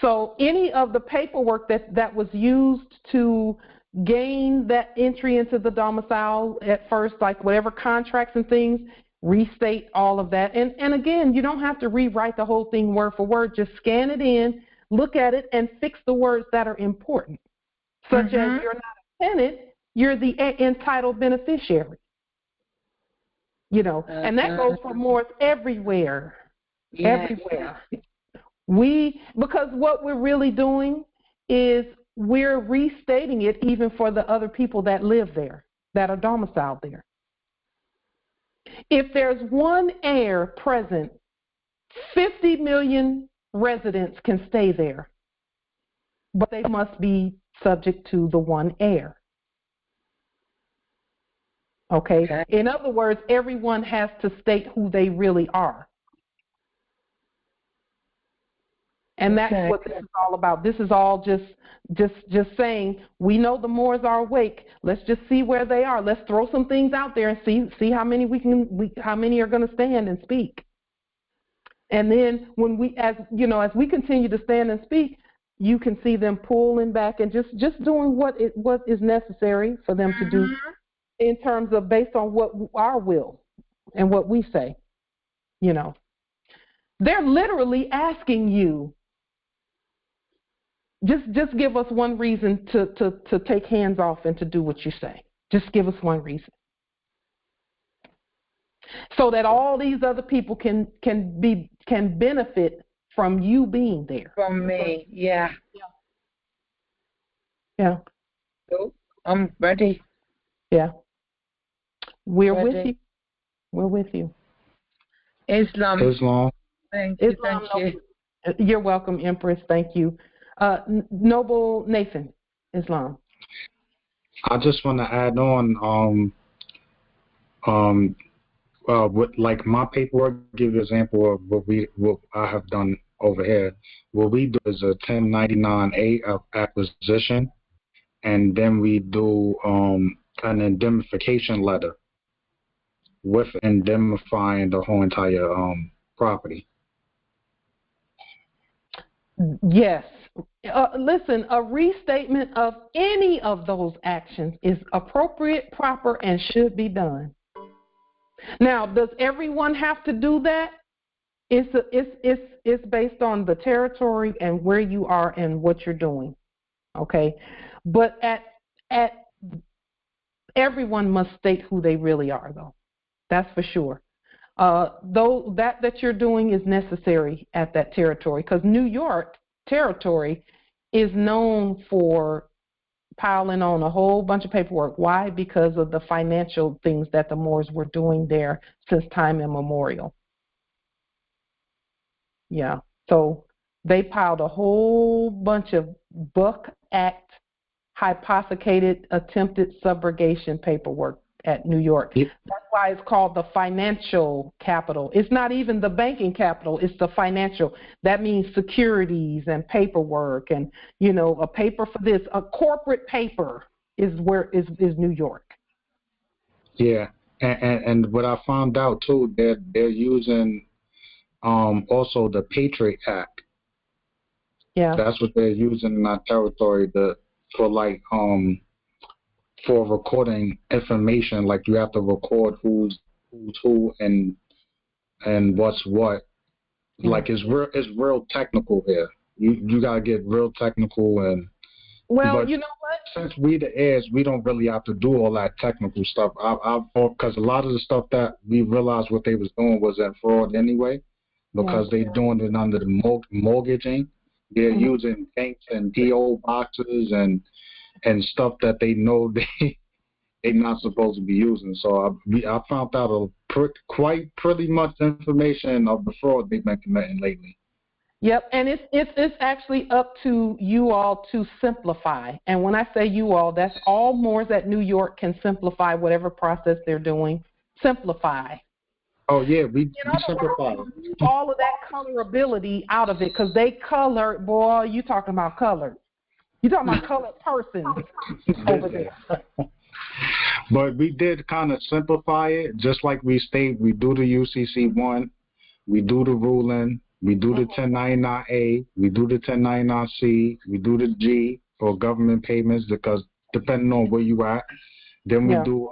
So any of the paperwork that was used to gain that entry into the domicile at first, like whatever contracts and things, restate all of that. And again, you don't have to rewrite the whole thing word for word. Just scan it in, look at it, and fix the words that are important, such as you're not a tenant, you're the entitled beneficiary. And that goes for more everywhere. Yes. Everywhere. Because what we're really doing is we're restating it even for the other people that live there, that are domiciled there. If there's one heir present, 50 million residents can stay there, but they must be subject to the one heir. Okay? In other words, everyone has to state who they really are. And that's what this is all about. This is all just saying, we know the Moors are awake. Let's just see where they are. Let's throw some things out there and see how many how many are going to stand and speak. And then when as we continue to stand and speak, you can see them pulling back and just doing what is necessary for them to do in terms of based on what our will and what we say. They're literally asking you. Just give us one reason to take hands off and to do what you say. Just give us one reason. So that all these other people can benefit from you being there. From me, yeah. Yeah. So, I'm ready. Yeah. We're with you. We're with you. Islam. Thank you. You're welcome, Empress. Thank you. Noble Nathan, Islam. I just want to add on, with like my paperwork, give you an example of what I have done over here. What we do is a 1099A of acquisition, and then we do an indemnification letter with indemnifying the whole entire property. Yes. Listen, a restatement of any of those actions is appropriate, proper, and should be done. Now, does everyone have to do that? It's based on the territory and where you are and what you're doing. Okay, but at everyone must state who they really are, though. That's for sure. Though that you're doing is necessary at that territory, because New York territory is known for piling on a whole bunch of paperwork. Why? Because of the financial things that the Moors were doing there since time immemorial. Yeah. So they piled a whole bunch of Buck Act hypothecated attempted subrogation paperwork at New York. Yep. That's why it's called the financial capital. It's not even the banking capital, it's the financial. That means securities and paperwork and, you know, a paper for this, a corporate paper is where is New York. Yeah. And what I found out too, they're using also the Patriot Act. Yeah. That's what they're using in our territory for recording information. Like you have to record who's who and what's what. Like it's real technical here. You gotta get real technical and. Well, but you know what? Since we the heirs, we don't really have to do all that technical stuff. Because a lot of the stuff that we realized what they was doing was in fraud anyway, because they're doing it under the mortgaging. They're using banks and PO boxes and stuff that they know they're not supposed to be using. So I found out pretty much information of the fraud they've been committing lately. Yep, and it's actually up to you all to simplify. And when I say you all, that's all Moors at New York can simplify whatever process they're doing. Simplify. Oh yeah, we simplify. All of that colorability out of it, because they color. Boy, you talking about colored? You talking about colored persons over there? But we did kind of simplify it, just like we state. We do the UCC1, we do the ruling. We do the 1099A, we do the 1099C, we do the G for government payments because depending on where you at, then we do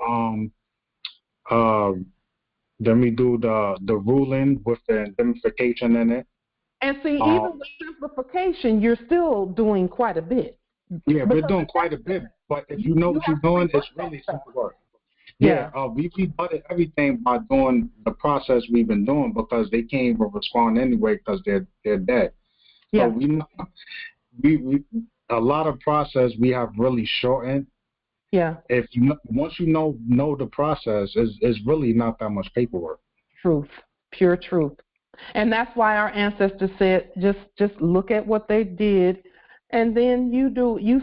the ruling with the indemnification in it. And see, even with simplification, you're still doing quite a bit. Yeah, we're doing quite a bit, but if you know what you're doing, it's really simple work. Yeah, we rebutted everything by doing the process we've been doing because they can't even respond anyway because they're dead. Yeah. So we a lot of process we have really shortened. Yeah. If you once you know the process, is really not that much paperwork. Truth, pure truth, and that's why our ancestors said just look at what they did, and then you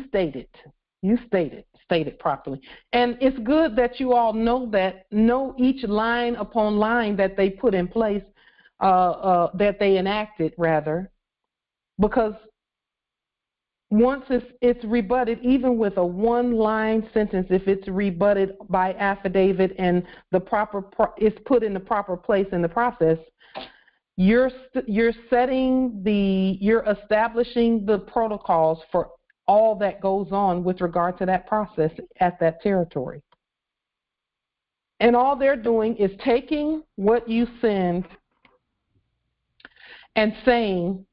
state it properly. And it's good that you all know each line upon line that they put in place, that they enacted rather, because once it's rebutted, even with a one-line sentence, if it's rebutted by affidavit and the proper is put in the proper place in the process, you're establishing the protocols for all that goes on with regard to that process at that territory. And all they're doing is taking what you send and saying,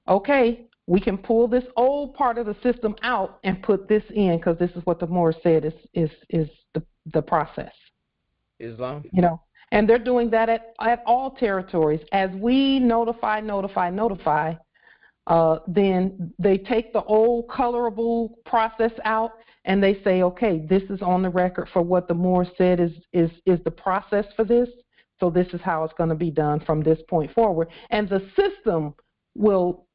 okay, we can pull this old part of the system out and put this in because this is what the Moors said is the process. Islam. You know, and they're doing that at all territories. As we notify, then they take the old colorable process out and they say, okay, this is on the record for what the Moor said is the process for this. So this is how it's going to be done from this point forward. And the system will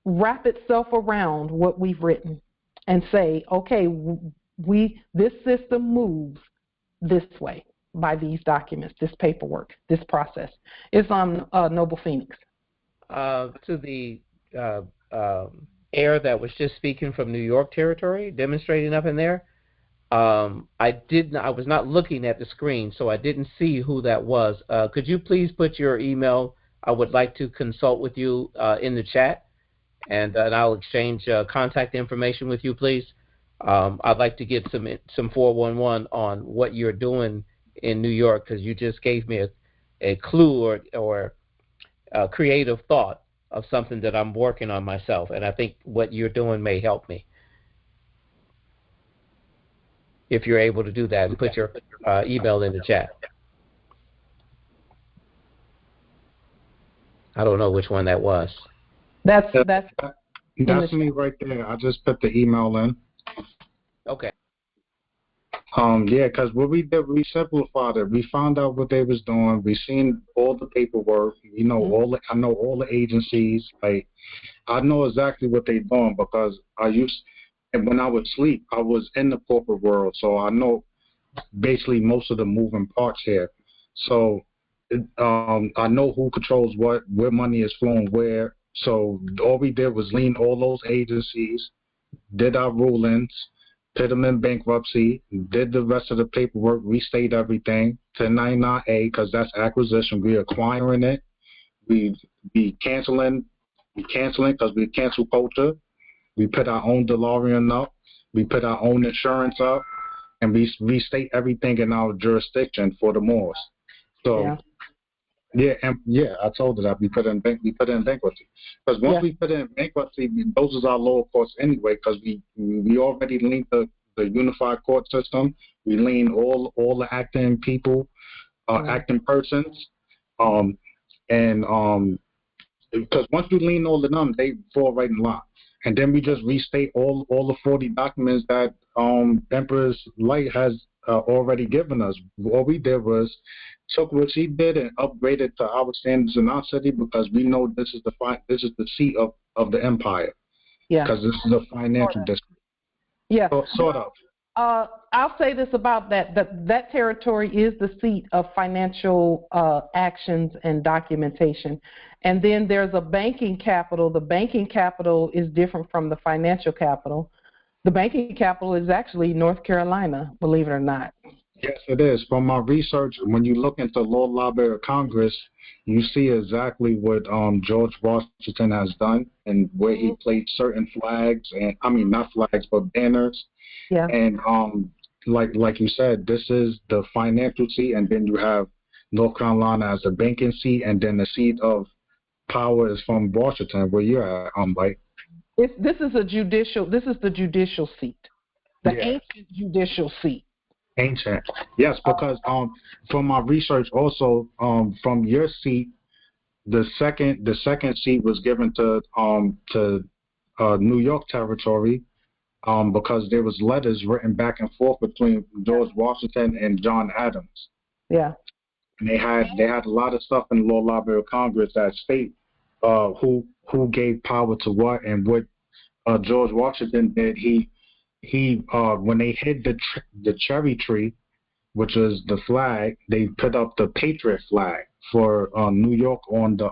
wrap itself around what we've written and say, okay, this system moves this way by these documents, this paperwork, this process. It's on Noble Phoenix. To the heir that was just speaking from New York territory, demonstrating up in there, I was not looking at the screen, so I didn't see who that was. Could you please put your email? I would like to consult with you in the chat, and I'll exchange contact information with you, please. I'd like to get some 411 on what you're doing in New York, because you just gave me a clue or a creative thought of something that I'm working on myself, and I think what you're doing may help me. If you're able to do that, and put your email in the chat. I don't know which one that was. That's me right there. I just put the email in. Okay. Yeah, because what we did, we simplified it. We found out what they was doing. We seen all the paperwork. You know, I know all the agencies. Like, I know exactly what they doing because and when I would sleep, I was in the corporate world, so I know basically most of the moving parts here. So, I know who controls what, where money is flowing where. So all we did was lean all those agencies, did our rulings, put them in bankruptcy, did the rest of the paperwork, restate everything, 1099A, because that's acquisition. We're acquiring it. We canceling because we cancel culture. We put our own DeLorean up. We put our own insurance up, and we restate everything in our jurisdiction for the Moors. So. Yeah, I told her that we put in bankruptcy because once we put in bankruptcy, those is our lower courts anyway because we already linked the unified court system. We lean all the acting people, acting persons, because once we lean all of them, they fall right in line. And then we just restate all the 40 documents that Empress Light has already given us. All we did was took what she did and upgraded to our standards in our city because we know this is the seat of the empire. Yeah. Because this is a financial district. Yeah. So, sort of. I'll say this about that territory is the seat of financial actions and documentation. And then there's a banking capital. The banking capital is different from the financial capital. The banking capital is actually North Carolina, believe it or not. Yes, it is. From my research, when you look into Law Library of Congress, you see exactly what George Washington has done and where he placed certain flags, and I mean not flags, but banners. Yeah. And like you said, this is the financial seat, and then you have North Carolina as the banking seat, and then the seat of power is from Washington, where you're at, Mike. This is the judicial seat, the ancient judicial seat. Ancient, yes, because from my research also from your seat, the second seat was given to New York territory, because there was letters written back and forth between George Washington and John Adams. Yeah, and they had a lot of stuff in the Law Library of Congress that state who gave power to what and what George Washington did. He when they hid the cherry tree, which is the flag, they put up the Patriot flag for New York on the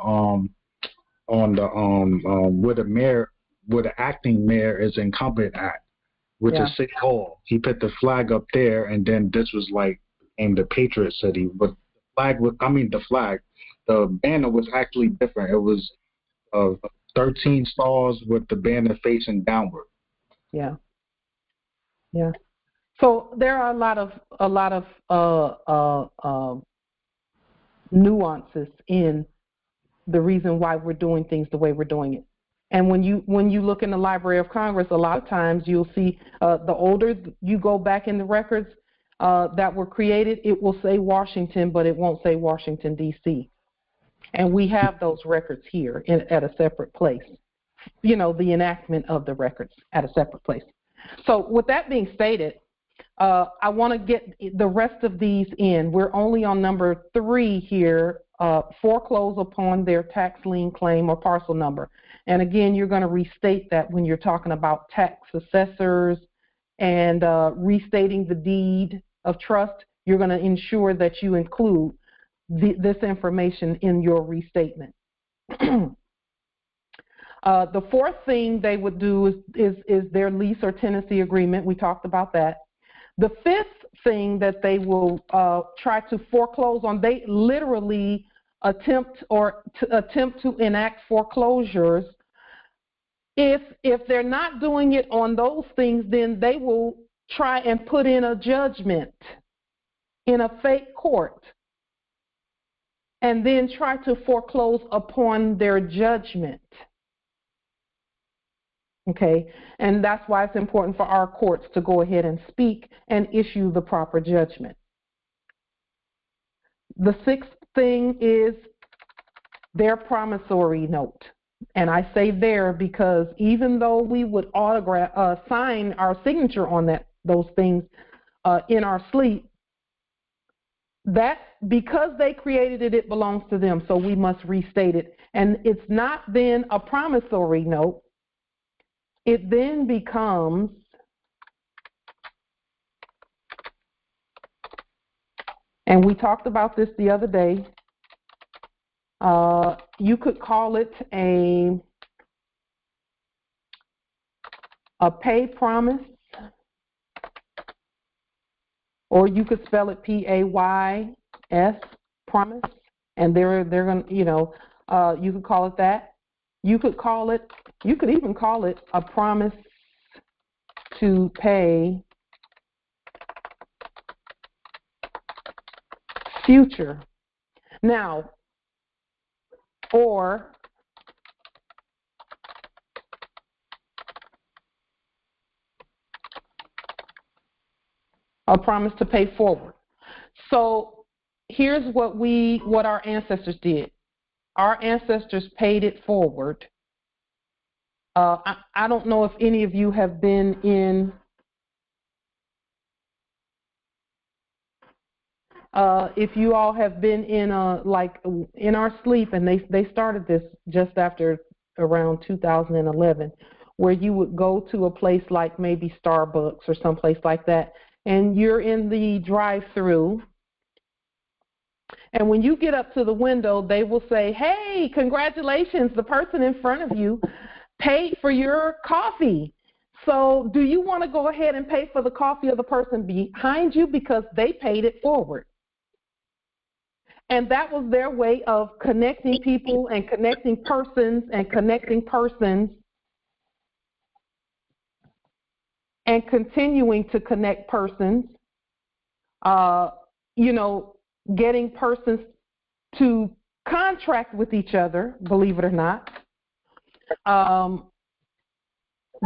where the acting mayor is incumbent at, which is City Hall. He put the flag up there, and then this was like aimed the Patriot City. But the banner was actually different. It was 13 stars with the banner facing downward. Yeah. Yeah. So there are a lot of nuances in the reason why we're doing things the way we're doing it. And when you look in the Library of Congress, a lot of times you'll see the older you go back in the records that were created, it will say Washington, but it won't say Washington, D.C. And we have those records here at a separate place. You know, the enactment of the records at a separate place. So with that being stated, I want to get the rest of these in. We're only on number 3 here, foreclose upon their tax lien claim or parcel number. And again, you're going to restate that when you're talking about tax assessors and restating the deed of trust. You're going to ensure that you include this information in your restatement. The fourth thing they would do is their lease or tenancy agreement. We talked about that. The fifth thing that they will try to foreclose on, they literally attempt to enact foreclosures. If they're not doing it on those things, then they will try and put in a judgment in a fake court. and then try to foreclose upon their judgment. Okay, and that's why it's important for our courts to go ahead and speak and issue the proper judgment. The sixth thing is their promissory note. And I say there because even though we would sign our signature on those things in our sleep, that because they created it, it belongs to them, so we must restate it. And it's not then a promissory note. It then becomes and we talked about this the other day. You could call it a pay promise, or you could spell it P-A-Y-S, promise, and they're going to, you could call it that. You could even call it a promise to pay future. Now, or a promise to pay forward. So here's what our ancestors did. Our ancestors paid it forward. I don't know if any of you have been in if you all have been in in our sleep, and they started this just after around 2011, where you would go to a place like maybe Starbucks or someplace like that, and you're in the drive-through, and when you get up to the window, they will say, "Hey, congratulations, the person in front of you paid for your coffee. So do you want to go ahead and pay for the coffee of the person behind you because they paid it forward?" And that was their way of connecting people and connecting persons and continuing to connect persons, getting persons to contract with each other, believe it or not.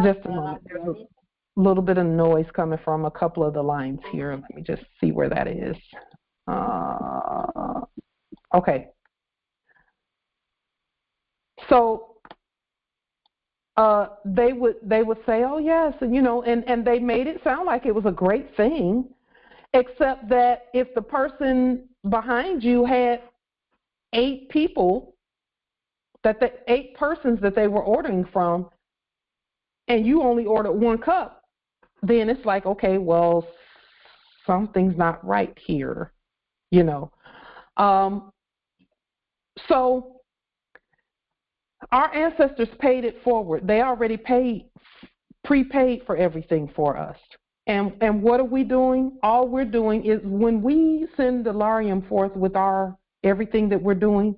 Just a moment. There's a little bit of noise coming from a couple of the lines here. Let me just see where that is. Okay. So they would say, "Oh yes," and they made it sound like it was a great thing, except that if the person behind you had 8 persons that they were ordering from, and you only ordered 1 cup, then it's like, okay, well, something's not right here, So our ancestors paid it forward. They already prepaid for everything for us. And what are we doing? All we're doing is when we send the Larium forth with everything that we're doing,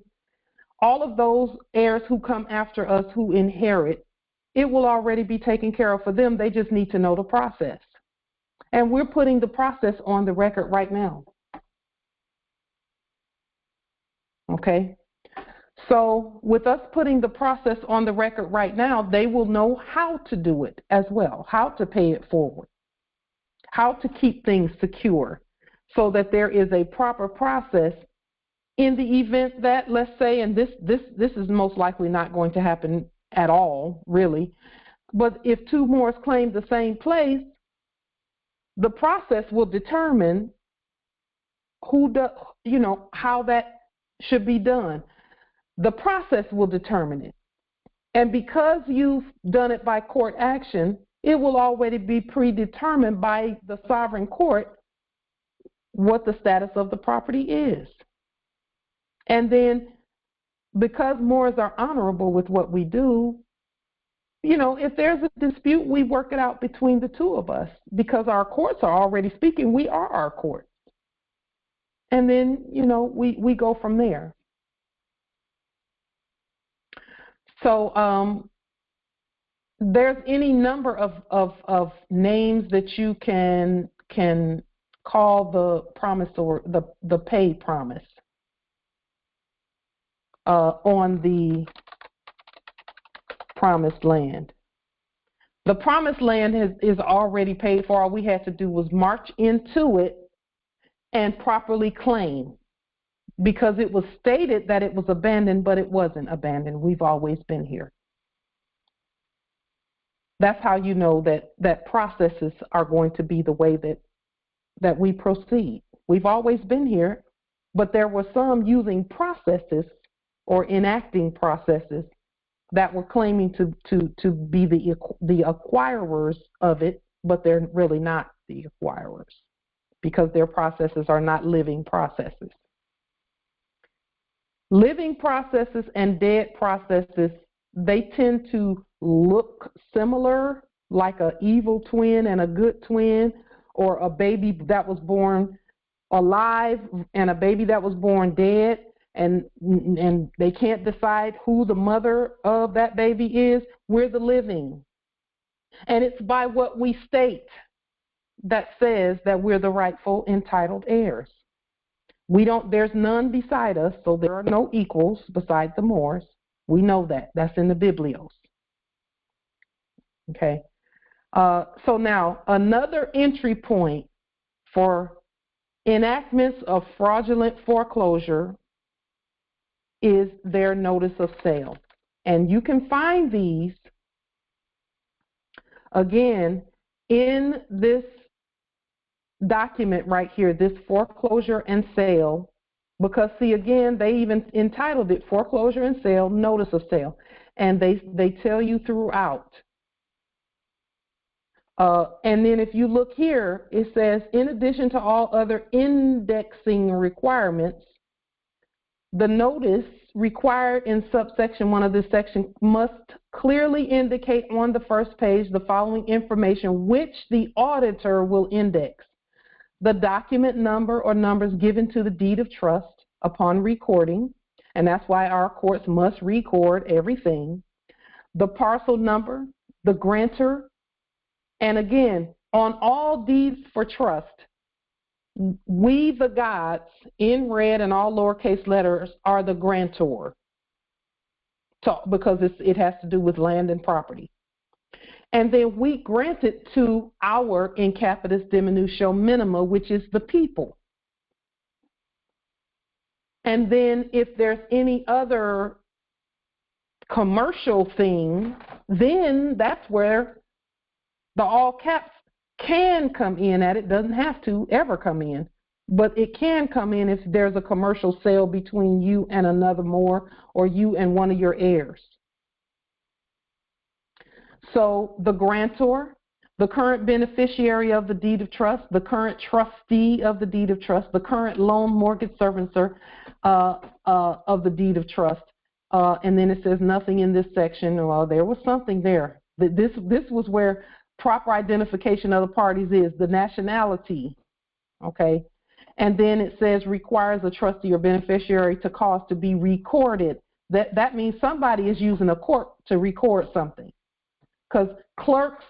all of those heirs who come after us who inherit, it will already be taken care of for them. They just need to know the process. And we're putting the process on the record right now. Okay? So with us putting the process on the record right now, they will know how to do it as well, how to pay it forward, how to keep things secure so that there is a proper process in the event that, let's say, and this is most likely not going to happen at all, really, but if 2 Moors claim the same place, the process will determine how that should be done. The process will determine it. And because you've done it by court action, it will already be predetermined by the sovereign court what the status of the property is. And then because Moors are honorable with what we do, if there's a dispute, we work it out between the 2 of us because our courts are already speaking. We are our courts. And then, we go from there. So there's any number of names that you can call the promise or the pay promise. on the promised land. The promised land is already paid for. All we had to do was march into it and properly claim, because it was stated that it was abandoned, but it wasn't abandoned. We've always been here. That's how you know that processes are going to be the way that we proceed. We've always been here, but there were some using processes or enacting processes that were claiming to be the acquirers of it, but they're really not the acquirers, because their processes are not living processes. Living processes and dead processes, they tend to look similar, like an evil twin and a good twin, or a baby that was born alive and a baby that was born dead, and they can't decide who the mother of that baby is. We're the living. And it's by what we state that says that we're the rightful entitled heirs. There's none beside us, so there are no equals beside the Moors. We know that. That's in the Biblios. Okay. So now, another entry point for enactments of fraudulent foreclosure is their notice of sale. And you can find these, again, in this document right here, this foreclosure and sale, because, see, again, they even entitled it Foreclosure and Sale, Notice of Sale. And they tell you throughout. And then if you look here, it says, in addition to all other indexing requirements, the notice required in subsection 1 of this section must clearly indicate on the first page the following information which the auditor will index: the document number or numbers given to the deed of trust upon recording, and that's why our courts must record everything, the parcel number, the grantor, and again, on all deeds for trust, we, the gods, in red and all lowercase letters, are the grantor, because it has to do with land and property. And then we grant it to our in capitis diminutio minima, which is the people. And then if there's any other commercial thing, then that's where the all caps can come in at it. Doesn't have to ever come in, but it can come in if there's a commercial sale between you and another Moor, or you and one of your heirs. So the grantor, the current beneficiary of the deed of trust, the current trustee of the deed of trust, the current loan mortgage servicer of the deed of trust. And then it says nothing in this section. Well, there was something there. This was where proper identification of the parties is, the nationality, okay? And then it says requires a trustee or beneficiary to cause to be recorded. That means somebody is using a court to record something, because clerks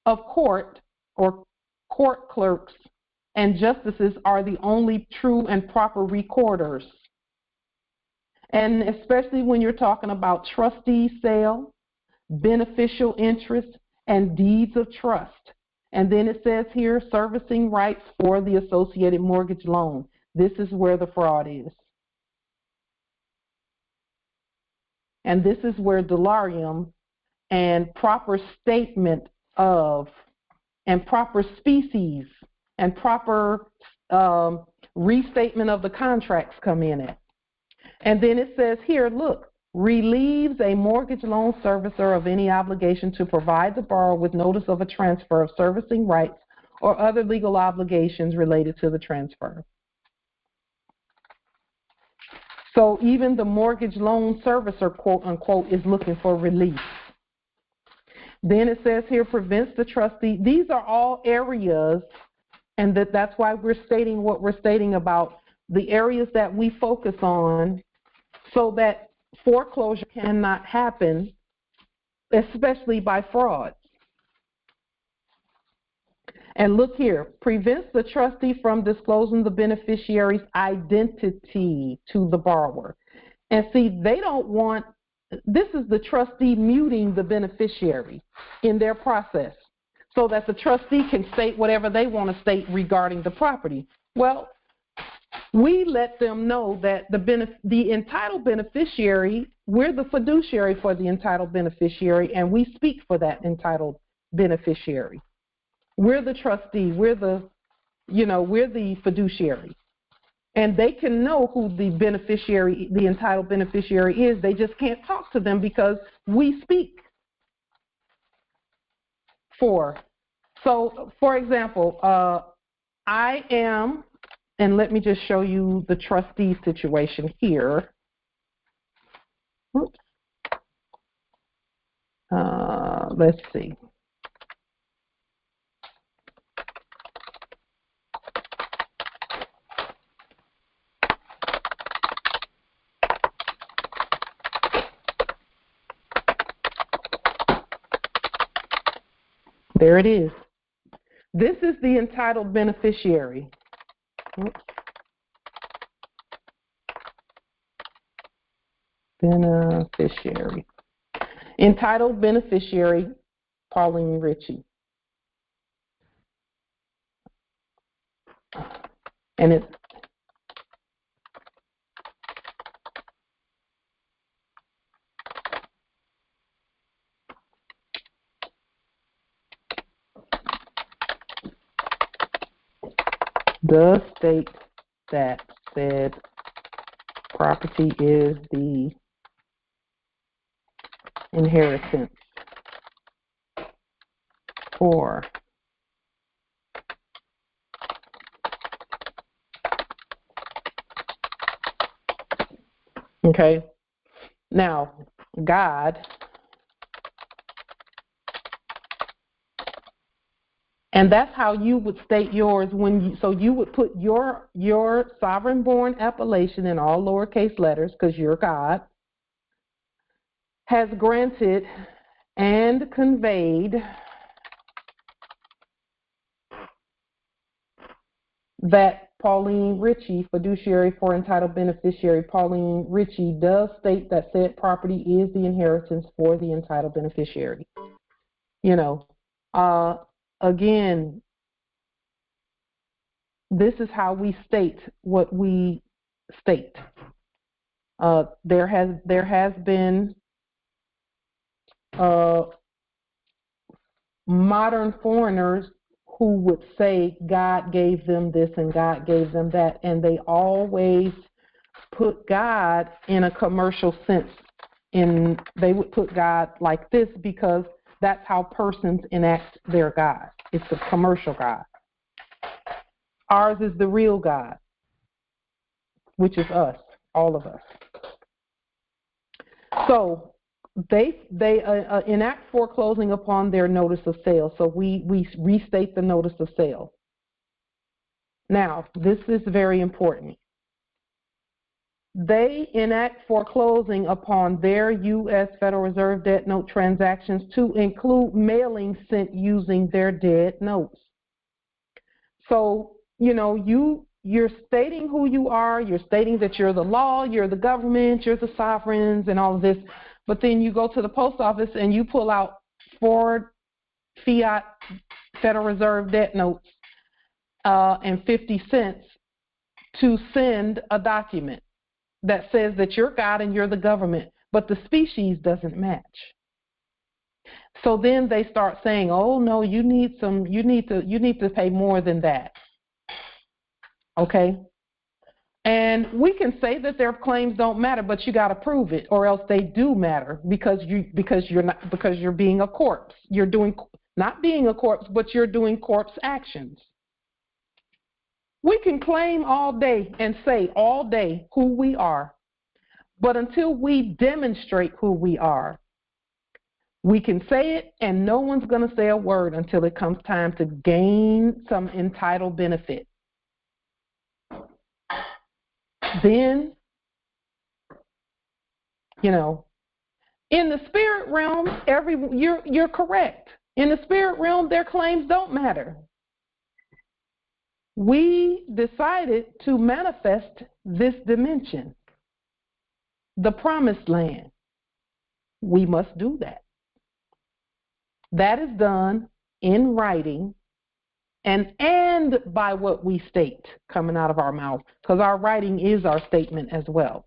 of court, or court clerks and justices, are the only true and proper recorders. And especially when you're talking about trustee sale, beneficial interest, and deeds of trust. And then it says here, servicing rights for the associated mortgage loan. This is where the fraud is. And this is where delirium and proper statement of, and proper species, and proper restatement of the contracts come in at. And then it says here, look, relieves a mortgage loan servicer of any obligation to provide the borrower with notice of a transfer of servicing rights or other legal obligations related to the transfer. So even the mortgage loan servicer, quote unquote, is looking for relief. Then it says here, prevents the trustee. These are all areas, and that's why we're stating what we're stating about the areas that we focus on, so that foreclosure cannot happen, especially by fraud. And look here, prevents the trustee from disclosing the beneficiary's identity to the borrower. And see, they don't want, this is the trustee muting the beneficiary in their process so that the trustee can state whatever they want to state regarding the property. Well, we let them know that the entitled beneficiary, we're the fiduciary for the entitled beneficiary, and we speak for that entitled beneficiary. We're the trustee. We're the fiduciary. And they can know who the beneficiary, the entitled beneficiary is. They just can't talk to them because we speak for. So, for example, I am, and let me just show you the trustee situation here. Oops. Let's see. There it is. This is the entitled beneficiary. Oops. Beneficiary. Entitled beneficiary, Pauline Ritchie. And it's does state that said property is the inheritance for okay. Now, God, and that's how you would state yours so you would put your sovereign-born appellation in all lowercase letters because you're God, has granted and conveyed that Pauline Ritchie, fiduciary for entitled beneficiary, Pauline Ritchie does state that said property is the inheritance for the entitled beneficiary. Again, this is how we state what we state. There has been modern foreigners who would say God gave them this and God gave them that, and they always put God in a commercial sense. They would put God like this because that's how persons enact their God. It's a commercial God. Ours is the real God, which is us, all of us. So they enact foreclosing upon their notice of sale. So we restate the notice of sale. Now, this is very important. They enact foreclosing upon their U.S. Federal Reserve debt note transactions to include mailings sent using their dead notes. So, you're stating who you are, you're stating that you're the law, you're the government, you're the sovereigns and all of this, but then you go to the post office and you pull out 4 fiat Federal Reserve debt notes and 50 cents to send a document that says that you're God and you're the government, but the species doesn't match. So then they start saying, "Oh no, you need to pay more than that." Okay? And we can say that their claims don't matter, but you got to prove it, or else they do matter because you're being a corpse. You're doing not being a corpse, but you're doing corpse actions. We can claim all day and say all day who we are, but until we demonstrate who we are, we can say it and no one's going to say a word until it comes time to gain some entitled benefit. Then, in the spirit realm, you're correct. In the spirit realm, their claims don't matter. We decided to manifest this dimension. the promised land, we must do that. That is done in writing and by what we state coming out of our mouth, because our writing is our statement as well.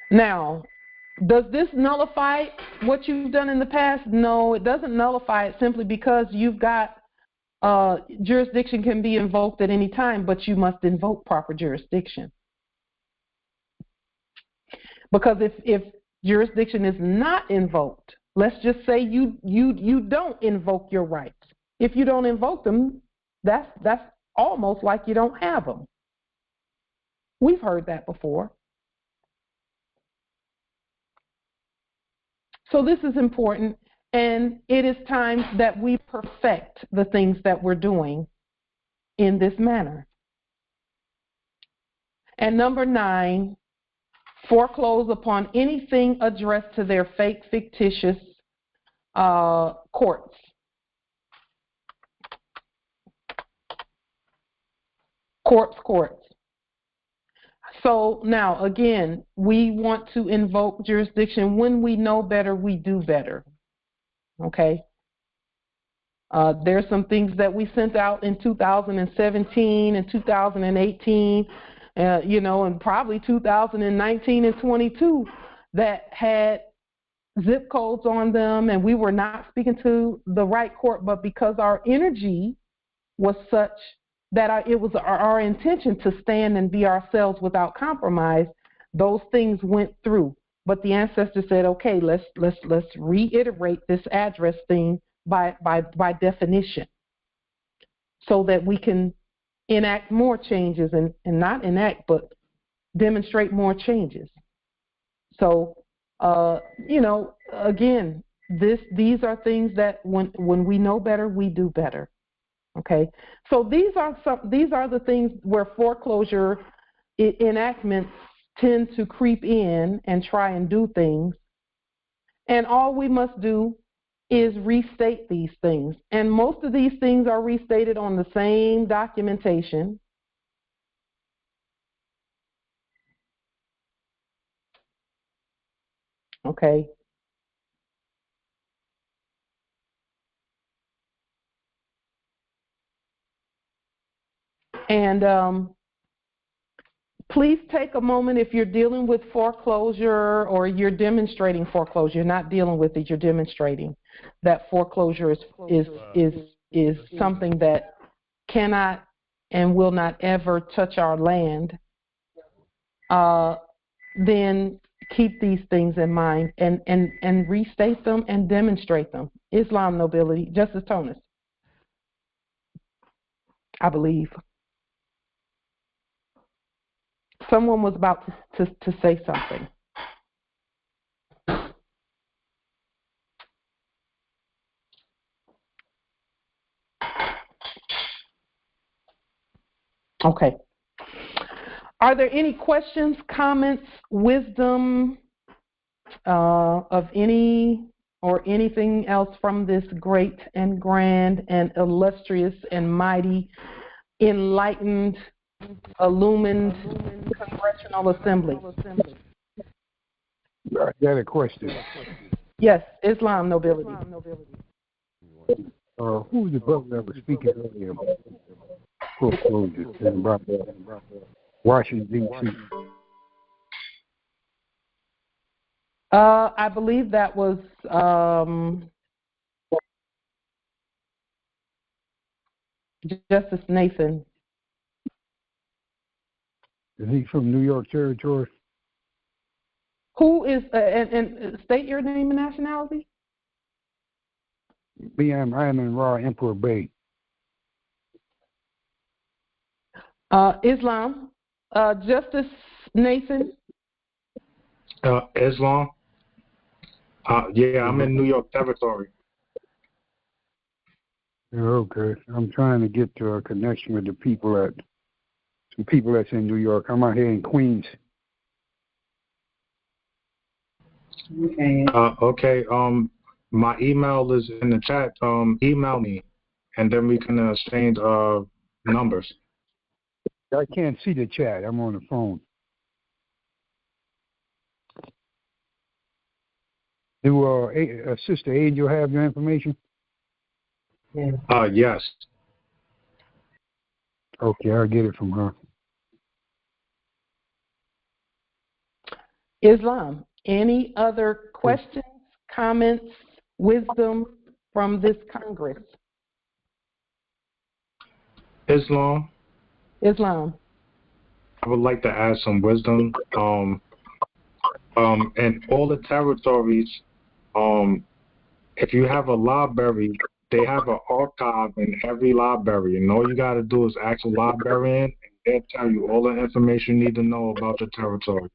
Now, does this nullify what you've done in the past? No, it doesn't nullify it simply because you've got jurisdiction can be invoked at any time, but you must invoke proper jurisdiction. Because if jurisdiction is not invoked, let's just say you don't invoke your rights. If you don't invoke them, that's almost like you don't have them. We've heard that before. So this is important, and it is time that we perfect the things that we're doing in this manner. And number 9, foreclose upon anything addressed to their fake, fictitious courts. Courts. So now, again, we want to invoke jurisdiction. When we know better, we do better. Okay? There's some things that we sent out in 2017 and 2018, and probably 2019 and 22 that had zip codes on them, and we were not speaking to the right court, but because our energy was such that it was our intention to stand and be ourselves without compromise, those things went through. But the ancestors said, okay, let's reiterate this address thing by definition, so that we can enact more changes and not enact, but demonstrate more changes. So, again, these are things that when we know better, we do better. Okay, so these are the things where foreclosure enactments tend to creep in and try and do things, and all we must do is restate these things. And most of these things are restated on the same documentation. Okay. And please take a moment if you're dealing with foreclosure or you're demonstrating foreclosure. You're not dealing with it, you're demonstrating that foreclosure is something that cannot and will not ever touch our land. Then keep these things in mind and restate them and demonstrate them. Islam, nobility. Justice Tonis, I believe. Someone was about to say something. Okay. Are there any questions, comments, wisdom of any or anything else from this great and grand and illustrious and mighty, enlightened, illumined Congressional Assembly? I got a question. Yes, Islam, nobility. Who's the brother that was speaking earlier about foreclosure and about Washington, D.C.? I believe that was Justice Nathan. Is he from New York Territory? Who is, and state your name and nationality? I'm in Raw Emperor Bay. Islam. Justice Nathan? Islam? Yeah, I'm in New York Territory. Okay. I'm trying to get to a connection with some people that's in New York. I'm out here in Queens. Okay. My email is in the chat. Email me, and then we can exchange numbers. I can't see the chat. I'm on the phone. Do Sister Angel have your information? Yes. Okay, I'll get it from her. Islam, any other questions, comments, wisdom from this Congress? Islam. I would like to add some wisdom. In all the territories, if you have a library, they have an archive in every library, and all you got to do is ask a librarian, and they'll tell you all the information you need to know about your territory.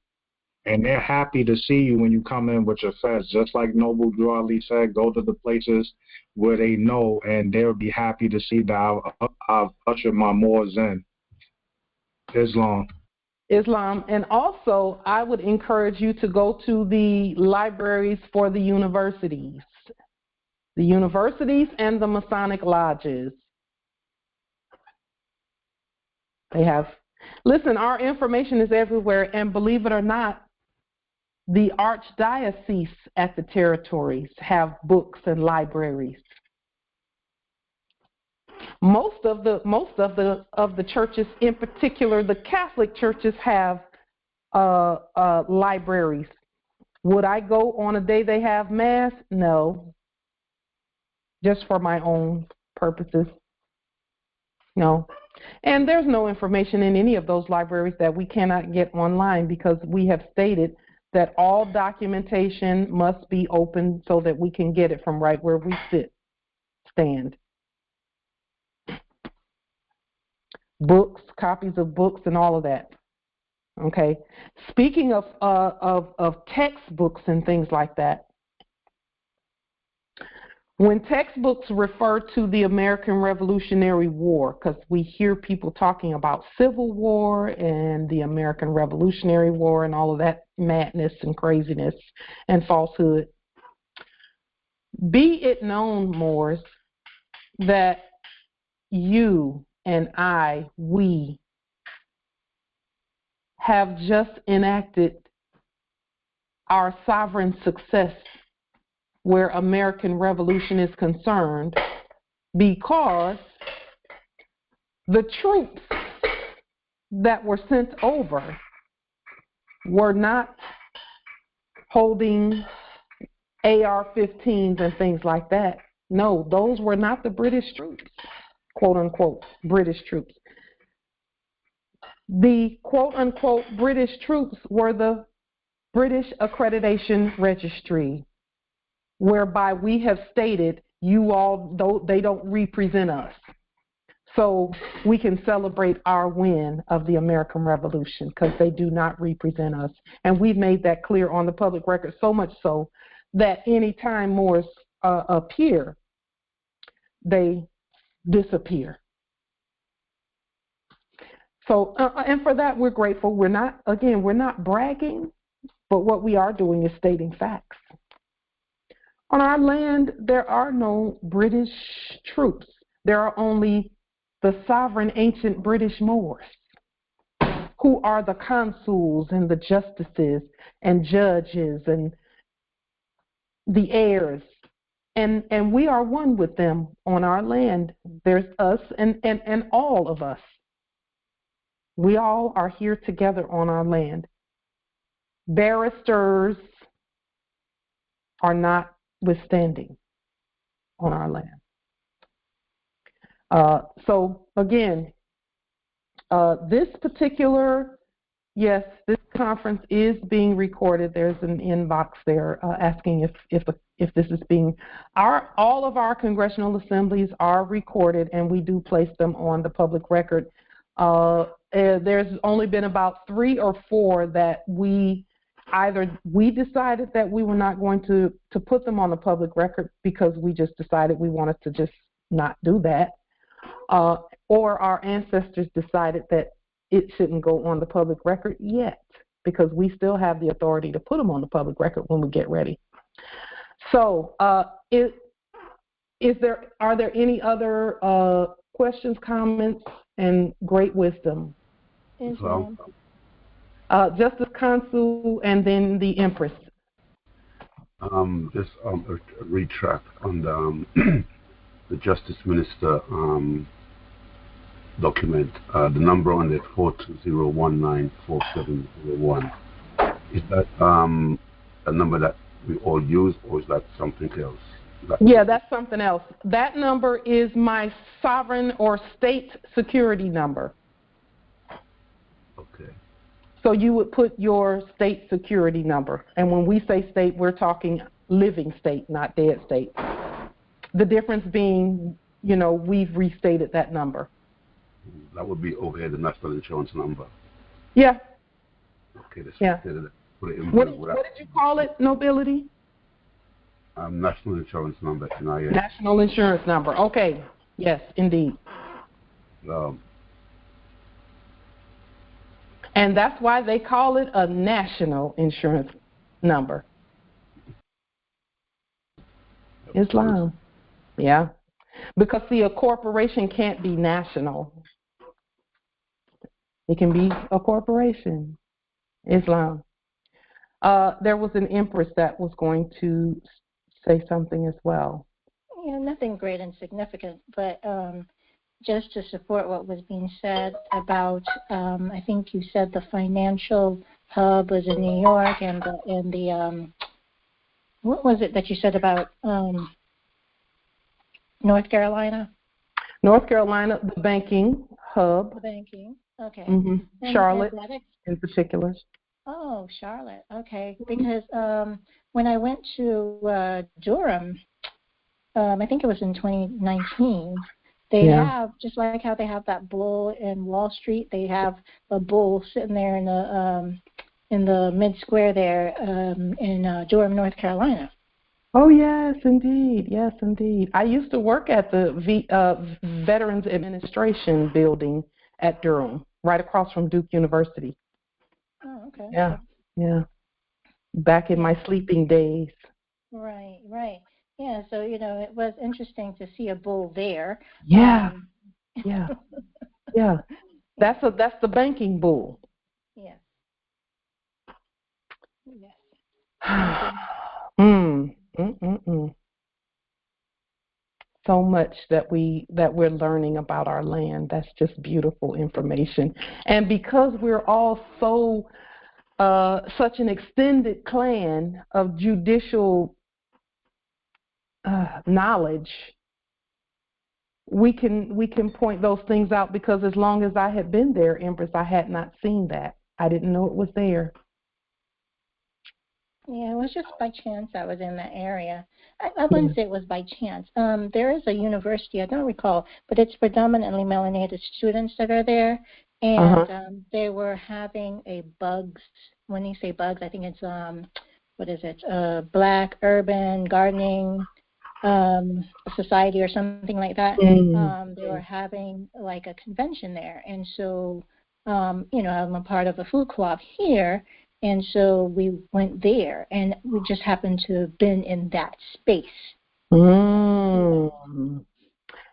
And they're happy to see you when you come in with your feds. Just like Noble Drew Ali said, go to the places where they know, and they'll be happy to see that I've ushered my Moors in. Islam. And also, I would encourage you to go to the libraries for the universities and the Masonic lodges. They have, listen, our information is everywhere, and believe it or not, the archdiocese at the territories have books and libraries. Most of the churches, in particular the Catholic churches, have libraries. Would I go on a day they have mass? No. Just for my own purposes. No. And there's no information in any of those libraries that we cannot get online, because we have stated that all documentation must be open so that we can get it from right where we stand. Books, copies of books, and all of that. Okay. Speaking of textbooks and things like that, when textbooks refer to the American Revolutionary War, because we hear people talking about Civil War and the American Revolutionary War and all of that madness and craziness and falsehood, be it known, Moors, that you and we have just enacted our sovereign success where American Revolution is concerned, because the troops that were sent over were not holding AR-15s and things like that. No, those were not the British troops, quote-unquote British troops. The quote-unquote British troops were the British Accreditation Registry, whereby we have stated they don't represent us. So we can celebrate our win of the American Revolution, because they do not represent us. And we've made that clear on the public record, so much so that any time Moors appear, they disappear. So, and for that we're grateful. We're not bragging, but what we are doing is stating facts. On our land, there are no British troops. There are only the sovereign ancient British Moors, who are the consuls and the justices and judges and the heirs. And we are one with them on our land. There's us and all of us. We all are here together on our land. Barristers are not withstanding on our land. So again, this conference is being recorded. There's an inbox there asking if this is being. All of our congressional assemblies are recorded, and we do place them on the public record. There's only been about 3 or 4 that we decided that we were not going to put them on the public record, because we just decided we wanted to just not do that. Or our ancestors decided that it shouldn't go on the public record yet, because we still have the authority to put them on the public record when we get ready. So, are there any other questions, comments, and great wisdom? Justice Consul and then the Empress. Just a retract on the the Justice Minister document. The number on it 40194701. Is that a number that we all use, or is that something else? Yeah, that's something else. That number is my sovereign or state security number. Okay. So you would put your state security number. And when we say state, we're talking living state, not dead state. The difference being, we've restated that number. That would be over here, the national insurance number. Yeah. Okay, let's yeah. put it in. What did you call it, Nobility? National insurance number. National insurance number. Okay. Yes, indeed. And that's why they call it a national insurance number. Islam. Yeah. Because, see, a corporation can't be national. It can be a corporation. Islam. There was an empress that was going to say something as well. Yeah, nothing great and significant, but just to support what was being said about, I think you said the financial hub was in New York, and the what was it that you said about North Carolina? North Carolina, the banking hub. The banking, okay. Mm-hmm. Charlotte, athletics? In particular. Oh, Charlotte, okay. Because when I went to Durham, I think it was in 2019, they have, just like how they have that bull in Wall Street, they have a bull sitting there in the mid-square there in Durham, North Carolina. Oh, yes, indeed. Yes, indeed. I used to work at the Veterans Administration building at Durham, right across from Duke University. Oh, okay. Yeah, yeah. Back in my sleeping days. Right. Yeah, so, it was interesting to see a bull there. Yeah, yeah, yeah. That's the banking bull. Yes. So much that we're learning about our land. That's just beautiful information. And because we're all so such an extended clan of judicial knowledge, we can point those things out, because as long as I had been there, Empress, I had not seen that. I didn't know it was there. Yeah, it was just by chance I was in that area. I wouldn't say it was by chance. There is a university, I don't recall, but it's predominantly melanated students that are there, and they were having a bugs. When you say bugs, I think it's what is it? Black Urban Gardening Society or something like that. They were having like a convention there, and so I'm a part of a food co-op here. And so we went there, and we just happened to have been in that space.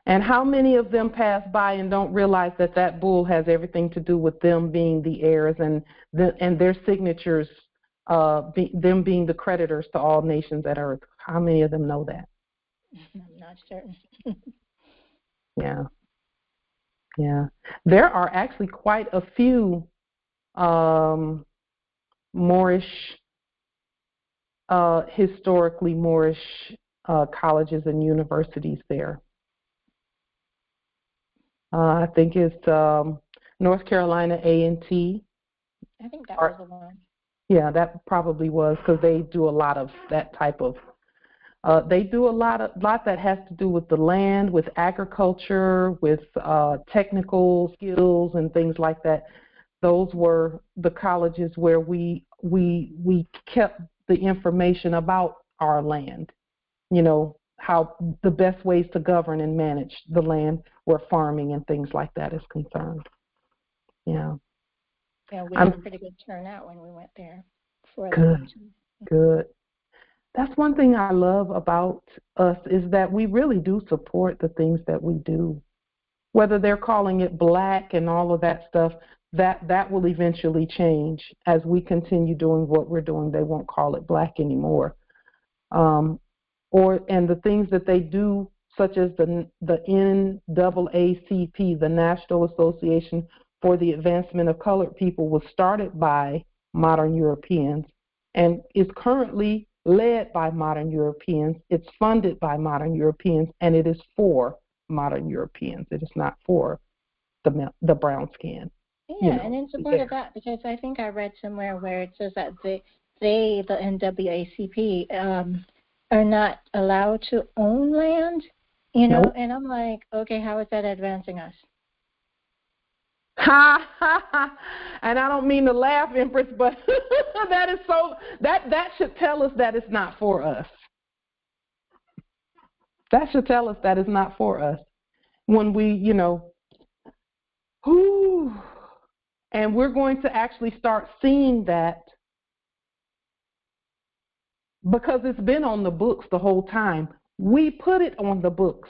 And how many of them pass by and don't realize that bull has everything to do with them being the heirs and their signatures, them being the creditors to all nations at earth? How many of them know that? I'm not certain. Yeah. There are actually quite a few Moorish, historically Moorish colleges and universities there. I think it's North Carolina A&T. I think that was the one. Yeah, that probably was, because they do a lot of that type of. They do a lot that has to do with the land, with agriculture, with technical skills and things like that. Those were the colleges where we kept the information about our land, how the best ways to govern and manage the land where farming and things like that is concerned. Yeah. Yeah, we had a pretty good turnout when we went there. Good. That's one thing I love about us, is that we really do support the things that we do. Whether they're calling it black and all of that stuff, that will eventually change as we continue doing what we're doing. They won't call it black anymore. and the things that they do, such as the NAACP, the National Association for the Advancement of Colored People, was started by modern Europeans and is currently led by modern Europeans. It's funded by modern Europeans, and it is for modern Europeans. It is not for the brown skin. Yeah, and in support of that, because I think I read somewhere where it says that the NAACP, are not allowed to own land, Nope. and I'm like, okay, how is that advancing us? Ha ha ha! And I don't mean to laugh, Empress, but that is so that should tell us that it's not for us. That should tell us that it's not for us. When we, and we're going to actually start seeing that, because it's been on the books the whole time. We put it on the books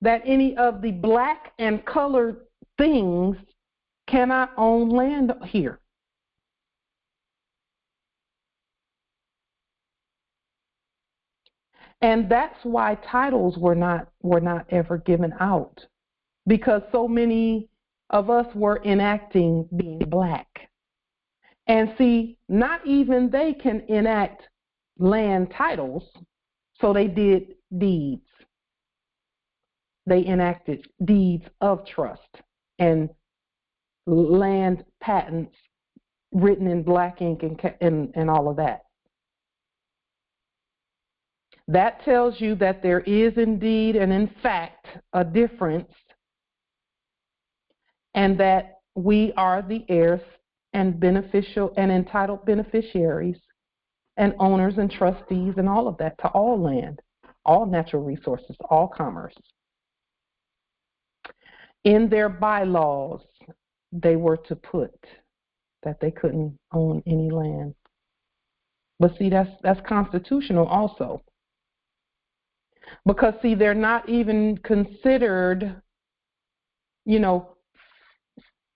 that any of the black and colored things cannot own land here. And that's why titles were not ever given out, because so many of us were enacting being black. And see, not even they can enact land titles, so they did deeds. They enacted deeds of trust and land patents written in black ink and all of that. That tells you that there is indeed and in fact a difference, and that we are the heirs and beneficial and entitled beneficiaries and owners and trustees and all of that to all land, all natural resources, all commerce. In their bylaws, they were to put that they couldn't own any land. But see, that's constitutional also. Because see, they're not even considered,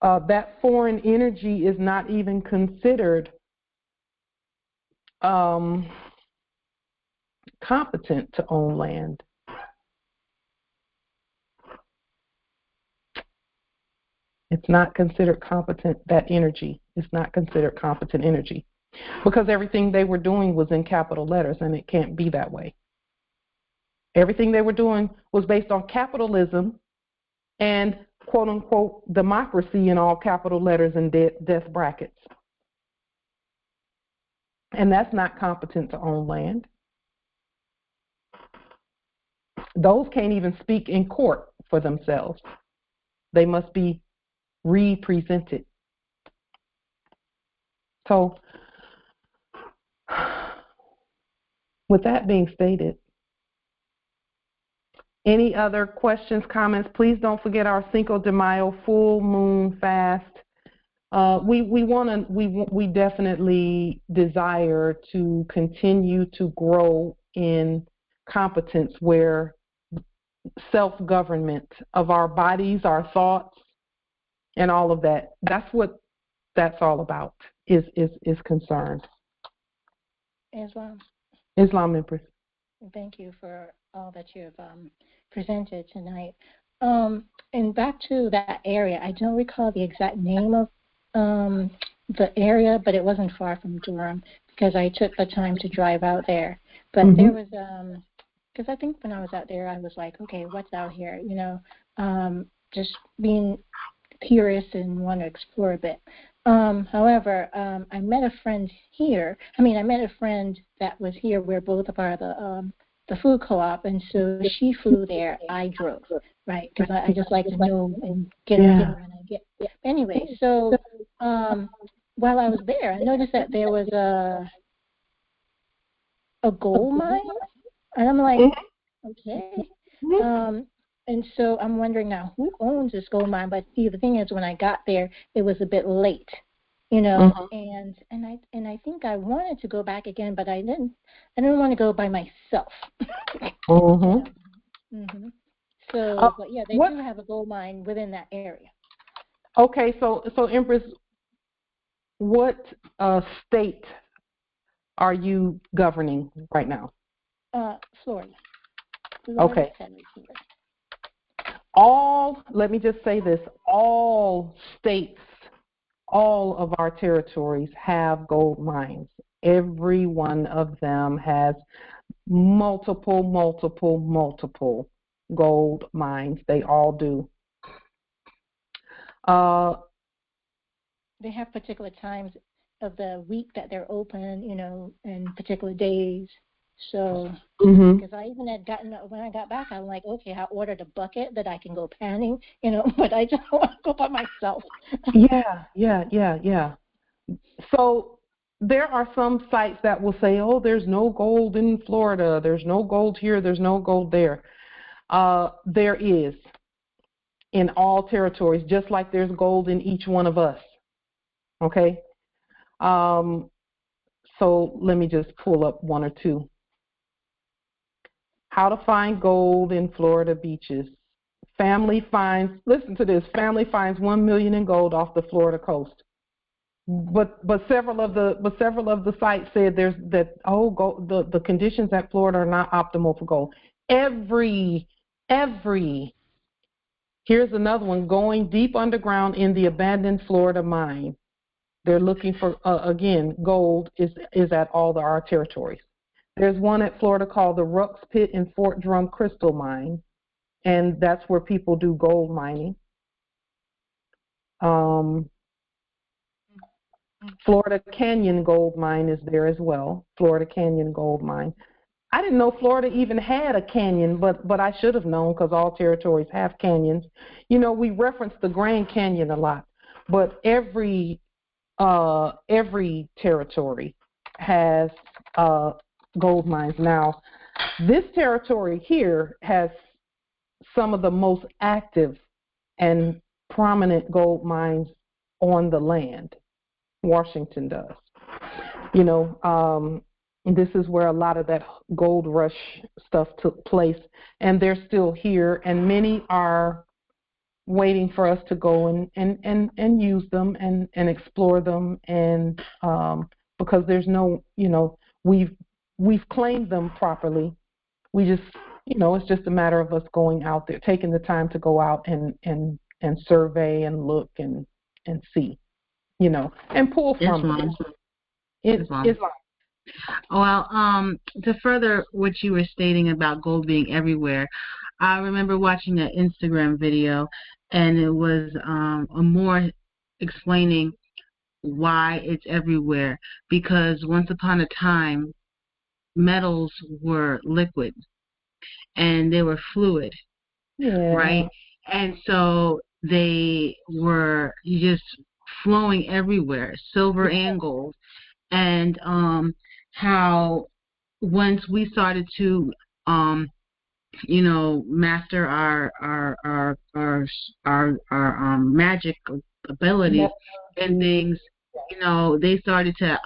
that foreign energy is not even considered competent to own land. It's not considered competent, that energy is not considered competent energy, because everything they were doing was in capital letters, and it can't be that way. Everything they were doing was based on capitalism and quote-unquote democracy in all capital letters and death brackets. And that's not competent to own land. Those can't even speak in court for themselves. They must be represented. So, with that being stated, any other questions, comments? Please don't forget our Cinco de Mayo full moon fast. We definitely desire to continue to grow in competence, where self-government of our bodies, our thoughts, and all of that. That's what that's all about. Is concerned. Islam, Empress. Thank you for all that you've presented tonight. And back to that area, I don't recall the exact name of the area, but it wasn't far from Durham, because I took the time to drive out there. But there was, because I think when I was out there, I was like, okay, what's out here? Just being curious and want to explore a bit. However, I met a friend here. I met a friend that was here. We're both a part of the food co-op, and so she flew there. I drove, right? Because I just like to know and get everything when I get. Anyway, so while I was there, I noticed that there was a gold mine, and I'm like, okay. And so I'm wondering now, who owns this gold mine? But see, the thing is, when I got there, it was a bit late, and I think I wanted to go back again, but I didn't want to go by myself. So, but yeah, they do have a gold mine within that area. Okay, so Empress, what state are you governing right now? Florida. Okay. Let me just say this, all states, all of our territories have gold mines. Every one of them has multiple gold mines. They all do. They have particular times of the week that they're open, and particular days. So, because I even had gotten, when I got back, I'm like, okay, I ordered a bucket that I can go panning, but I just want to go by myself. Yeah. So there are some sites that will say, oh, there's no gold in Florida. There's no gold here. There's no gold there. There is in all territories, just like there's gold in each one of us. Okay? So let me just pull up one or two. How to find gold in Florida beaches. Family finds, listen to this, family finds $1 million in gold off the Florida coast. But several of the sites said the conditions at Florida are not optimal for gold. Here's another one, going deep underground in the abandoned Florida mine. They're looking for again, gold is at all our territories. There's one at Florida called the Rux Pit in Fort Drum Crystal Mine, and that's where people do gold mining. Florida Canyon Gold Mine is there as well. Florida Canyon Gold Mine. I didn't know Florida even had a canyon, but I should have known because all territories have canyons. We reference the Grand Canyon a lot, but every territory has gold mines. Now, this territory here has some of the most active and prominent gold mines on the land. Washington does. This is where a lot of that gold rush stuff took place, and they're still here, and many are waiting for us to go and use them and explore them, and because there's no, we've claimed them properly. We just, it's just a matter of us going out there, taking the time to go out and survey and look and see, and pull from them. Islam. Well, to further what you were stating about gold being everywhere, I remember watching an Instagram video, and it was a Moor explaining why it's everywhere. Because once upon a time, metals were liquid, and they were fluid, right? And so they were just flowing everywhere, silver and gold. And how once we started to master our magic abilities and things, they started to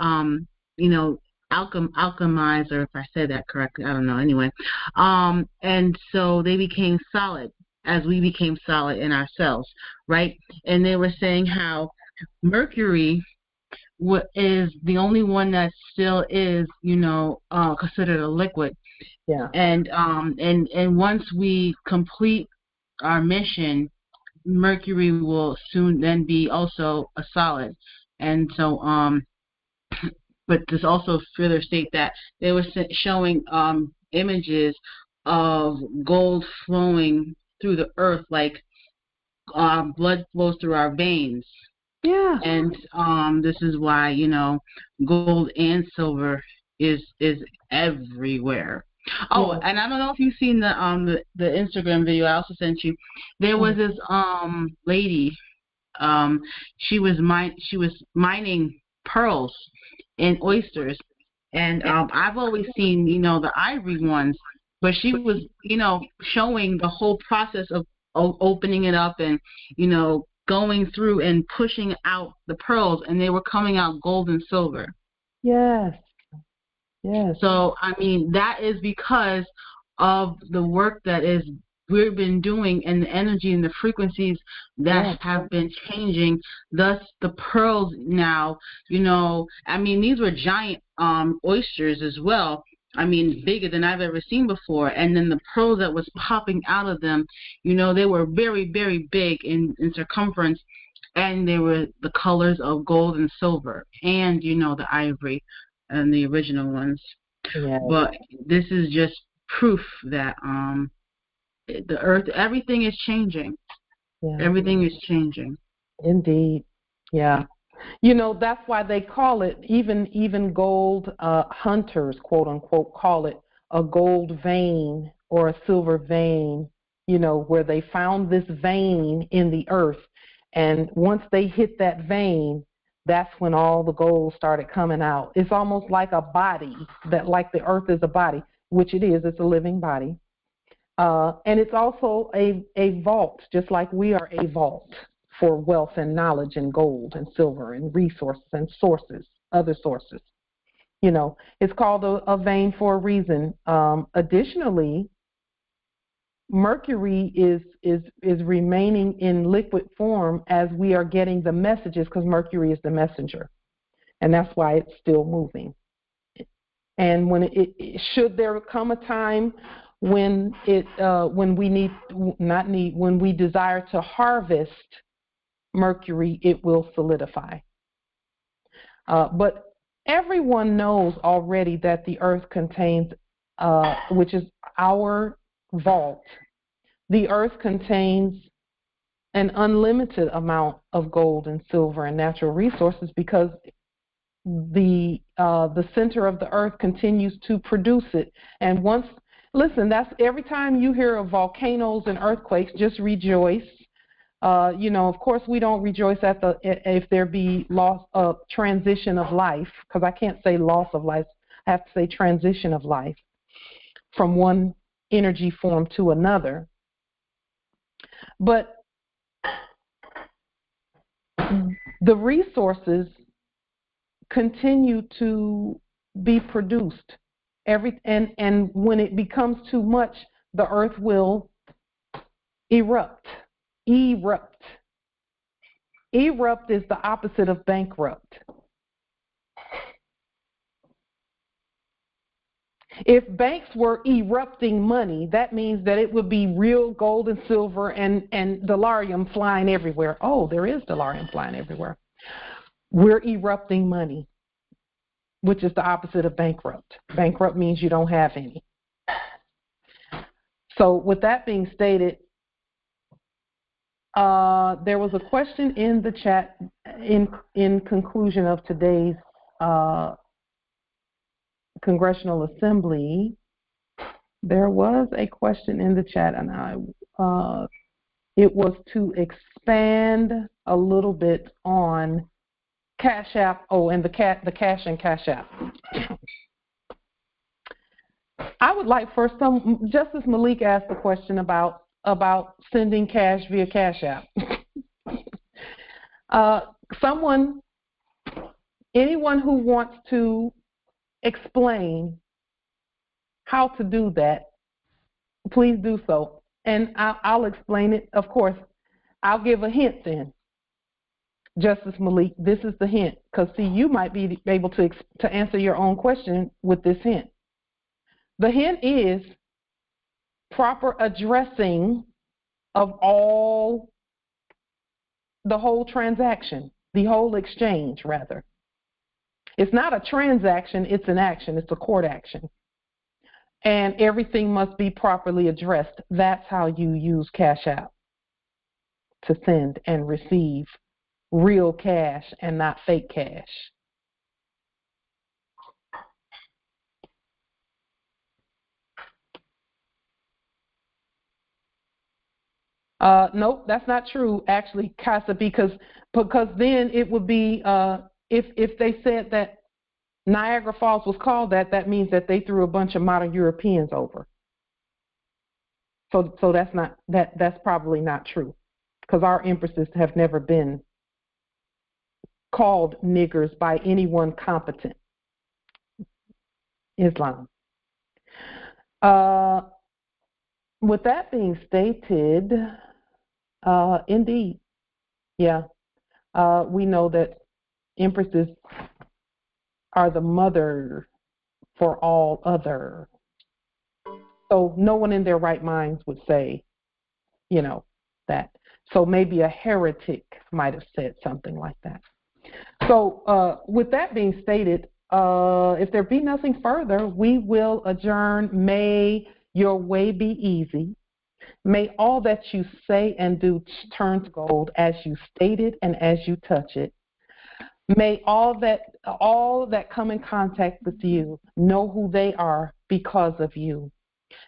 alchemize, or if I said that correctly, I don't know, anyway, and so they became solid as we became solid in ourselves, right? And they were saying how Mercury is the only one that still is, considered a liquid. Yeah. And once we complete our mission, Mercury will soon then be also a solid. And so, but this also further state that they were showing images of gold flowing through the earth, like blood flows through our veins. Yeah. And this is why, gold and silver is everywhere. Oh, yeah. And I don't know if you've seen the Instagram video I also sent you. There was this lady. She was mining pearls and oysters, and I've always seen the ivory ones, but she was showing the whole process of opening it up and going through and pushing out the pearls, and they were coming out gold and silver. Yes. So, I mean, that is because of the work that we've been doing, and the energy and the frequencies that have been changing. Thus, the pearls now, I mean, these were giant oysters as well. I mean, bigger than I've ever seen before. And then the pearls that was popping out of them, they were very, very big in circumference. And they were the colors of gold and silver and, the ivory and the original ones. Yeah. But this is just proof that the earth, everything is changing. Yeah. Everything is changing. Indeed. Yeah. That's why they call it, even gold hunters, quote unquote, call it a gold vein or a silver vein, where they found this vein in the earth. And once they hit that vein, that's when all the gold started coming out. It's almost like a body, that like the earth is a body, which it is. It's a living body. And it's also a vault, just like we are a vault for wealth and knowledge and gold and silver and resources and sources, other sources. It's called a vein for a reason. Additionally, Mercury is remaining in liquid form as we are getting the messages, because Mercury is the messenger, and that's why it's still moving. And when should there come a time when when we desire to harvest Mercury, it will solidify. But everyone knows already that the earth contains, which is our vault, the earth contains an unlimited amount of gold and silver and natural resources, because the center of the earth continues to produce it. And that's every time you hear of volcanoes and earthquakes, just rejoice. Of course, we don't rejoice if there be loss of transition of life, because I can't say loss of life. I have to say transition of life from one energy form to another. But the resources continue to be produced. And when it becomes too much, the earth will erupt. Erupt is the opposite of bankrupt. If banks were erupting money, that means that it would be real gold and silver and dolarium flying everywhere. Oh, there is dolarium flying everywhere. We're erupting money, which is the opposite of bankrupt. Bankrupt means you don't have any. So with that being stated, there was a question in the chat in conclusion of today's Congressional Assembly. There was a question in the chat, and it was to expand a little bit on Cash App. Oh, and the Cash and Cash App. I would like first, Justice Malik asked the question about sending cash via Cash App. Anyone who wants to explain how to do that, please do so. And I'll explain it. Of course, I'll give a hint then. Justice Malik, this is the hint. Because, see, you might be able to answer your own question with this hint. The hint is proper addressing of the whole transaction, the whole exchange, rather. It's not a transaction, it's an action. It's a court action. And everything must be properly addressed. That's how you use Cash App, to send and receive real cash and not fake cash. Nope, that's not true, actually, Casa, because then it would be, if they said that Niagara Falls was called that means that they threw a bunch of modern Europeans over. So that's probably not true, because our empresses have never been called niggers by anyone competent. Islam. With that being stated, indeed, yeah, we know that empresses are the mother for all other. So no one in their right minds would say, that. So maybe a heretic might have said something like that. So with that being stated, if there be nothing further, we will adjourn. May your way be easy. May all that you say and do turn to gold as you state it and as you touch it. May all that come in contact with you know who they are because of you.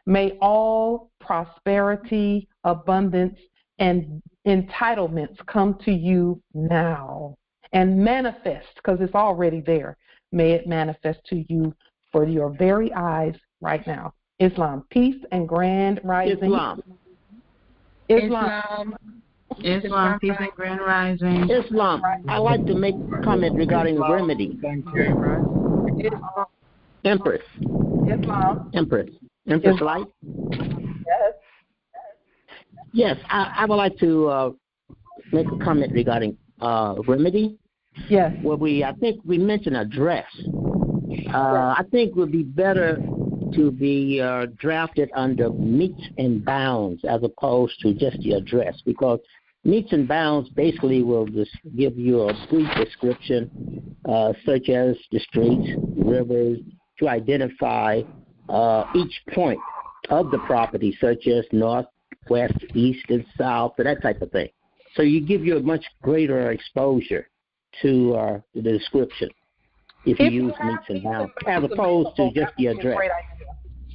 May all prosperity, abundance, and entitlements come to you now and manifest, because it's already there. May it manifest to you for your very eyes right now. Islam, peace and grand rising. Islam, peace and grand rising. Islam, I'd like to make a comment regarding remedy. Empress. Islam. Empress Light? Yes. Yes, I would like to make a comment regarding remedy. Yes. Well, I think we mentioned address. I think it would be better to be drafted under meets and bounds as opposed to just the address, because meets and bounds basically will just give you a brief description, such as the streets, rivers, to identify each point of the property, such as north, west, east, and south, and that type of thing. So you give you a much greater exposure to the description if you use meets and bounds, as opposed to just the address.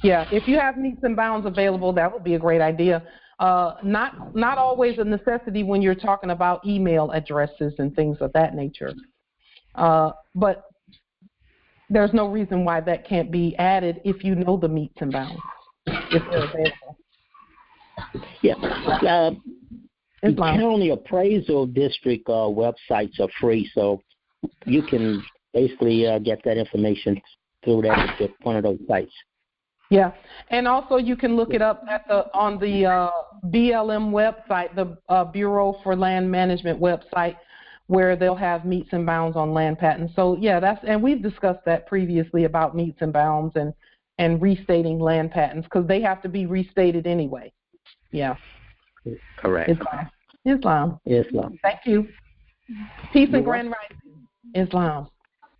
Yeah, if you have meets and bounds available, that would be a great idea. Not always a necessity when you're talking about email addresses and things of that nature. But there's no reason why that can't be added if you know the meets and bounds, if they're available. Yeah. The county appraisal district websites are free, so you can basically get that information through one of those sites. Yeah, and also you can look it up on the BLM website, the Bureau for Land Management website, where they'll have meets and bounds on land patents. So yeah, and we've discussed that previously about meets and bounds and restating land patents, because they have to be restated anyway. Yeah. Correct. Islam. Thank you. Peace and grand rising. Islam.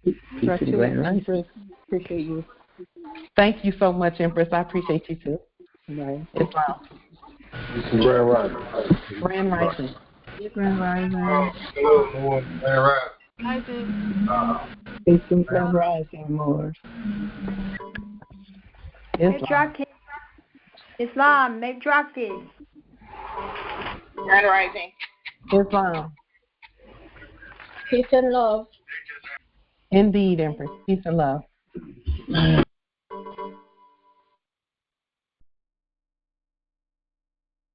Peace and grand rising. Appreciate you. Thank you so much, Empress. I appreciate you too. Right. Islam. Grand rising. Grand rising. Grand rising. Peace and grand rising, Moorish. Islam, Medraki. Grand rising. Islam. Peace and love. Indeed, Empress. Peace and love.